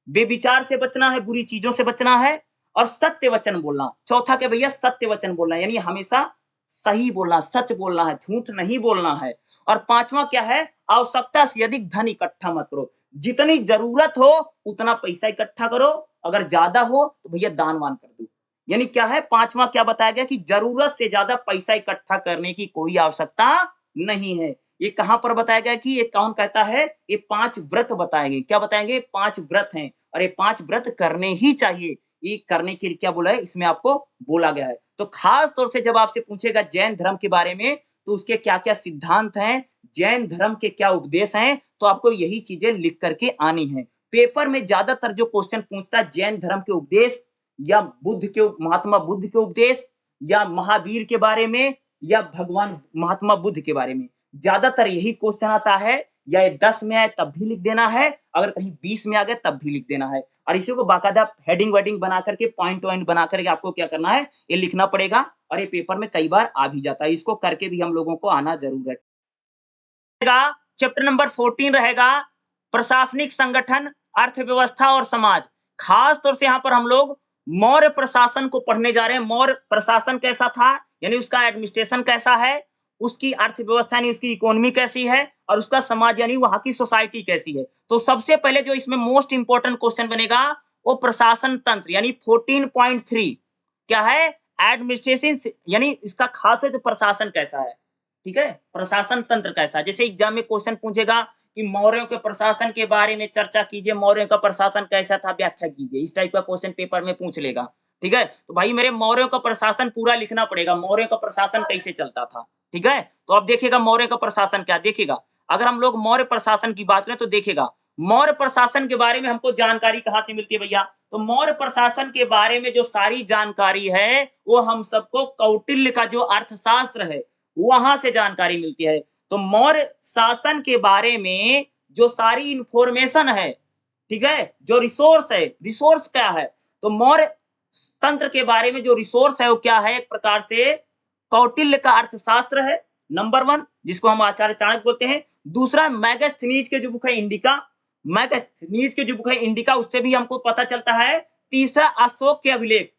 A: बेविचार से बचना है, बुरी चीज़ों से बचना है और सत्य वचन बोलना। चौथा क्या भैया? सत्य वचन बोलना, यानी हमेशा सही बोलना, सच बोलना है, झूठ नहीं बोलना है। और 5वां क्या है? आवश्यकता से अधिक धन इकट्ठा मत करो। जितनी ज़रूरत हो उतना पैसा इकट्ठा करो, अगर ज़्यादा हो तो भैया दान-वान कर दो। यानी क्या है? 5वां क्या बताया गया कि ज़रूरत से ज़्यादा पैसा इकट्ठा करने की कोई आवश्यकता नहीं है। ये कहाँ पर बताया गया कि ये कौन कहता है? ये 5 व्रत बताएँगे। क्या बताएँगे? 5 व्रत हैं और ये 5 व्रत करने ही चाहिए। ये करने के लिए क्या बोला है? इसमें आपको बोला गया है। तो खास तौर से जब आपसे पूछेगा जैन धर्म के बारे में, तो उसके क्या-क्या सिद्धांत हैं, जैन धर्म के क्या उपदेश हैं, तो आपको यही चीज़ें लिख कर के आनी हैं। पेपर में ज़्यादातर जो क्वेश्चन पूछता है जैन धर्म के उपदेश या महात्मा बुद्ध के उपदेश या महावीर के बारे में या भगवान महात्मा बुद्ध के बारे में। ज़्यादातर यही क्वेश्चन आता है, या ये 10 में आए तब भी लिख देना है, अगर कहीं 20 में आ गए तब भी लिख देना है। और इसी को बाकायदा हेडिंग-वेडिंग बना करके, पॉइंट-वॉइंट बना करके आपको क्या करना है, ये लिखना पड़ेगा और ये पेपर में कई बार आ भी जाता है। इसको करके भी हम लोगों को आना ज़रूर है। चैप्टर नंबर 14 रहेगा प्रशासनिक संगठन, अर्थव्यवस्था और समाज। खास तौर से यहाँ पर हम लोग मौर्य प्रशासन को पढ़ने जा रहे हैं। मौर्य प्रशासन कैसा था, यानी उसका एडमिनिस्ट्रेशन कैसा है, उसकी अर्थव्यवस्था यानी उसकी इकोनॉमी कैसी है और उसका समाज यानी वहाँ की सोसाइटी कैसी है। तो सबसे पहले जो इसमें मोस्ट इंपोर्टेंट क्वेश्चन बनेगा वो प्रशासन तंत्र यानी 14.3 क्या है? एडमिनिस्ट्रेशन यानी इसका खास है तो प्रशासन कैसा है, ठीक है? प्रशासन तंत्र कैसा है? जैसे एग्जाम में क्वेश्चन पूछेगा कि मौर्यों के प्रशासन के बारे में चर्चा कीजिए, मौर्यों का प्रशासन कैसा था, व्याख्या कीजिए। इस टाइप का क्वेश्चन पेपर में पूछ लेगा, ठीक है? तो भाई मेरे मौर्यों का प्रशासन पूरा लिखना पड़ेगा, मौर्यों का प्रशासन कैसे चलता था, ठीक है? तो अब देखिएगा मौर्य का प्रशासन क्या देखिएगा, अगर हम लोग मौर्य प्रशासन की बात करें तो देखिएगा, मौर्य प्रशासन के बारे में हमको जानकारी कहाँ से मिलती है भैया? तो मौर्य प्रशासन के बारे में जो सारी जानकारी है, वो हम सबको कौटिल्य का जो अर्थशास्त्र है, वहाँ से जानकारी मिलती है। तो मौर्य शासन के बारे में जो सारी इन्फॉर्मेशन है, ठीक है? जो रिसोर्स है, रिसोर्स क्या है? तो मौर्य तंत्र के बारे में जो रिसोर्स है वो क्या है? एक प्रकार से कौटिल्य का अर्थशास्त्र है, नंबर 1 जिसको हम आचार्य चाणक्य बोलते हैं। दूसरा मैगस्थनीज के जो बुक है इंडिका, मैगस्थनीज की जो बुक है इंडिका उससे भी हमको पता चलता है। तीसरा अशोक के अभिलेख,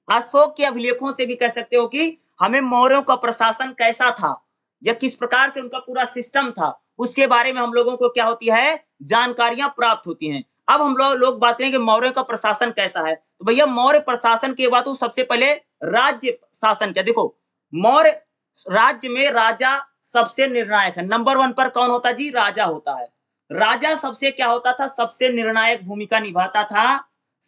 A: अशोक के अभिलेखों से भी कह सकते हो कि हमें मौर्यों का प्रशासन कैसा था या किस प्रकार से उनका पूरा सिस्टम था, उसके बारे में हम लोगों को क्या होती है? जानकारियां प्राप्त होती हैं। अब हम लोग बात करेंगे मौर्यों का प्रशासन कैसा है। तो भैया मौर्य प्रशासन के बाद तो सबसे पहले राज्य शासन क्या, देखो मौर्य राज्य में राजा सबसे निर्णायक है। नंबर 1 पर कौन होता जी? राजा होता है। राजा सबसे क्या होता था? सबसे निर्णायक भूमिका निभाता था।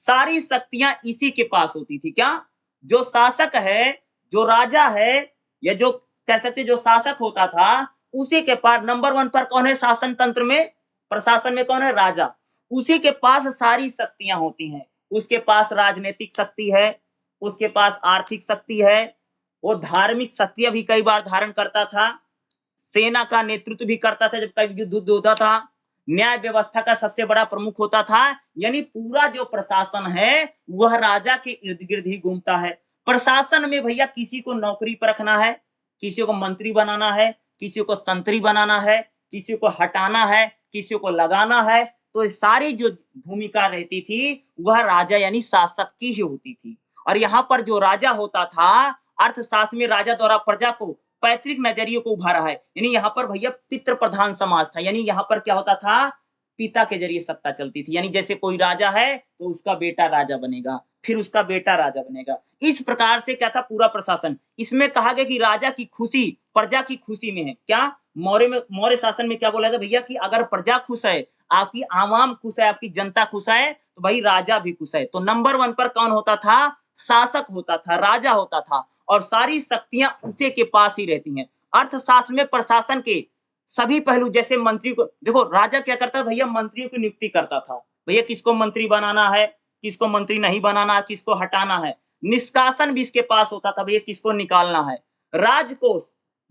A: सारी शक्तियां इसी के पास होती थी। क्या? जो शासक है, जो राजा है या जो कह सकते जो शासक होता था, उसी के पास नंबर 1 पर कौन है शासन तंत्र में? प्रशासन में कौन है? राजा। उसी के पास सारी शक्तियां होती हैं। उसके पास राजनीतिक शक्ति है, उसके पास आर्थिक शक्ति है, वो धार्मिक शक्तियां भी कई बार धारण करता था, सेना का नेतृत्व भी करता था जब कभी युद्ध होता था, न्याय व्यवस्था का सबसे बड़ा प्रमुख होता था। यानी पूरा जो प्रशासन है वह राजा के इर्द-गिर्द ही घूमता है। प्रशासन में भैया किसी को नौकरी पर रखना है, किसी को मंत्री बनाना है, किसी को संतरी बनाना है, किसी को हटाना है, किसी को लगाना है, तो सारी जो भूमिका रहती थी वह राजा यानी शासक की ही होती थी। और यहाँ पर जो राजा होता था, अर्थशास्त्र में राजा द्वारा प्रजा को पैतृक नजरिए को उभारा है। यानी यहाँ पर भैया पितृ प्रधान समाज था, यानी यहाँ पर क्या होता था? पिता के जरिए सत्ता चलती थी। यानी जैसे कोई राजा है तो उसका बेटा राजा बनेगा, फिर उसका बेटा राजा बनेगा। इस प्रकार से क्या था पूरा प्रशासन। इसमें कहा गया कि राजा की खुशी प्रजा की खुशी में है। क्या? मौर्य शासन में क्या बोला था भैया कि अगर प्रजा खुश है, आपकी आवाम खुश है, आपकी जनता खुश है, तो भाई राजा भी खुश है। तो नंबर 1 पर कौन होता था? शासक होता था, राजा होता था और सारी शक्तियाँ उसी के पास ही रहती हैं। अर्थशास्त्र में प्रशासन के सभी पहलू जैसे मंत्री को देखो राजा क्या करता था भैया मंत्रियों की नियुक्ति करता था। भैया किसको मंत्री बनाना है, किसको मंत्री नहीं बनाना, किसको हटाना है। निष्कासन भी इसके पास होता था भैया किसको निकालना है। राजकोष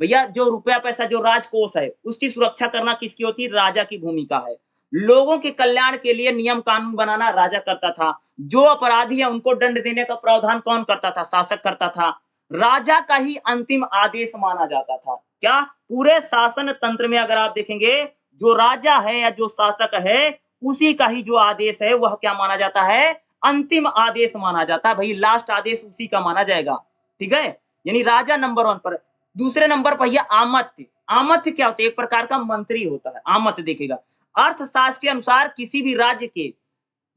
A: भैया जो रुपया पैसा जो राजकोष है उसकी सुरक्षा करना किसकी होती है? राजा की भूमिका है। लोगों के कल्याण के लिए नियम कानून बनाना राजा करता था। जो अपराधी है उनको दंड देने का प्रावधान कौन करता था? शासक करता था। राजा का ही अंतिम आदेश माना जाता था। क्या? पूरे शासन तंत्र में अगर आप देखेंगे जो राजा है या जो शासक है उसी का ही जो आदेश है वह क्या माना जाता है? अंतिम आदेश माना जाता है। भाई लास्ट आदेश उसी का माना जाएगा। ठीक है? यानी राजा नंबर 1 पर। दूसरे नंबर पर भैया आमत्य। आमत्य क्या होता है? एक प्रकार का मंत्री होता है। आमत्य देखिएगा। अर्थशास्त्र के अनुसार किसी भी राज्य के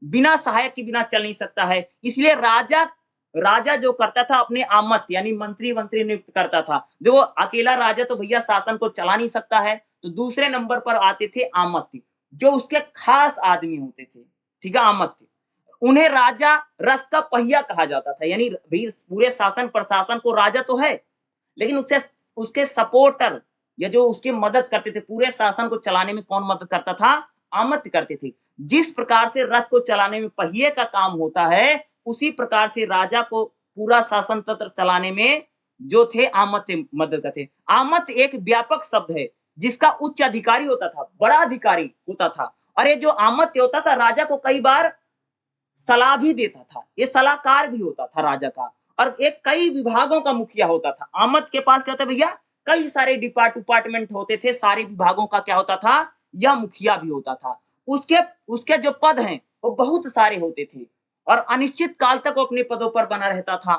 A: बिना सहायक के बिना चल नहीं सकता है। इसलिए राजा राजा जो करता था अपने आमत्य यानी मंत्री-वंत्री नियुक्त करता था। जो अकेला राजा तो भैया शासन को चला नहीं सकता है। तो दूसरे नंबर पर आते थे आमत्य, जो उसके खास आदमी होते थे। ठीक है? आमत्य। उन्हें राजा रथ का पहिया कहा जाता था। यानी भई पूरे शासन प्रशासन को राजा तो है, लेकिन उससे उसके सपोर्टर या जो उसकी मदद करते थे पूरे शासन को चलाने में कौन मदद करता था? आमत्य करते थे। जिस प्रकार से रथ को चलाने में पहिए का काम होता है, उसी प्रकार से राजा को पूरा शासन तंत्र चलाने में जो थे आमत्य मदद करते। आमत्य एक व्यापक शब्द है, जिसका उच्च अधिकारी होता था, बड़ा अधिकारी होता था और ये जो आमत्य होता था राजा को कई बार सलाह भी देता था। ये सलाहकार भी होता था राजा का और एक कई विभागों का मुखिया होता था। आमद के पास क्या होता भैया? कई सारे डिपार्टमेंट होते थे, सारे विभागों का क्या होता था? यह मुखिया भी होता था। उसके उसके जो पद हैं, वो बहुत सारे होते थे और अनिश्चित काल तक वो अपने पदों पर बना रहता था।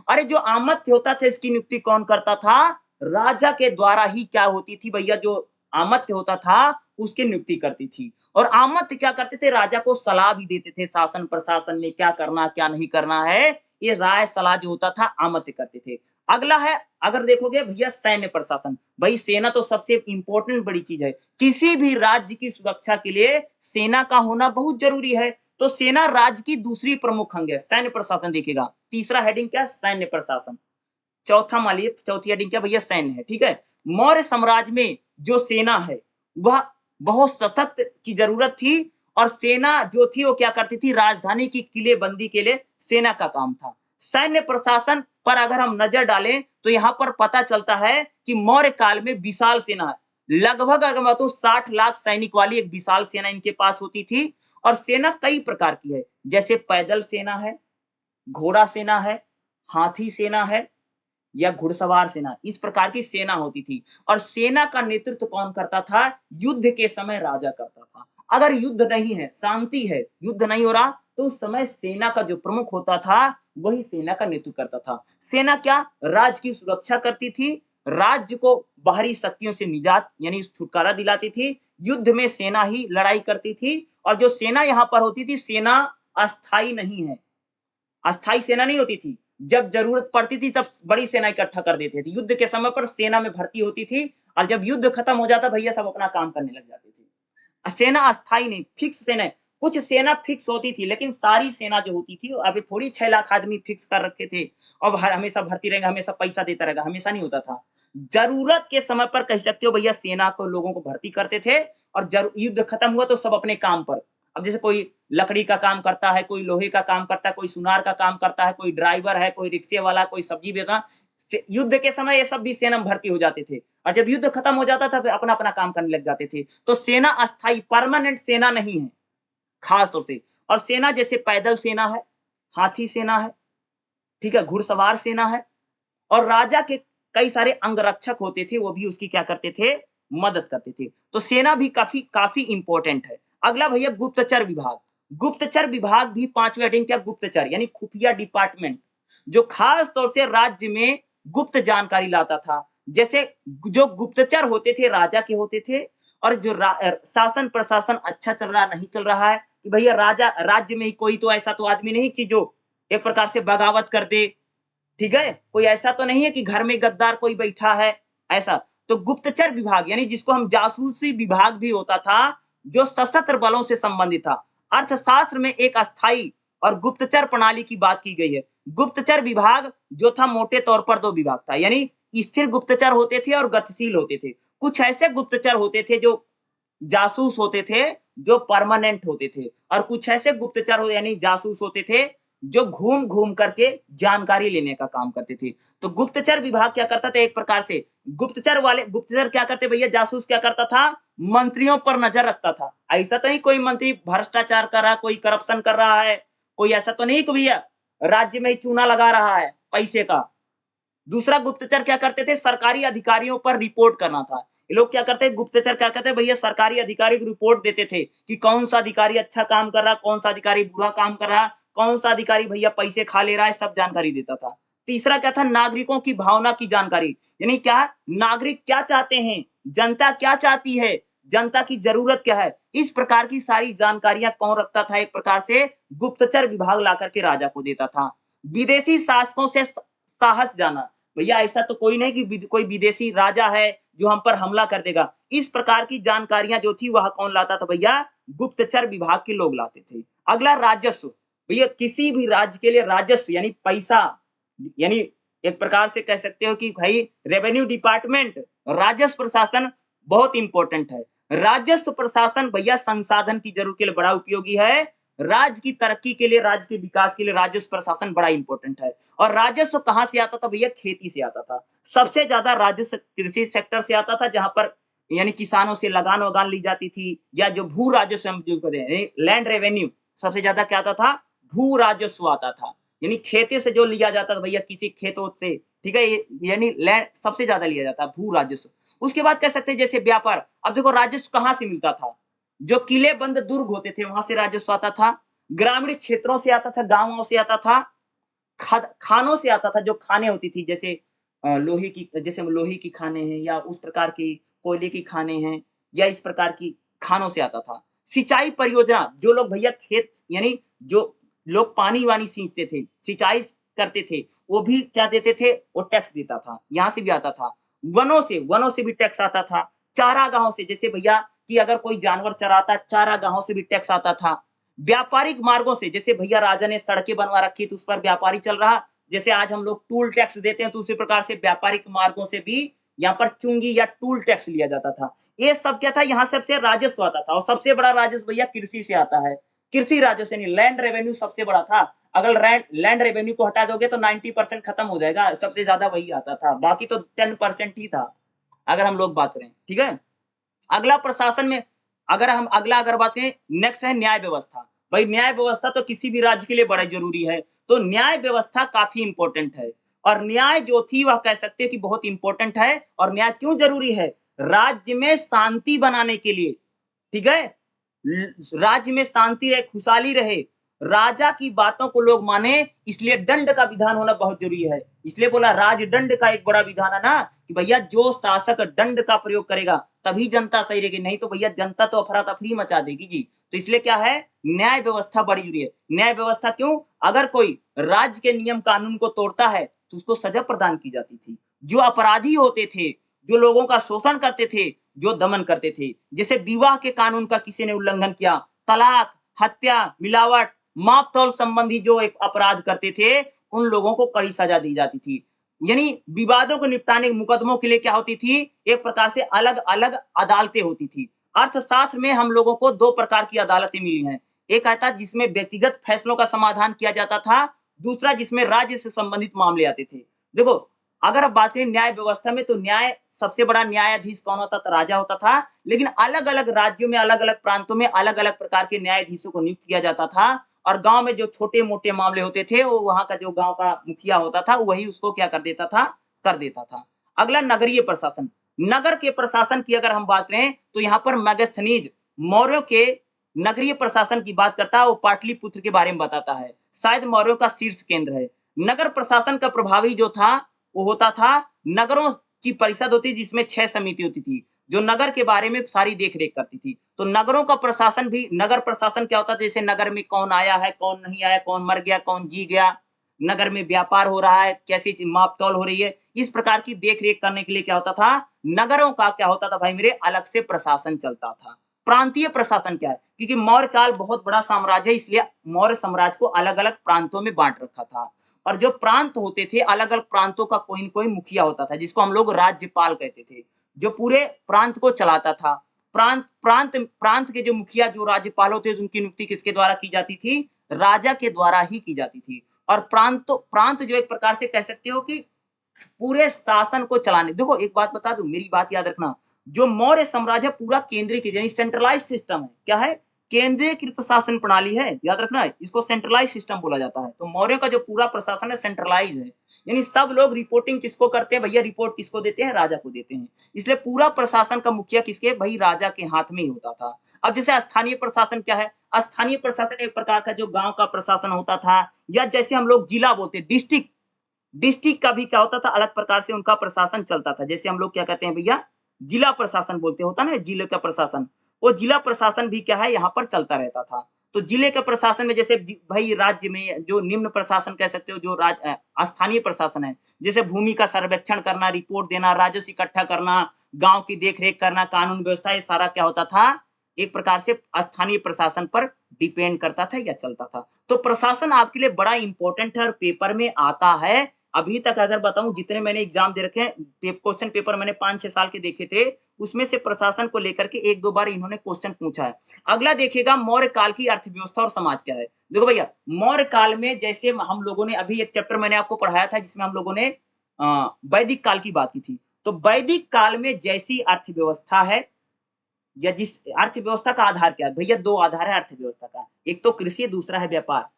A: अरे जो आमत्य होता था इसकी नियुक्ति कौन करता था? राजा के द्वारा ही क्या होती थी भैया जो आमत्य होता था उसकी नियुक्ति करती थी। और आमत्य क्या करते थे? राजा को सलाह भी देते थे शासन प्रशासन में क्या करना क्या नहीं करना है। ये राय सलाह जो होता था आमत्य करते थे। अगला है अगर देखोगे भैया सैन्य प्रशासन। भाई सेना तो सबसे इंपॉर्टेंट बड़ी चीज है। किसी भी राज्य की सुरक्षा के लिए सेना का होना बहुत जरूरी है। तो सेना राज्य की दूसरी प्रमुख अंग है। सैन्य प्रशासन देखिएगा। तीसरा हेडिंग क्या है? सैन्य प्रशासन। चौथा मालिए चौथी हेडिंग क्या भैया? सैन्य है। ठीक है? मौर्य साम्राज्य में जो सेना है वह बहुत सशक्त की जरूरत थी और सेना जो थी वो क्या करती थी? राजधानी की किलेबंदी के लिए सेना का काम था। सैन्य प्रशासन पर अगर हम नजर डालें तो यहाँ पर पता चलता है कि मौर्य काल में विशाल सेना है। लगभग अगर मैं तो 60 लाख सैनिक वाली एक विशाल सेना इनके पास होती थी और सेना कई प्रकार की है। जैसे पैदल सेना है, घोड़ा सेना है, हाथी सेना है या घुड़सवार सेना, इस प्रकार की सेना होती थी और सेना का नेतृत्व कौन करता था? युद्ध के समय राजा करता था। अगर युद्ध नहीं है, शांति है, युद्ध नहीं हो रहा तो उस समय सेना का जो प्रमुख होता था वही सेना का नेतृत्व करता था। सेना क्या? राज्य की सुरक्षा करती थी, राज्य को बाहरी शक्तियों से निजात यानी छुटकारा दिलाती थी। युद्ध में सेना ही लड़ाई करती थी और जो सेना यहाँ पर होती थी सेना अस्थाई नहीं है। अस्थाई सेना नहीं होती थी। जब जरूरत पड़ती थी तब बड़ी सेना इकट्ठा कर देते थे। युद्ध के समय पर सेना में भर्ती होती थी और जब युद्ध खत्म हो जाता भैया सब अपना काम करने लग जाते थे। सेना अस्थाई नहीं, फिक्स सेना है। कुछ सेना फिक्स होती थी लेकिन सारी सेना जो होती थी अभी थोड़ी 6 लाख आदमी फिक्स कर रखे थे और हमेशा भर्ती रहेगा, हमेशा पैसा देता रहेगा, हमेशा नहीं होता था। जरूरत के समय पर कह सकते हो भैया सेना को लोगों को भर्ती करते थे और युद्ध खत्म हुआ तो सब अपने काम पर। अब जैसे कोई लकड़ी का काम करता है, कोई लोहे का काम करता है, कोई सुनार का काम करता है, कोई ड्राइवर है, कोई रिक्शे वाला, कोई सब्जी बेचना। युद्ध के समय ये सब भी सेना में भर्ती हो जाते थे और जब युद्ध खत्म हो जाता था फिर अपना अपना काम करने लग जाते थे। तो सेना अस्थाई परमानेंट सेना नहीं है खास तौर से। और सेना जैसे पैदल सेना है, हाथी सेना है, ठीक है, घुड़सवार सेना है और राजा के कई सारे अंगरक्षक होते थे, वो भी उसकी क्या करते थे? मदद करते थे। तो सेना भी काफी काफी इंपॉर्टेंट है। अगला भैया गुप्तचर विभाग। गुप्तचर विभाग भी 5वें हेडिंग क्या? गुप्तचर यानी खुफिया डिपार्टमेंट, जो खास तौर से राज्य में गुप्त जानकारी लाता था। जैसे जो गुप्तचर होते थे राजा के होते थे और जो शासन प्रशासन अच्छा चल रहा नहीं चल रहा है कि भैया राजा राज्य में ही कोई तो ऐसा तो आदमी नहीं कि जो एक प्रकार से बगावत कर दे। ठीक है? कोई ऐसा तो नहीं है कि घर में गद्दार कोई बैठा है, ऐसा। तो गुप्तचर विभाग यानी जिसको हम जासूसी विभाग भी होता था, जो सशस्त्र बलों से संबंधित था। अर्थशास्त्र में एक अस्थायी और गुप्तचर प्रणाली की बात की गई है। गुप्तचर विभाग जो था मोटे तौर पर 2 विभाग था, यानी स्थिर गुप्तचर होते थे और गतिशील होते थे। कुछ ऐसे गुप्तचर होते थे जो जासूस होते थे, जो परमानेंट होते थे, और कुछ ऐसे गुप्तचर हो यानी जासूस होते थे जो घूम-घूम करके जानकारी लेने का काम करते थे। तो गुप्तचर विभाग क्या करता था एक प्रकार से, गुप्तचर क्या करते भैया, जासूस क्या करता था, मंत्रियों पर नज़र रखता था। ऐसा तो नहीं कोई मंत्री भ्रष्टाचार कर रहा है, कोई करप्शन कर रहा है, कोई ऐसा तो नहीं कि भैया राज्य में ही चूना लगा रहा है पैसे का। दूसरा गुप्तचर क्या करते थे, सरकारी अधिकारियों पर रिपोर्ट करना था। ये लोग क्या करते हैं, गुप्तचर क्या करते हैं भैया, सरकारी अधिकारी को रिपोर्ट देते थे कि कौन सा अधिकारी अच्छा काम कर रहा है, कौन सा अधिकारी बुरा काम कर रहा है, कौन सा अधिकारी भैया पैसे खा ले रहा है, सब जानकारी देता था। तीसरा क्या था, नागरिकों की भावना की जानकारी, यानी क्या, नागरिक क्या चाहते हैं, जनता क्या चाहती है, जनता की जरूरत क्या है, इस प्रकार की सारी जानकारियां कौन रखता था, एक प्रकार से गुप्तचर विभाग ला करके राजा को देता था। विदेशी शासकों से साहस जाना, भैया ऐसा तो कोई नहीं कि कोई विदेशी राजा है जो हम पर हमला कर देगा। इस प्रकार की जानकारियां जो थी वह कौन लाता था भैया, गुप्तचर विभाग के लोग लाते थे। अगला राजस्व, भैया किसी भी राज्य के लिए राजस्व यानी पैसा, यानी एक प्रकार से कह सकते हो कि भाई रेवेन्यू डिपार्टमेंट, राजस्व प्रशासन बहुत इंपॉर्टेंट है। राजस्व प्रशासन भैया संसाधन की जरूरत के लिए बड़ा उपयोगी है। राज्य की तरक्की के लिए, राज्य के विकास के लिए राजस्व प्रशासन बड़ा इंपॉर्टेंट है। और राजस्व कहां से आता था भैया, खेती से आता था। सबसे ज्यादा राजस्व कृषि सेक्टर से आता था, जहां पर यानी किसानों से लगान वगान ली जाती थी, या जो भू राजस्व हम जो कहते हैं लैंड रेवेन्यू, सबसे ज्यादा क्या आता था, भू राजस्व आता था, यानी खेती से जो लिया जाता था भैया, किसी खेतों से, ठीक है, यानी लैंड सबसे ज्यादा लिया जाता है भू राजस्व। उसके बाद कह सकते हैं जैसे व्यापार, अब देखो राजस्व कहां से मिलता था, जो किले बंद दुर्ग होते थे वहां से राजस्व आता था, ग्रामीण क्षेत्रों से आता था, गांवों से आता था, खानों से आता था, जो खाने होती थी जैसे लोहे की खाने हैं, या उस प्रकार की कोयले की खाने हैं, या इस प्रकार की खानों से आता था। सिंचाई परियोजना, जो लोग भैया खेत यानी जो लोग पानी वानी सींचते थे, सिंचाई करते थे, वो भी क्या देते थे, वो टैक्स देता था, यहाँ से भी आता था। वनों से भी टैक्स आता था। चारागाहों से, जैसे भैया कि अगर कोई जानवर चराता, चारागाहों से भी टैक्स आता था। व्यापारिक मार्गों से, जैसे भैया राजा ने सड़कें बनवा रखी तो उस पर व्यापारी चल रहा, जैसे आज हम लोग टूल टैक्स देते हैं, तो उसी प्रकार से व्यापारिक मार्गों से भी यहाँ पर चुंगी या टूल टैक्स लिया जाता था। ये सब क्या था, यहाँ सबसे राजस्व आता था, और सबसे बड़ा राजस्व भैया कृषि से आता है। कृषि राजस्व यानी लैंड रेवेन्यू सबसे बड़ा था। अगर लैंड रेवेन्यू को हटा दोगे तो 90% खत्म हो जाएगा, सबसे ज्यादा वही आता था, बाकी तो 10% ही था, अगर हम लोग बात करें, ठीक है। अगला प्रशासन में, अगर बात करें, नेक्स्ट है न्याय व्यवस्था। भाई न्याय व्यवस्था तो किसी भी राज्य के लिए बड़ा जरूरी है, तो न्याय व्यवस्था काफी इंपॉर्टेंट है। और न्याय जो थी वह कह सकते हैं कि बहुत इंपॉर्टेंट है। और न्याय क्यों जरूरी है, राज्य में शांति बनाने के लिए, ठीक है, राज्य में शांति रहे, खुशहाली रहे, राजा की बातों को लोग माने, इसलिए दंड का विधान होना बहुत जरूरी है। इसलिए बोला राजदंड का एक बड़ा विधान है ना, कि भैया जो शासक दंड का प्रयोग करेगा तभी जनता सही रहेगी, नहीं तो भैया जनता तो अफरा तफरी मचा देगी जी। तो इसलिए क्या है, न्याय व्यवस्था बड़ी जरूरी है। न्याय व्यवस्था क्यों, अगर कोई राज्य के नियम कानून को तोड़ता है तो उसको सजा प्रदान की जाती थी। जो अपराधी होते थे, जो लोगों का शोषण करते थे, जो दमन करते थे, जैसे विवाह के कानून का किसी ने उल्लंघन किया, तलाक, हत्या, मिलावट, माप तौल संबंधी जो एक अपराध करते थे, उन लोगों को कड़ी सजा दी जाती थी। यानी विवादों को निपटाने, मुकदमों के लिए क्या होती थी, एक प्रकार से अलग अलग अदालतें होती थी। अर्थशास्त्र में हम लोगों को 2 प्रकार की अदालतें मिली हैं। एक आता जिसमें व्यक्तिगत फैसलों का समाधान किया जाता था, दूसरा जिसमें राज्य से संबंधित मामले आते थे। देखो, अगर आप बात करें न्याय व्यवस्था में, तो न्याय सबसे बड़ा न्यायाधीश कौन होता था, राजा होता था। लेकिन अलग अलग राज्यों में, अलग अलग प्रांतों में अलग अलग प्रकार के न्यायाधीशों को नियुक्त किया जाता था। और गांव में जो छोटे मोटे मामले होते थे, वो वहां का जो गांव का मुखिया होता था वही उसको क्या कर देता था, कर देता था। अगला नगरीय प्रशासन। नगर के प्रशासन की अगर हम बात करें, तो यहाँ पर मेगास्थनीज मौर्यों के नगरीय प्रशासन की बात करता है, वो पाटलिपुत्र के बारे में बताता है, शायद मौर्यों का शीर्ष केंद्र है। नगर प्रशासन का प्रभावी जो था, वो होता था, नगरों की परिषद होती, जिसमें 6 समिति होती थी, जो नगर के बारे में सारी देख रेख करती थी। तो नगरों का प्रशासन भी, नगर प्रशासन क्या होता था, जैसे नगर में कौन आया है, कौन नहीं आया, कौन मर गया, कौन जी गया, नगर में व्यापार हो रहा है, कैसी माप तौल हो रही है, इस प्रकार की देख रेख करने के लिए क्या होता था, नगरों का क्या होता था भाई मेरे, अलग से प्रशासन चलता था। प्रांतीय प्रशासन क्या है, क्योंकि मौर्य काल बहुत बड़ा साम्राज्य है, इसलिए मौर्य साम्राज्य को अलग अलग प्रांतों में बांट रखा था। और जो प्रांत होते थे, अलग अलग प्रांतों का कोई न कोई मुखिया होता था, जिसको हम लोग राज्यपाल कहते थे, जो पूरे प्रांत को चलाता था। प्रांत प्रांत प्रांत के जो मुखिया, जो राज्यपाल होते थे, उनकी नियुक्ति किसके द्वारा की जाती थी? राजा के द्वारा ही की जाती थी। और प्रांत जो एक प्रकार से कह सकते हो कि पूरे शासन को चलाने, देखो एक बात बता दूं, मेरी बात याद रखना, जो मौर्य साम्राज्य पूरा केंद्रीकृत यानी सेंट्रलाइज सिस्टम है, क्या है? केंद्रीकृत शासन प्रणाली है, याद रखना है, इसको सेंट्रलाइज सिस्टम बोला जाता है। तो मौर्य का जो पूरा प्रशासन है सेंट्रलाइज है, यानी सब लोग रिपोर्टिंग किसको करते हैं भैया? रिपोर्ट किसको देते हैं? राजा को देते हैं। इसलिए पूरा प्रशासन का मुखिया किसके? भाई राजा के हाथ में ही होता था। अब जैसे स्थानीय प्रशासन क्या है? स्थानीय प्रशासन एक प्रकार का जो गांव का प्रशासन होता था, या जैसे हम लोग जिला बोलते हैं, डिस्ट्रिक्ट, डिस्ट्रिक्ट का भी क्या होता था? अलग प्रकार से उनका प्रशासन चलता था। जैसे हम लोग क्या कहते हैं भैया? जिला प्रशासन बोलते होता ना, जिले का प्रशासन, वो जिला प्रशासन भी क्या है? यहाँ पर चलता रहता था। तो जिले के प्रशासन में जैसे भाई राज्य में जो निम्न प्रशासन कह सकते हो, जो स्थानीय प्रशासन है, जैसे भूमि का सर्वेक्षण करना, रिपोर्ट देना, राजस्व इकट्ठा करना, गांव की देखरेख करना, कानून व्यवस्था, ये सारा क्या होता था? एक प्रकार से स्थानीय प्रशासन पर डिपेंड करता था या चलता था। तो प्रशासन आपके लिए बड़ा इंपॉर्टेंट है और पेपर में आता है। अभी तक अगर बताऊं, जितने मैंने एग्जाम दे रखे हैं, क्वेश्चन पेपर मैंने 5-6 साल के देखे थे, उसमें से प्रशासन को लेकर के 1-2 बार इन्होंने क्वेश्चन पूछा है। अगला देखिएगा, मौर्य काल की अर्थव्यवस्था और समाज क्या है। देखो भैया, मौर्य काल में जैसे हम लोगों ने अभी एक चैप्टर मैंने आपको पढ़ाया था, जिसमें हम लोगों ने वैदिक काल की बात की थी। तो वैदिक काल में जैसी अर्थव्यवस्था है, या जिस अर्थव्यवस्था का आधार क्या है भैया? 2 आधार है अर्थव्यवस्था का, एक तो कृषि, दूसरा है व्यापार।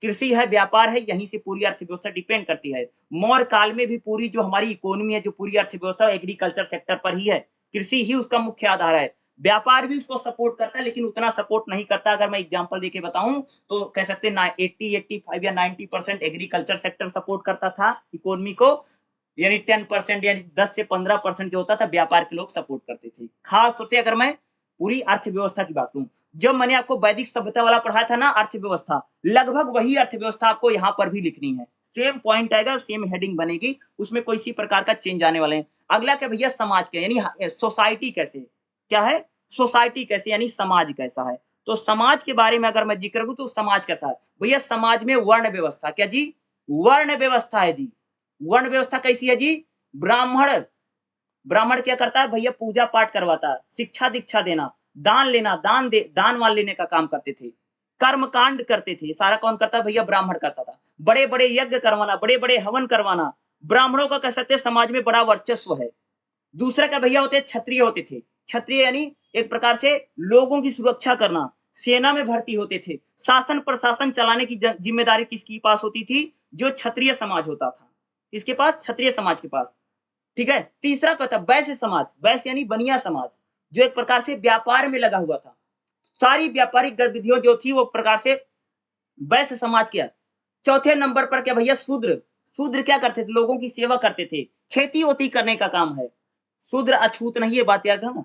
A: कृषि है, व्यापार है, यहीं से पूरी अर्थव्यवस्था डिपेंड करती है। मौर्य काल में भी पूरी जो हमारी इकोनॉमी है, जो पूरी अर्थव्यवस्था एग्रीकल्चर सेक्टर पर ही है, कृषि ही उसका मुख्य आधार है। व्यापार भी उसको सपोर्ट करता है, लेकिन उतना सपोर्ट नहीं करता। अगर मैं एग्जांपल देके बताऊं, तो कह सकते हैं 80-85 या 90% एग्रीकल्चर सेक्टर सपोर्ट करता था इकोनॉमी को, यानी 10% यानी 10 से 15% जो होता था व्यापार के लोग सपोर्ट करते थे। खास तौर से अगर मैं पूरी अर्थव्यवस्था की बात करूं, जब मैंने आपको वैदिक सभ्यता वाला पढ़ाया था ना अर्थव्यवस्था, लगभग वही अर्थव्यवस्था आपको यहाँ पर भी लिखनी है। सेम पॉइंट आएगा, सेम हेडिंग बनेगी, उसमें कोई सी प्रकार का चेंज आने वाले हैं। अगला क्या भैया? समाज क्या, यानी सोसाइटी कैसे, क्या है? सोसाइटी कैसे, यानी समाज कैसा है। तो समाज के बारे में अगर मैं जिक्र करूं, तो समाज कैसा है भैया? समाज में वर्ण व्यवस्था, क्या जी? वर्ण व्यवस्था है जी। वर्ण व्यवस्था कैसी है जी? ब्राह्मण, ब्राह्मण क्या करता है भैया? पूजा पाठ करवाता है, शिक्षा दीक्षा देना, दान लेना, दान वान लेने का काम करते थे, कर्म कांड करते थे, सारा कौन करता है भैया? ब्राह्मण करता था। बड़े बड़े यज्ञ करवाना, बड़े बड़े हवन करवाना, ब्राह्मणों का कह सकते हैं समाज में बड़ा वर्चस्व है। दूसरा क्या भैया होते? क्षत्रिय होते थे। क्षत्रिय यानी एक प्रकार से लोगों की सुरक्षा करना, सेना में भर्ती होते थे। शासन प्रशासन चलाने की जिम्मेदारी किसके पास होती थी? जो क्षत्रिय समाज होता था। किसके पास? क्षत्रिय समाज के पास। ठीक है। तीसरा क्या था? वैश्य समाज, वैश्य यानी बनिया समाज, जो एक प्रकार से व्यापार में लगा हुआ था। सारी व्यापारिक गतिविधियों जो थी वो प्रकार से वैश्य समाज किया। चौथे नंबर पर क्या भैया? शूद्र। शूद्र क्या करते थे? लोगों की सेवा करते थे, खेती ओती करने का काम है। शूद्र अछूत नहीं है, बात याद रखना,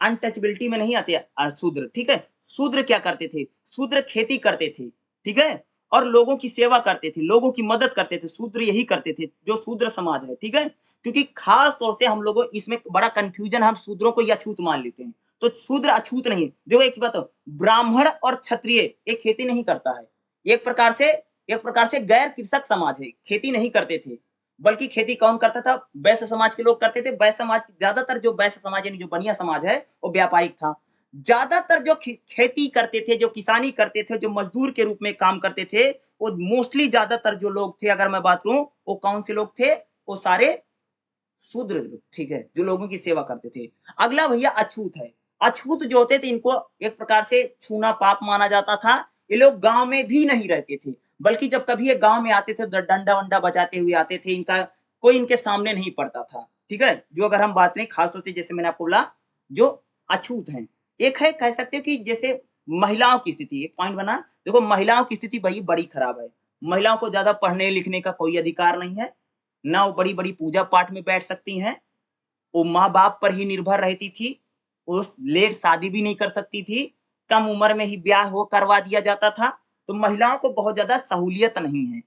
A: अनटचबिलिटी में नहीं आते शूद्र, ठीक है। शूद्र क्या करते थे? शूद्र खेती करते थे, ठीक है, और लोगों की सेवा करते थे, लोगों की मदद करते थे। शूद्र यही करते थे, जो शूद्र समाज है, ठीक है। क्योंकि खास तौर से हम लोगों इसमें बड़ा कंफ्यूजन, हम शूद्रों को या अछूत मान लेते हैं, तो शूद्र अछूत नहीं। देखो एक बात, ब्राह्मण और क्षत्रिय एक खेती नहीं करता है, एक प्रकार से गैर कृषक समाज है, खेती नहीं करते थे, बल्कि खेती कौन करता था? वैश्य समाज के लोग करते थे। वैश्य समाज ज्यादातर, जो वैश्य समाज यानी जो बनिया समाज है, वो व्यापारिक था। ज्यादातर जो खेती करते थे, जो किसानी करते थे, जो मजदूर के रूप में काम करते थे, वो मोस्टली ज्यादातर जो लोग थे, अगर मैं बात करूं, वो कौन से लोग थे? वो सारे शूद्र लोग, ठीक है, जो लोगों की सेवा करते थे। अगला भैया अछूत है। अछूत जो होते थे, इनको एक प्रकार से छूना पाप माना जाता था। ये लोग गांव में भी नहीं रहते थे, बल्कि जब कभी ये गांव में आते थे तो डंडा वंडा बजाते हुए आते थे, इनका कोई इनके सामने नहीं पड़ता था, ठीक है। जो अगर हम बात करें खासतौर से, जैसे मैंने आपको बोला, जो अछूत हैं। एक है, कह सकते हो कि जैसे महिलाओं की स्थिति, एक पॉइंट बना, देखो महिलाओं की स्थिति भाई बड़ी खराब है। महिलाओं को ज्यादा पढ़ने लिखने का कोई अधिकार नहीं है, ना वो बड़ी बड़ी पूजा पाठ में बैठ सकती हैं, वो माँ बाप पर ही निर्भर रहती थी, वो लेट शादी भी नहीं कर सकती थी, कम उम्र में ही ब्याह हो करवा दिया जाता था। तो महिलाओं को बहुत ज्यादा सहूलियत नहीं है।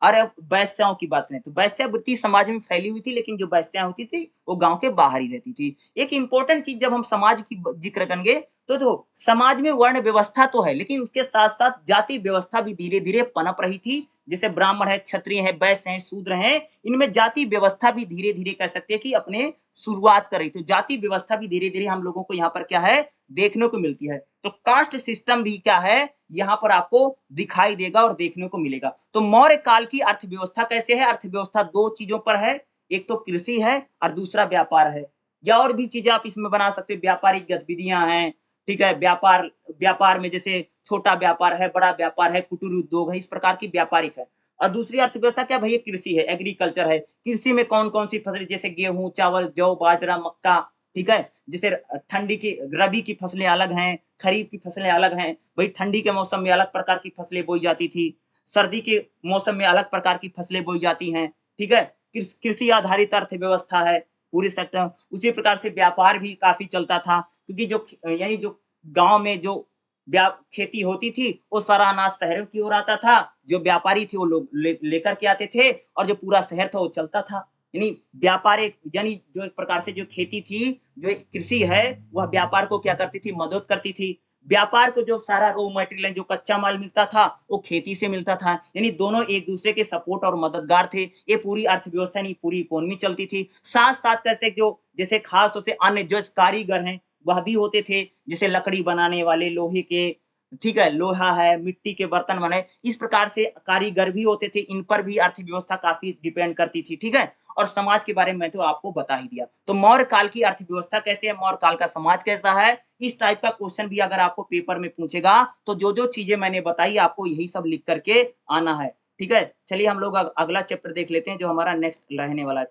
A: और अब वैश्याओं की बात करें तो वैश्यावृत्ति समाज में फैली हुई थी, लेकिन जो वैश्या होती थी वो गाँव के बाहर ही रहती थी। एक इम्पोर्टेंट चीज़ जब हम समाज की ब ज़िक्र करेंगे तो समाज में वर्ण व्यवस्था तो है, लेकिन उसके साथ-साथ जाति व्यवस्था भी धीरे-धीरे पनप रही थी। जैसे ब्राह्मण है, क्षत्रिय हैं, वैश्य हैं, शूद्र हैं, इनमें जाति व्यवस्था भी धीरे-धीरे कह सकते हैं कि अपने शुरुआत कर रही थी। जाति व्यवस्था भी धीरे-धीरे हम लोगों को यहाँ पर क्या है, देखने को मिलती है। तो कास्ट सिस्टम भी क्या है, यहाँ पर आपको दिखाई देगा और देखने को मिलेगा। तो मौर्य काल की अर्थव्यवस्था कैसे है? अर्थव्यवस्था 2 चीज़ों पर है, एक तो कृषि है और दूसरा व्यापार है। या और भी चीज़ें आप इसमें बना सकते हैं, व्यापारिक गतिविधियाँ हैं, ठीक है? व्यापार व्यापार में जैसे छोटा व्यापार है, बड़ा व्यापार है, कुटीर उद्योग है, इस प्रकार की व्यापारिक है। और दूसरी अर्थव्यवस्था क्या भैया कृषि है, एग्रीकल्चर है। कृषि में कौन-कौन सी फसलें जैसे गेहूँ, चावल, जौ, बाजरा, मक्का, ठीक है? जैसे ठंडी की रबी की फसलें अलग हैं, खरीफ की फसलें अलग हैं। वही ठंडी के मौसम में अलग प्रकार की फसलें बोई जाती थी, सर्दी के मौसम में अलग प्रकार की फसलें बोई जाती हैं, ठीक है? कृषि आधारित अर्थव्यवस्था है, पूरे सेक्टर उसी प्रकार से व्यापार भी काफ़ी चलता था, क्योंकि यानी जो गाँव में जो खेती होती थी, वो सारा अनाज शहरों की ओर आता था, जो व्यापारी थे वो लोग लेकर के आते थे और जो पूरा शहर था वो चलता था। यानी व्यापार एक यानी जो एक प्रकार से जो खेती थी, जो एक कृषि है, वह व्यापार को क्या करती थी, मदद करती थी। व्यापार को जो सारा रॉ मटेरियल है, जो कच्चा माल मिलता था, वो खेती से मिलता था। यानी दोनों एक-दूसरे के सपोर्ट और मददगार थे। ये पूरी अर्थव्यवस्था यानी पूरी इकोनॉमी चलती थी। साथ-साथ कैसे जो जैसे खास तौर से अन्य जो कारीगर हैं, वह भी होते थे, जैसे लकड़ी बनाने वाले, लोहे के, ठीक है? लोहा है, मिट्टी के बर्तन बने, इस प्रकार से कारीगर भी होते थे, इन पर भी अर्थव्यवस्था काफ़ी डिपेंड करती थी, ठीक है? और समाज के बारे में मैं तो आपको बता ही दिया। तो मौर्य काल की अर्थव्यवस्था कैसे है, मौर्य काल का समाज कैसा है, इस टाइप का क्वेश्चन भी अगर आपको पेपर में पूछेगा, तो जो-जो चीज़ें मैंने बताई आपको यही सब लिख कर के आना है, ठीक है? चलिए हम लोग अगला चैप्टर देख लेते हैं जो हमारा नेक्स्ट रहने वाला है।